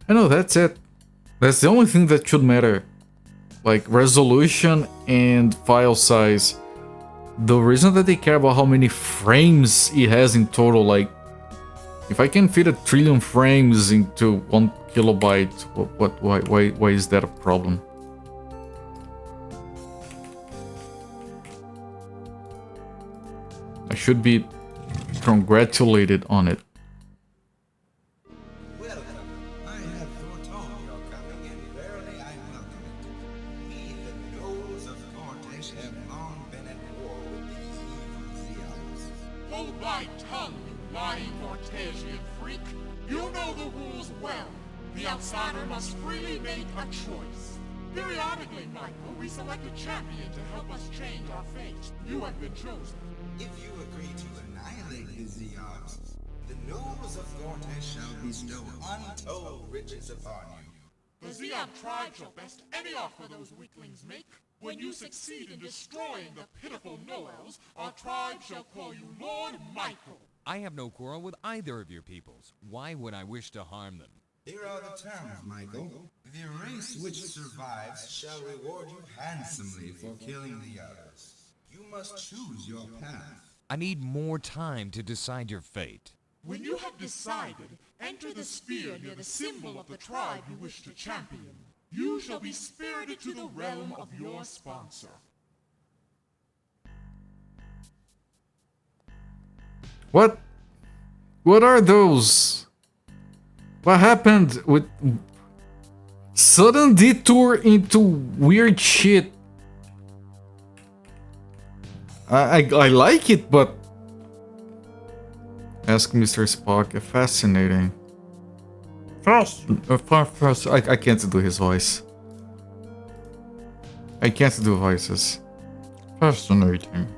I know, that's it. That's the only thing that should matter. Like resolution and file size. The reason that they care about how many frames it has in total, like, if I can fit 1 trillion frames into 1 kilobyte, why is that a problem? I should be congratulated on it. Outsider must freely make a choice. Periodically, Michael, we select a champion to help us change our fate. You have been chosen. If you agree to annihilate the Zeogs, the nobles of Gortez shall bestow untold riches upon you. The Zeog tribe shall best any offer those weaklings make. When you succeed in destroying the pitiful Noels, our tribe shall call you Lord Michael. I have no quarrel with either of your peoples. Why would I wish to harm them? Here are the terms, Michael. The race which survives shall reward you handsomely for killing the others. You must choose your path. I need more time to decide your fate. When you have decided, enter the sphere near the symbol of the tribe you wish to champion. You shall be spirited to the realm of your sponsor. What? What are those? What happened with sudden detour into weird shit? I like it, but ask Mr. Spock. Fascinating. I can't do his voice. I can't do voices. Fascinating.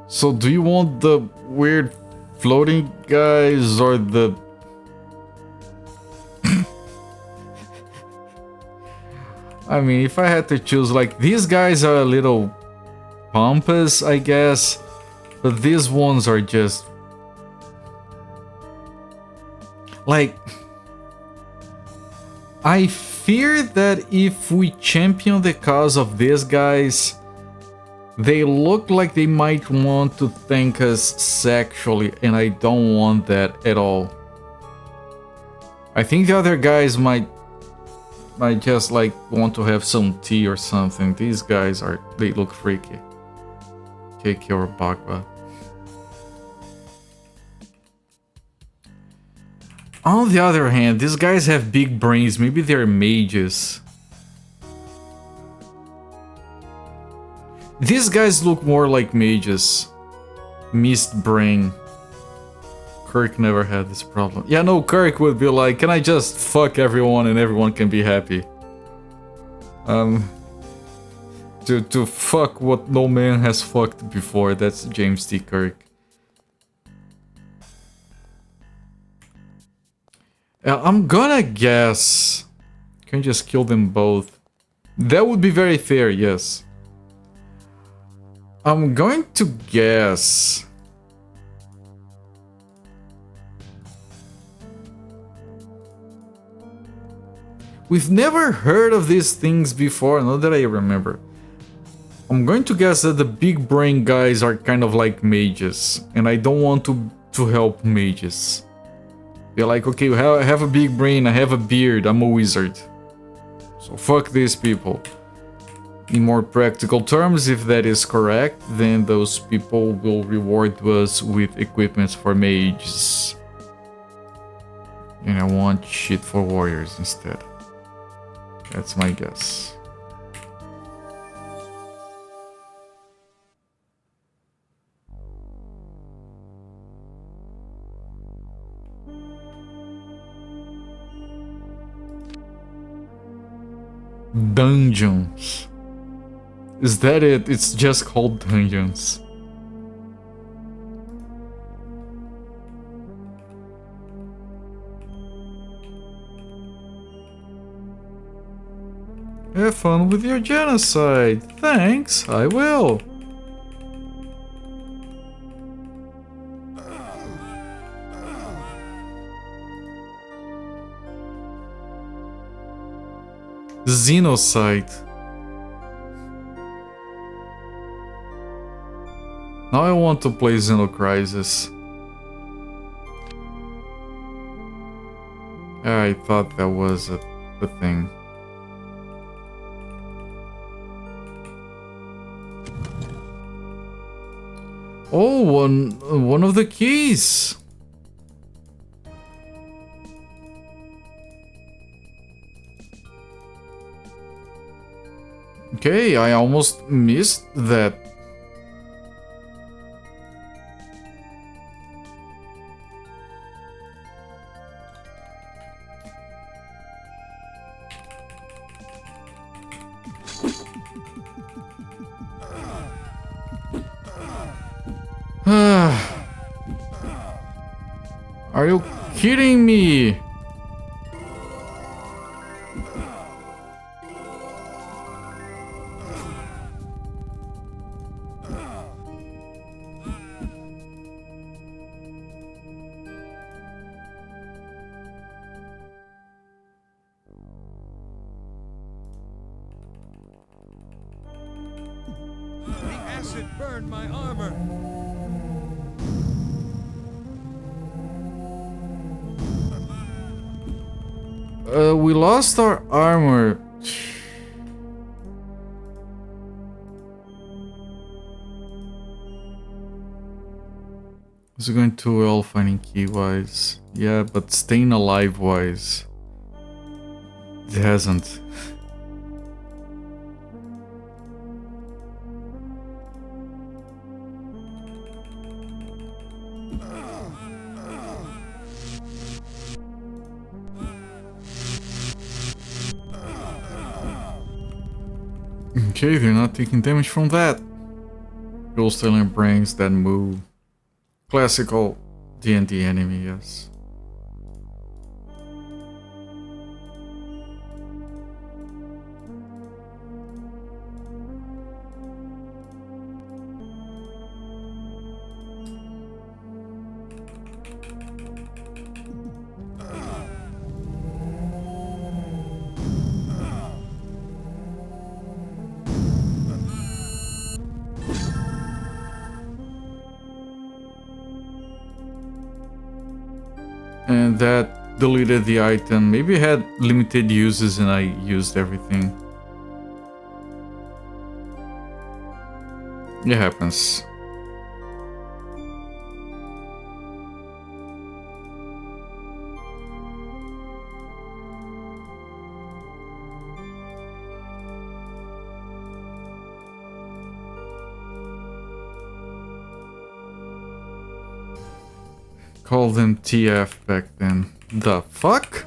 So do you want the weird floating guys or the... I mean, if I had to choose, like, these guys are a little pompous, I guess, but these ones are just... like... I fear that if we champion the cause of these guys, they look like they might want to thank us sexually, and I don't want that at all. I think the other guys might just like want to have some tea or something. These guys they look freaky. Kiki or Bagba. On the other hand, these guys have big brains. Maybe they're mages. These guys look more like mages. Mist brain. Kirk never had this problem. Yeah, no, Kirk would be like, can I just fuck everyone and everyone can be happy? To fuck what no man has fucked before. That's James T. Kirk. I'm gonna guess... Can you just kill them both? That would be very fair, yes. I'm going to guess... We've never heard of these things before, not that I remember. I'm going to guess that the big brain guys are kind of like mages, and I don't want to help mages. They're like, okay, I have a big brain, I have a beard, I'm a wizard. So fuck these people. In more practical terms, if that is correct, then those people will reward us with equipments for mages. And I want shit for warriors instead. That's my guess. Dungeons. Is that it? It's just called dungeons. Have fun with your genocide. Thanks, I will. Xenocide. Now I want to play Xenocrisis. I thought that was a thing. Oh, one of the keys. Okay, I almost missed that. Are you kidding me? The acid burned my armor. We lost our armor. It's going too well finding key-wise. Yeah, but staying alive-wise, it hasn't. Okay, they're not taking damage from that. Dual stealing brains that move. Classical D&D enemy, yes. And that deleted the item. Maybe it had limited uses and I used everything. It happens. Called them TF back then. The fuck?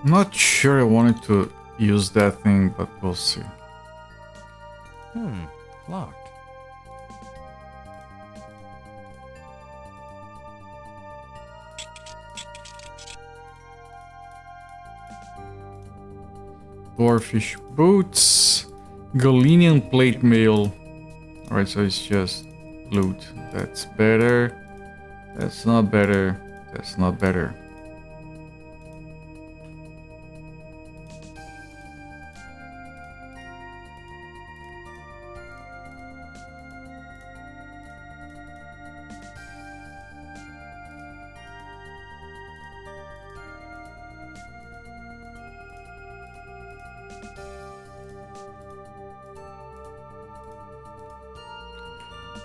I'm not sure I wanted to use that thing, but we'll see. Locked. Dwarfish boots. Galenian plate mail. Alright, so it's just loot. That's better. That's not better. That's not better.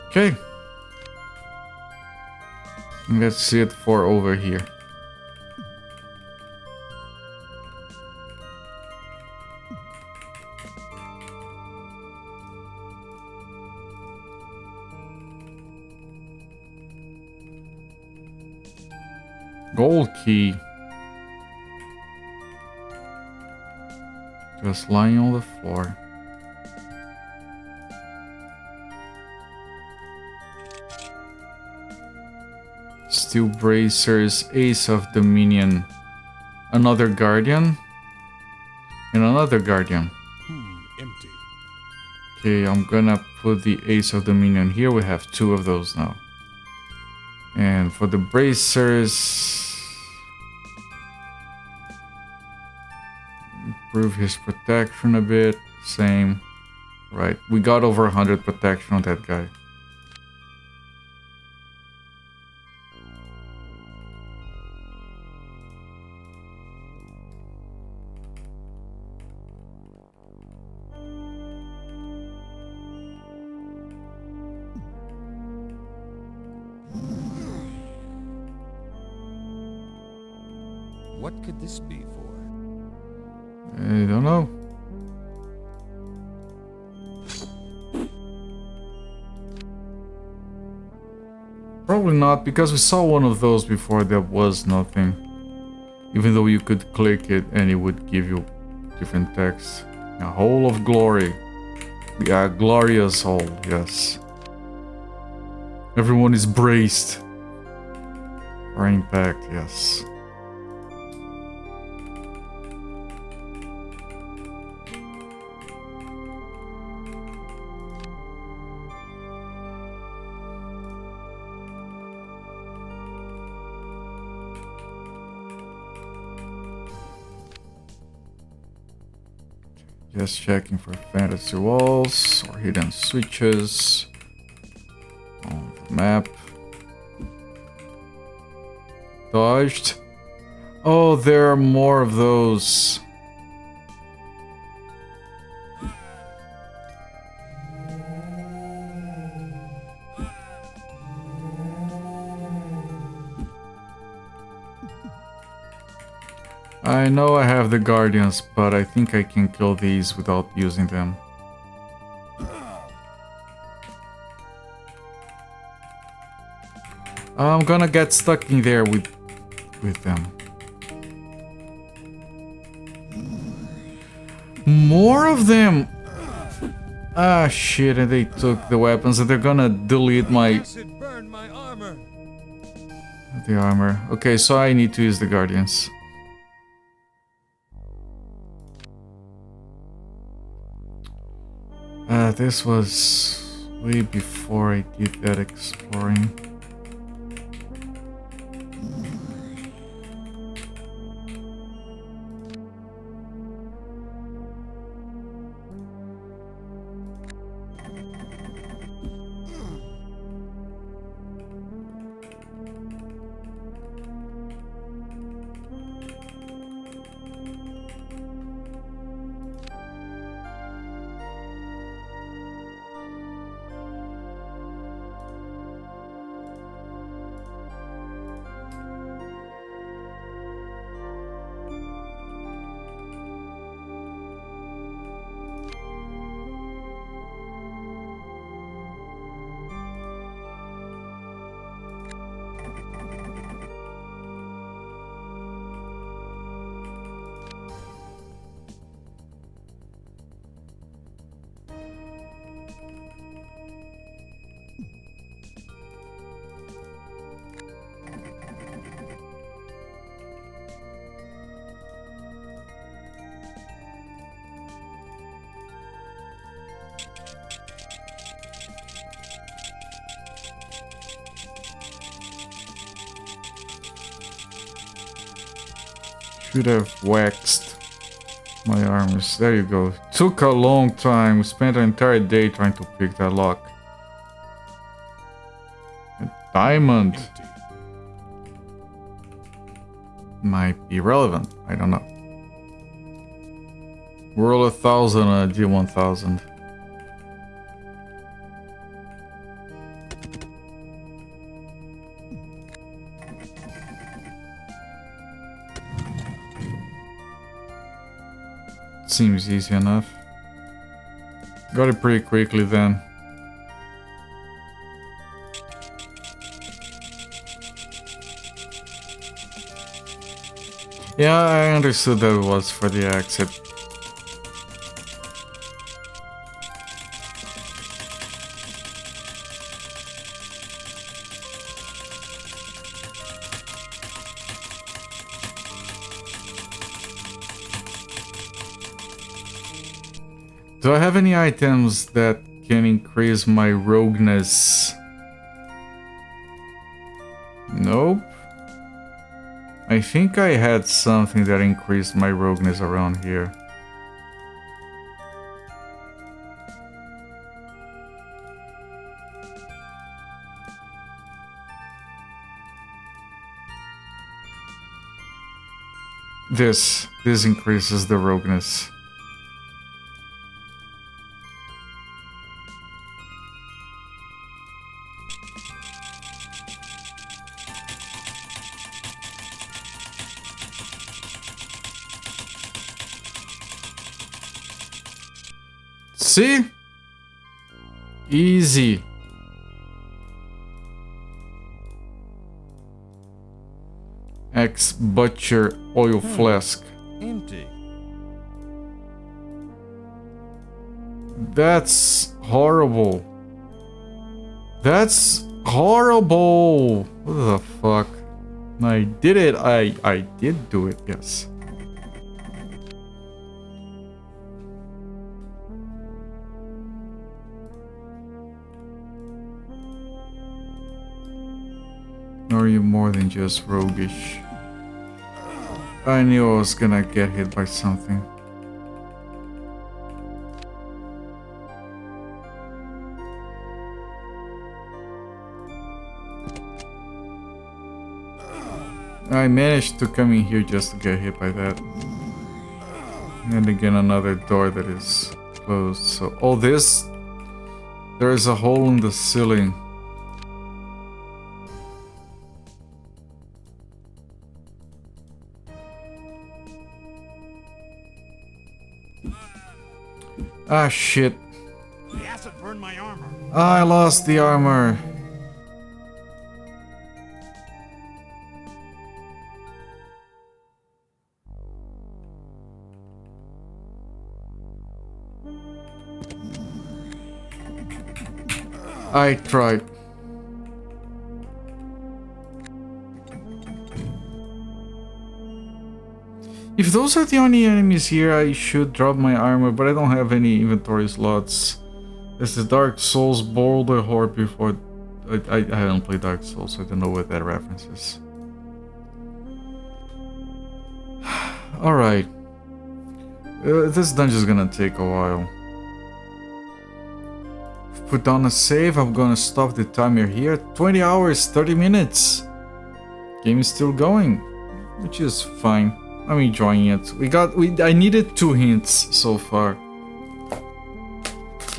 Okay. Let's see it for over here. Gold key. Just lying on the floor. Steel bracers, Ace of Dominion, another guardian, and another guardian. Empty. Okay, I'm gonna put the Ace of Dominion here. We have 2 of those now. And for the bracers, improve his protection a bit. Same. Right, we got over 100 protection on that guy. What could this be for? I don't know. Probably not, because we saw one of those before. There was nothing. Even though you could click it and it would give you different text. A hole of glory. Yeah, glorious hole, yes. Everyone is braced for impact, yes. Just checking for fantasy walls or hidden switches on the map. Dodged. Oh, there are more of those. I know I have the guardians, but I think I can kill these without using them. I'm gonna get stuck in there with them. More of them! Ah shit, and they took the weapons and they're gonna delete my... The armor. Okay, so I need to use the guardians. This was way before I did that exploring. Should have waxed my armors. There you go. Took a long time. Spent an entire day trying to pick that lock. A diamond. Might be relevant. I don't know. Roll 1,000 on a D1000. Seems easy enough. Got it pretty quickly then. Yeah, I understood that it was for the exit. Do I have any items that can increase my rogueness? Nope. I think I had something that increased my rogueness around here. This increases the rogueness. See? Easy. Butcher oil flask. Empty. That's horrible. That's horrible. What the fuck? I did it. I did do it, yes. Or are you more than just roguish? I knew I was gonna get hit by something. I managed to come in here just to get hit by that. And again another door that is closed. So all this, there is a hole in the ceiling. Ah, shit. The acid burned my armor. I lost the armor. I tried. If those are the only enemies here, I should drop my armor, but I don't have any inventory slots. This is Dark Souls Boulder Horde before. I haven't played Dark Souls, so I don't know what that reference is. Alright. This dungeon is gonna take a while. Put down a save, I'm gonna stop the timer here. 20 hours, 30 minutes. Game is still going, which is fine. I'm enjoying it. I needed 2 hints so far.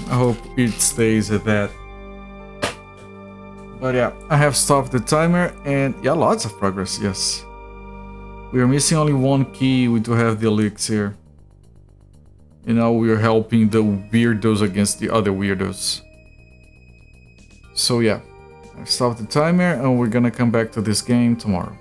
I hope it stays at that. But yeah, I have stopped the timer and yeah, lots of progress, yes. We are missing only 1 key, we do have the elixir. And now we are helping the weirdos against the other weirdos. So yeah, I've stopped the timer and we're gonna come back to this game tomorrow.